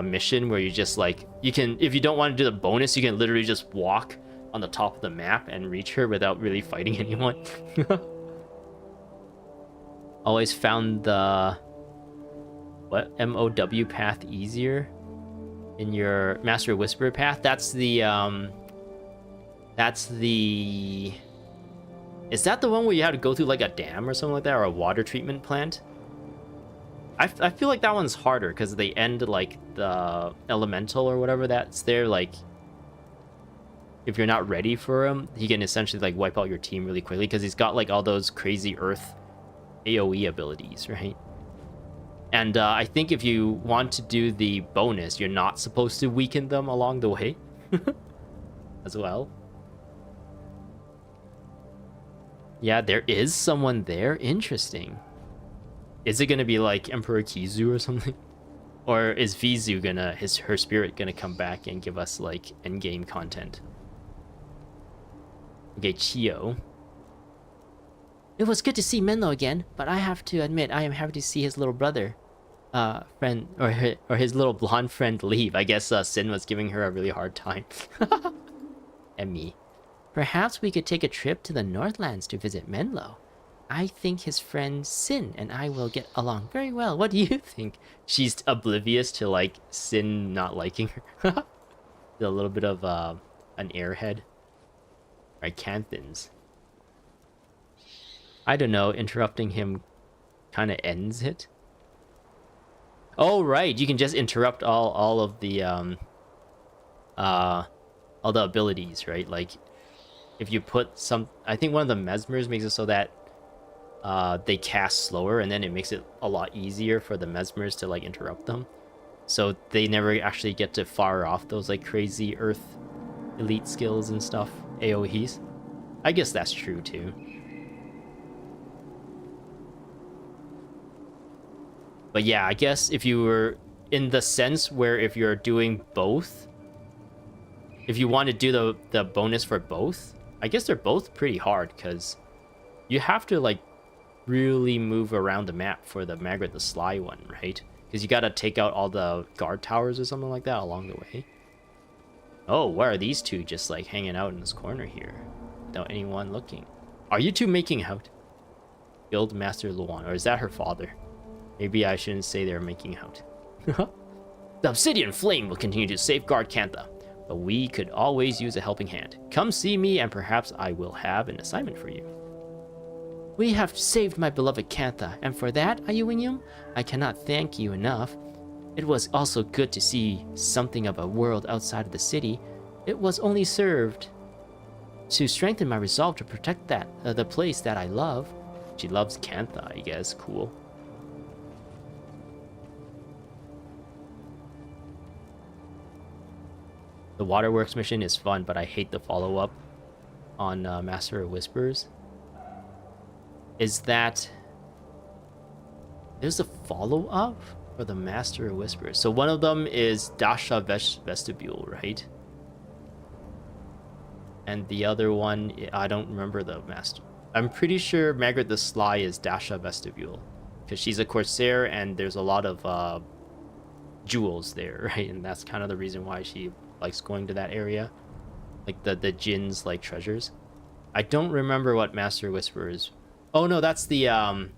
mission where you just you can, if you don't want to do the bonus, you can literally just walk on the top of the map and reach her without really fighting anyone. Always found the MOW path easier in your Master Whisperer path. That's the is that the one where you had to go through a dam or something like that, or a water treatment plant? I feel like that one's harder because they end the elemental or whatever that's there. If you're not ready for him, he can essentially wipe out your team really quickly because he's got all those crazy earth AoE abilities, right? And I think if you want to do the bonus, you're not supposed to weaken them along the way as well. Yeah, there is someone there. Interesting. Is it gonna be like Emperor Kizu or something? Or is Vizu gonna, her spirit gonna come back and give us like endgame content? Okay, Chio. It was good to see Menlo again, but I have to admit I am happy to see his little brother, friend, or his little blonde friend leave. I guess Sin was giving her a really hard time. And me. Perhaps we could take a trip to the Northlands to visit Menlo. I think his friend Sin and I will get along very well. What do you think? She's oblivious to like Sin not liking her. A little bit of an airhead. Right, Canthans. I don't know, interrupting him kind of ends it. Oh right, you can just interrupt all of the abilities, right? Like if you put some, I think one of the mesmers makes it so that they cast slower, and then it makes it a lot easier for the mesmers to like interrupt them, so they never actually get to fire off those like crazy earth elite skills and stuff, AoEs. I guess that's true too. But yeah, I guess if you were in the sense where if you're doing both, if you want to do the bonus for both, I guess they're both pretty hard because you have to like really move around the map for the Magret the Sly one, right? Because you got to take out all the guard towers or something like that along the way. Oh, why are these two just like hanging out in this corner here without anyone looking? Are you two making out? Guild Master Luan, or is that her father? Maybe I shouldn't say they're making out. The Obsidian Flame will continue to safeguard Cantha, but we could always use a helping hand. Come see me and perhaps I will have an assignment for you. We have saved my beloved Cantha, and for that, Ayuinium, I cannot thank you enough. It was also good to see something of a world outside of the city. It was only served to strengthen my resolve to protect the place that I love. She loves Cantha, I guess. Cool. The Waterworks mission is fun, but I hate the follow-up on Master of Whispers. Is that... There's a follow-up for the Master of Whispers. So one of them is Dasha Vestibule, right? And the other one, I don't remember the Master. I'm pretty sure Magret the Sly is Dasha Vestibule, because she's a Corsair and there's a lot of jewels there, right? And that's kind of the reason why she likes going to that area, like the Jin's like treasures. I don't remember what Master Whisperer is. Oh no, that's the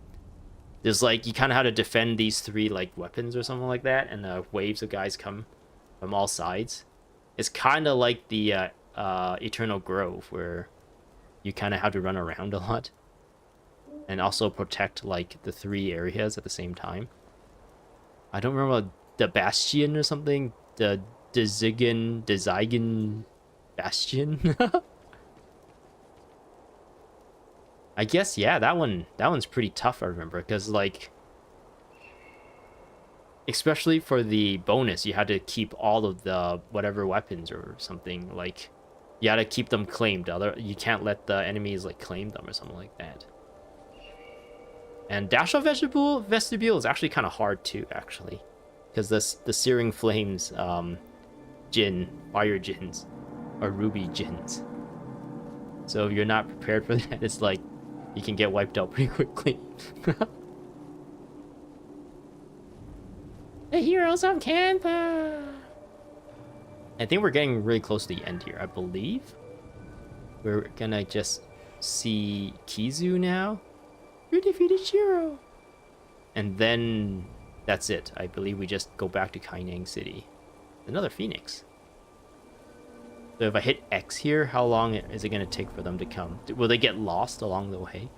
there's like, you kind of have to defend these three like weapons or something like that, and waves of guys come from all sides. It's kind of like the Eternal Grove, where you kind of have to run around a lot and also protect like the three areas at the same time. I don't remember the Bastion or something. The Zygon Bastion. I guess, yeah, that one's pretty tough, I remember, because like, especially for the bonus, you had to keep all of the whatever weapons or something, like you had to keep them claimed. You can't let the enemies like claim them or something like that. And Dasha Vestibule is actually kind of hard too, actually, because the Searing Flames fire Jins, or Ruby Jins. So if you're not prepared for that, it's like you can get wiped out pretty quickly. The heroes of Cantha! I think we're getting really close to the end here, I believe. We're gonna just see Kizu now. You defeated Shiro! And then that's it. I believe we just go back to Kaineng City. Another Phoenix. So if I hit X here, how long is it going to take for them to come? Will they get lost along the way?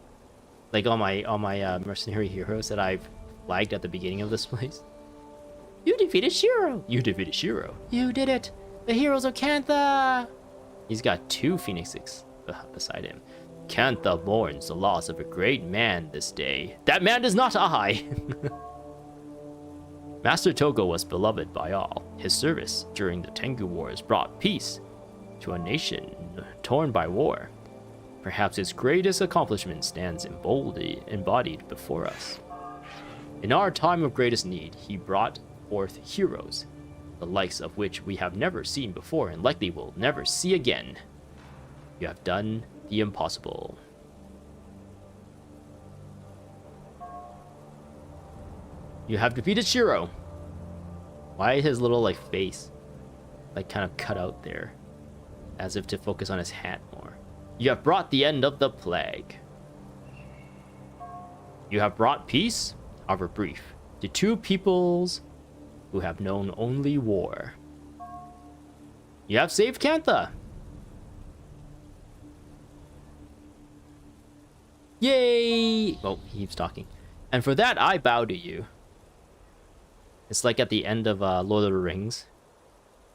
Like all my mercenary heroes that I've flagged at the beginning of this place? You defeated Shiro! You defeated Shiro! You did it! The heroes of Cantha! He's got two Phoenixes beside him. Cantha mourns the loss of a great man this day. That man is not I! Master Togo was beloved by all. His service during the Tengu Wars brought peace to a nation torn by war. Perhaps his greatest accomplishment stands embodied before us. In our time of greatest need, he brought forth heroes, the likes of which we have never seen before and likely will never see again. You have done the impossible. You have defeated Shiro. Why is his little like face like kind of cut out there, as if to focus on his hat more? You have brought the end of the plague. You have brought peace, however brief, to two peoples who have known only war. You have saved Cantha. Yay! Oh, he keeps talking. And for that, I bow to you. It's like at the end of Lord of the Rings,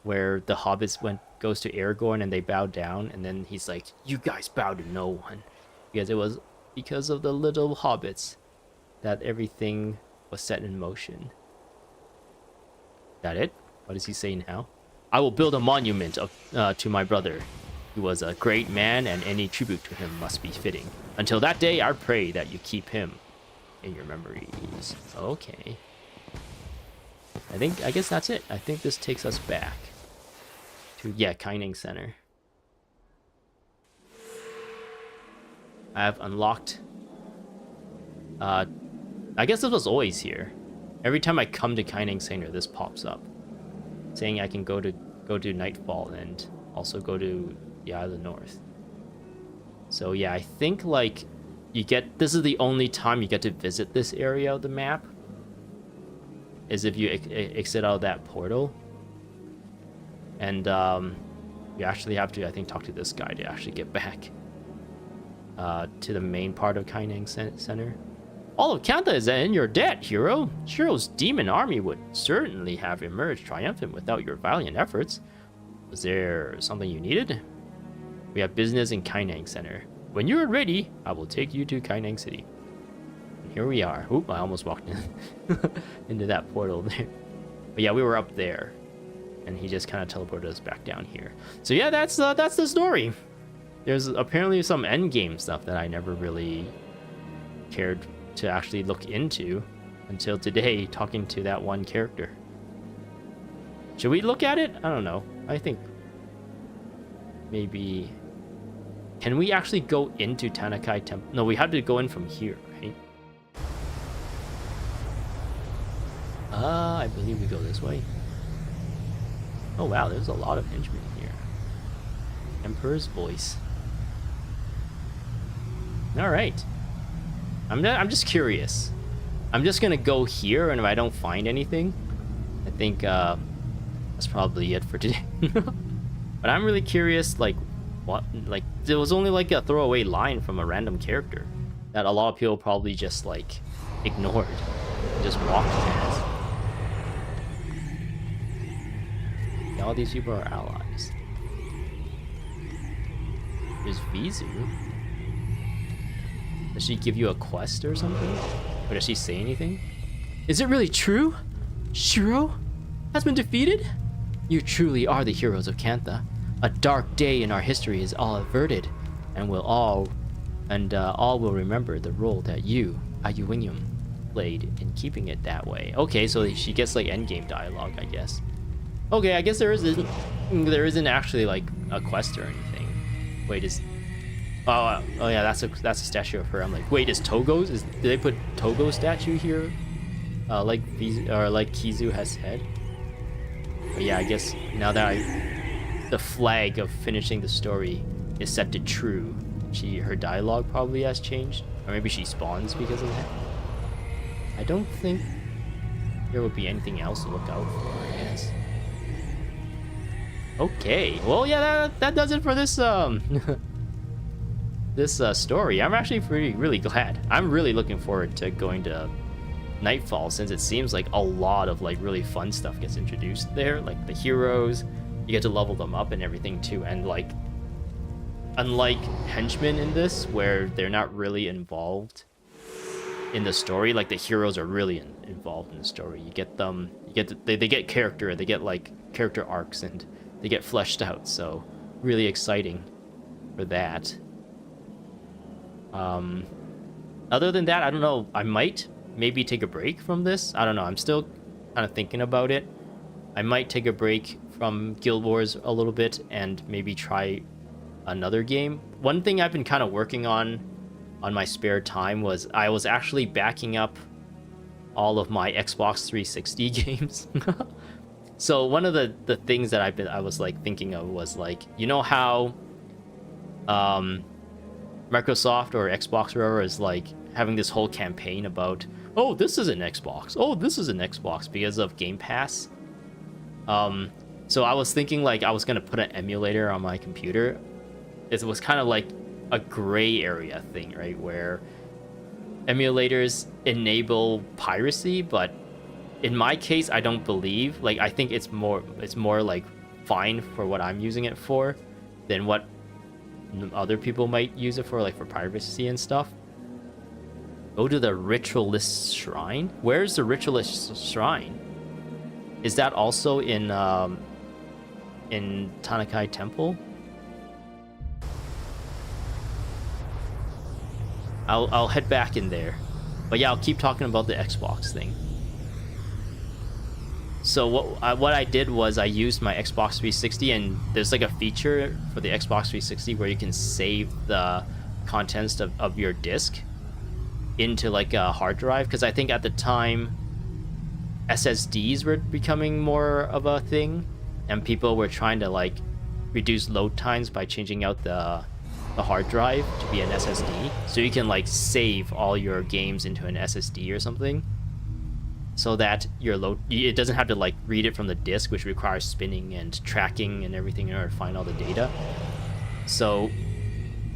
where the hobbits goes to Aragorn and they bow down, and then he's like, "You guys bow to no one," because it was because of the little hobbits that everything was set in motion. That it? What does he say now? I will build a monument to my brother. He was a great man, and any tribute to him must be fitting. Until that day, I pray that you keep him in your memories. Okay. I guess that's it. I think this takes us back to, yeah, Kaining Center. I have unlocked... I guess this was always here. Every time I come to Kaining Center, this pops up, saying I can go to Nightfall and also go to the Island North. So yeah, I think like this is the only time you get to visit this area of the map, is if you exit out of that portal. And you actually have to, I think, talk to this guy to actually get back to the main part of Kaining Center. All of Cantha is in your debt, hero. Shiro's demon army would certainly have emerged triumphant without your valiant efforts. Was there something you needed? We have business in Kaining Center. When you are ready, I will take you to Kaining City. And here we are. Oop, I almost walked in into that portal there. But yeah, we were up there, and he just kind of teleported us back down here. So yeah, that's the story. There's apparently some endgame stuff that I never really cared to actually look into until today, talking to that one character. Should we look at it? I don't know. I think maybe... Can we actually go into Tanakai Temple? No, we had to go in from here, right? I believe we go this way. Oh wow, there's a lot of henchmen here. Emperor's voice. All right. I'm just curious. I'm just gonna go here, and if I don't find anything, I think that's probably it for today. But I'm really curious, like, what? Like, there was only like a throwaway line from a random character that a lot of people probably just like ignored, and just walked past. Yeah, all these people are allies. There's Vizu. Does she give you a quest or something? Or does she say anything? Is it really true? Shiro has been defeated? You truly are the heroes of Cantha. A dark day in our history is all averted, and all will remember the role that you, Ayuwingum, played in keeping it that way. Okay, so she gets like endgame dialogue, I guess. Okay, I guess there isn't actually like a quest or anything. Wait, is... Oh yeah, that's a statue of her. I'm like, wait, is Togo's? Did they put Togo's statue here? Like Kizu has said. But yeah, I guess now that the flag of finishing the story is set to true, her dialogue probably has changed, or maybe she spawns because of that. I don't think there would be anything else to look out for, I guess. Okay, well yeah, that does it for this this story. I'm actually really glad. I'm really looking forward to going to Nightfall, since it seems like a lot of like really fun stuff gets introduced there, like the heroes, you get to level them up and everything too, and like unlike henchmen in this, where they're not really involved in the story, like the heroes are really involved in the story. You get them, they get character, they get like character arcs, and they get fleshed out. So really exciting for that. Other than that, I don't know. I might maybe take a break from this. I don't know. I'm still kind of thinking about it. I might take a break from Guild Wars a little bit and maybe try another game. One thing I've been kind of working on my spare time was I was actually backing up all of my Xbox 360 games. So one of the things that I was like thinking of was like, you know how Microsoft or Xbox or whatever is like having this whole campaign about, oh, this is an Xbox, oh, this is an Xbox, because of Game Pass. So I was thinking like I was gonna put an emulator on my computer. It was kind of like a gray area thing, right, where emulators enable piracy, but in my case, I don't believe, like, I think it's more like fine for what I'm using it for than what other people might use it for, like for privacy and stuff. Go to the Ritualist Shrine. Where's the Ritualist Shrine? Is that also in Tanakai Temple? I'll head back in there. But yeah, I'll keep talking about the Xbox thing. So what I did was I used my Xbox 360, and there's like a feature for the Xbox 360 where you can save the contents of your disc into like a hard drive, because I think at the time SSDs were becoming more of a thing, and people were trying to like reduce load times by changing out the hard drive to be an SSD, so you can like save all your games into an SSD or something, so that it doesn't have to like read it from the disk, which requires spinning and tracking and everything in order to find all the data. So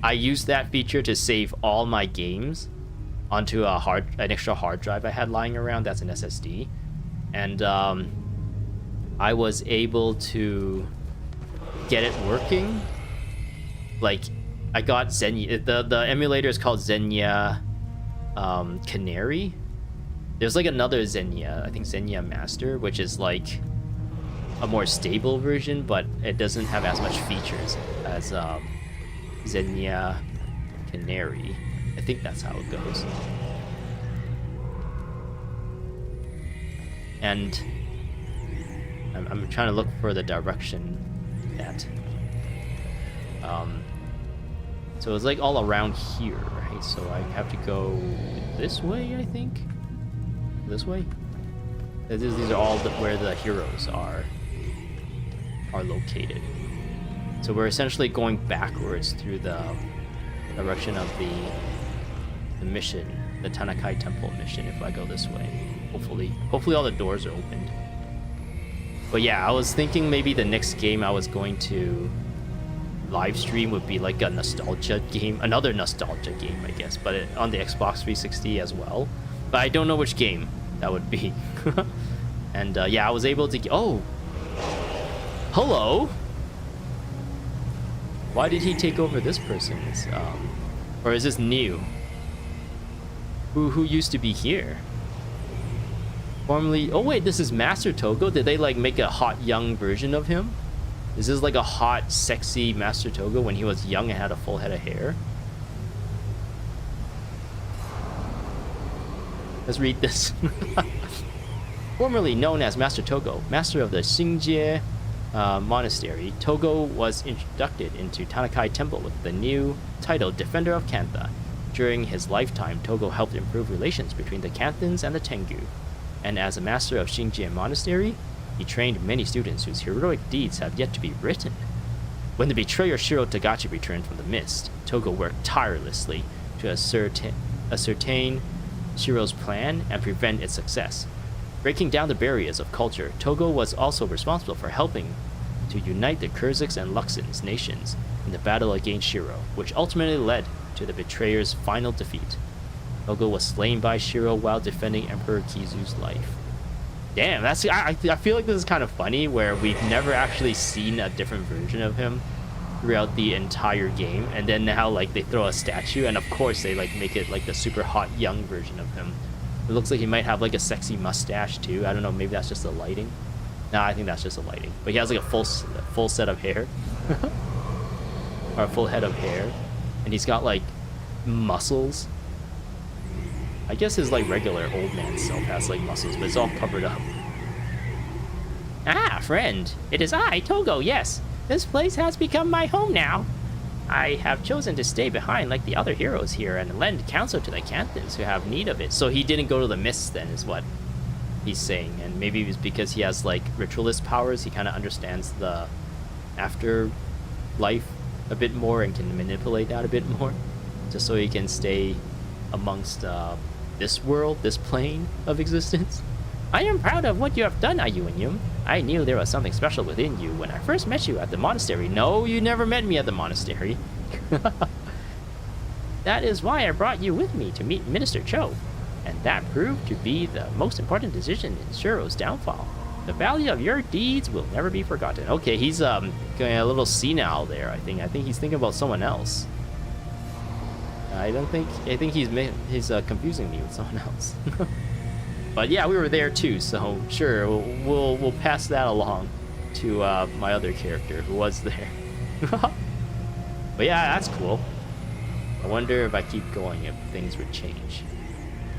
I used that feature to save all my games onto an extra hard drive I had lying around. That's an SSD, and I was able to get it working. Like, I got Xenia. The emulator is called Xenia Canary. There's like another Xenia, I think Xenia Master, which is like a more stable version, but it doesn't have as much features as Xenia Canary. I think that's how it goes. And I'm trying to look for the direction that so it's like all around here, right? So I have to go this way, I think. This way. These are all where the heroes are located. So we're essentially going backwards through the direction of the mission, the Tanakai Temple mission. If I go this way, hopefully all the doors are opened. But yeah, I was thinking maybe the next game I was going to live stream would be like a nostalgia game, another nostalgia game, I guess, but on the Xbox 360 as well. But I don't know which game that would be. And yeah, I was able to oh, hello. Why did he take over this person's or is this new? Who used to be here? Formerly, oh wait, this is Master Togo. Did they like make a hot young version of him? Is this like a hot, sexy Master Togo when he was young and had a full head of hair? Let's read this. Formerly known as Master Togo, master of the Xingjie Monastery, Togo was inducted into Tanakai Temple with the new title Defender of Kantha. During his lifetime, Togo helped improve relations between the Kanthans and the Tengu. And as a master of Xingjie Monastery, he trained many students whose heroic deeds have yet to be written. When the betrayer Shiro Tagachi returned from the mist, Togo worked tirelessly to ascertain Shiro's plan and prevent its success. Breaking down the barriers of culture, Togo was also responsible for helping to unite the Kurziks and Luxans nations in the battle against Shiro, which ultimately led to the betrayer's final defeat. Togo was slain by Shiro while defending Emperor Kizu's life. Damn, I feel like this is kind of funny, where we've never actually seen a different version of him throughout the entire game, and then now like they throw a statue, and of course they like make it like the super hot young version of him. It looks like he might have like a sexy mustache too. I don't know, maybe that's just the lighting. Nah, I think that's just the lighting. But he has like a full set of hair. Or a full head of hair. And he's got like muscles. I guess his like regular old man self has like muscles, but it's all covered up. Ah, friend. It is I, Togo, yes. This place has become my home now. I have chosen to stay behind like the other heroes here and lend counsel to the Canthans who have need of it. So he didn't go to the mists then, is what he's saying. And maybe it's because he has like ritualist powers, he kind of understands the afterlife a bit more and can manipulate that a bit more. Just so he can stay amongst this world, this plane of existence. I am proud of what you have done, Ayuanyum. I knew there was something special within you when I first met you at the monastery. No, you never met me at the monastery. That is why I brought you with me to meet Minister Cho. And that proved to be the most important decision in Shiro's downfall. The value of your deeds will never be forgotten. Okay, he's going a little senile there, I think. I think he's thinking about someone else. I think he's confusing me with someone else. But yeah, we were there too, so sure, we'll pass that along to my other character who was there. But yeah, that's cool. I wonder if I keep going if things would change.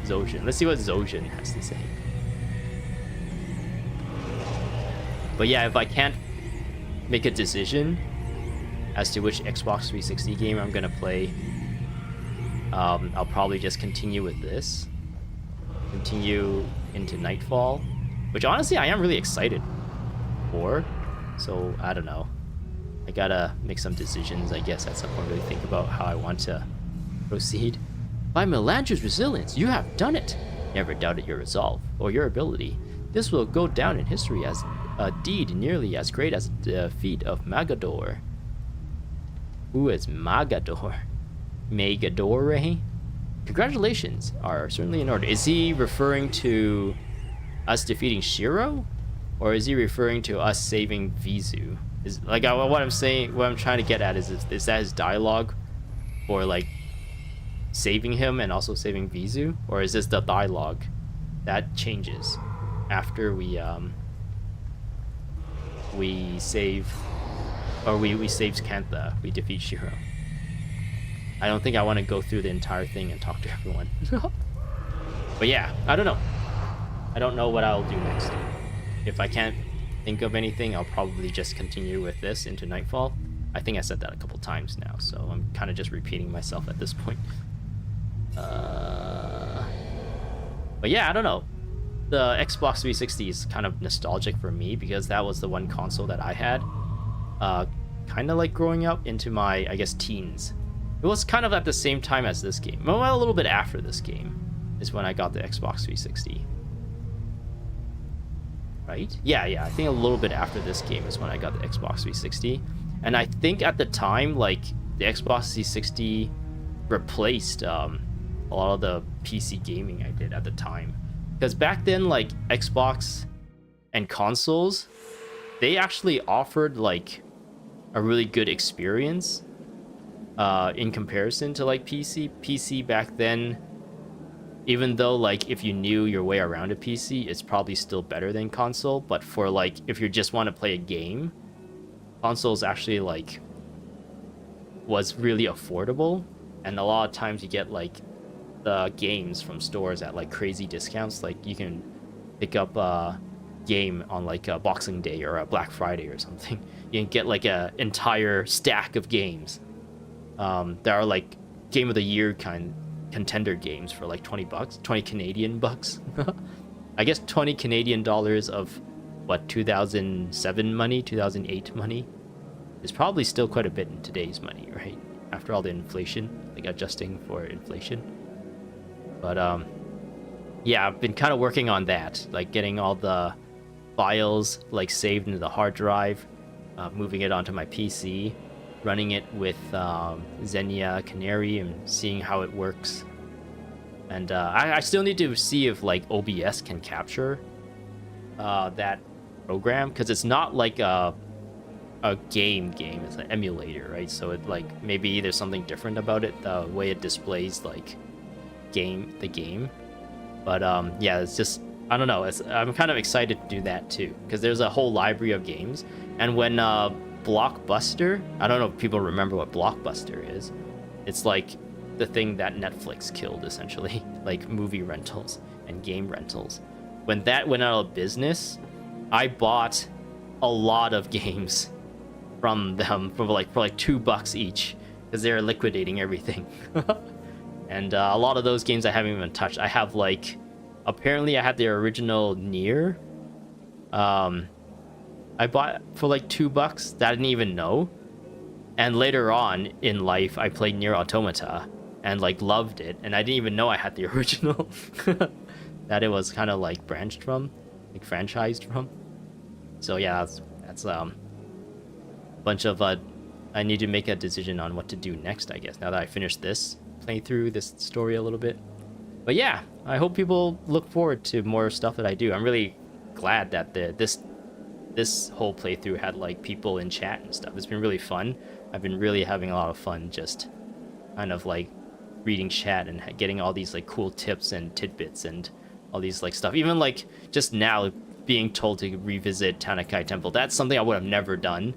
Zojin. Let's see what Zojin has to say. But yeah, if I can't make a decision as to which Xbox 360 game I'm gonna play, I'll probably just continue with this. Continue into Nightfall, which honestly I am really excited for. So I don't know. I gotta make some decisions, I guess, at some point. Really think about how I want to proceed. By Melandru's resilience, you have done it. Never doubted your resolve or your ability. This will go down in history as a deed nearly as great as the feat of Magador. Who is Magador? Magadore? Congratulations are certainly in order. Is he referring to us defeating Shiro? Or is he referring to us saving Vizu? Is like what I'm saying, what I'm trying to get at is that his dialogue for like saving him and also saving Vizu? Or is this the dialogue that changes after we save, or we save Kantha, we defeat Shiro? I don't think I want to go through the entire thing and talk to everyone. But yeah, I don't know. I don't know what I'll do next. If I can't think of anything, I'll probably just continue with this into Nightfall. I think I said that a couple times now, so I'm kind of just repeating myself at this point. But yeah, I don't know. The Xbox 360 is kind of nostalgic for me because that was the one console that I had. Kind of like growing up into my, I guess, teens. It was kind of at the same time as this game. Well, a little bit after this game is when I got the Xbox 360. Right? Yeah, I think a little bit after this game is when I got the Xbox 360. And I think at the time, like, the Xbox 360 replaced a lot of the PC gaming I did at the time. Because back then, like, Xbox and consoles, they actually offered, like, a really good experience. In comparison to like PC back then, even though like if you knew your way around a PC, it's probably still better than console. But for like if you just want to play a game, consoles actually like was really affordable, and a lot of times you get like the games from stores at like crazy discounts. Like you can pick up a game on like a Boxing Day or a Black Friday or something. You can get like a entire stack of games. There are like game of the year kind contender games for like $20, 20 Canadian bucks. I guess 20 Canadian dollars of what, 2007 money, 2008 money is probably still quite a bit in today's money, right? After all the inflation, like adjusting for inflation. But yeah, I've been kind of working on that, like getting all the files like saved into the hard drive, moving it onto my PC, running it with Xenia Canary and seeing how it works. And I still need to see if like OBS can capture that program, because it's not like a a game. It's an emulator, right? So it like maybe there's something different about it, the way it displays like the game. But yeah, it's just I don't know. I'm kind of excited to do that too because there's a whole library of games. And when Blockbuster, I don't know if people remember what Blockbuster is. It's like the thing that Netflix killed essentially, like movie rentals and game rentals. When that went out of business, I bought a lot of games from them for like $2 each because they're liquidating everything. And a lot of those games I haven't even touched. I have like, apparently I had the original Nier. I bought for like $2 that I didn't even know. And later on in life, I played Nier Automata and like loved it. And I didn't even know I had the original that it was kind of like branched from, like franchised from. So yeah, that's a bunch of I need to make a decision on what to do next, I guess, now that I finished this playthrough, this story a little bit. But yeah, I hope people look forward to more stuff that I do. I'm really glad that this whole playthrough had like people in chat and stuff. It's been really fun. I've been really having a lot of fun just kind of like reading chat and getting all these like cool tips and tidbits and all these like stuff. Even like just now being told to revisit Tanakai Temple. That's something I would have never done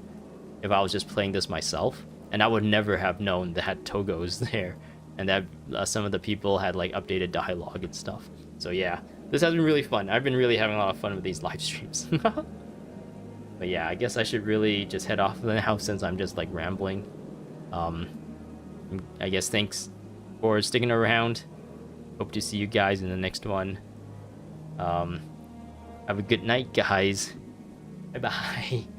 if I was just playing this myself. And I would never have known that Togo's there and that some of the people had like updated dialogue and stuff. So yeah, this has been really fun. I've been really having a lot of fun with these live streams. But yeah, I guess I should really just head off now since I'm just like rambling. I guess thanks for sticking around. Hope to see you guys in the next one. Have a good night, guys. Bye bye.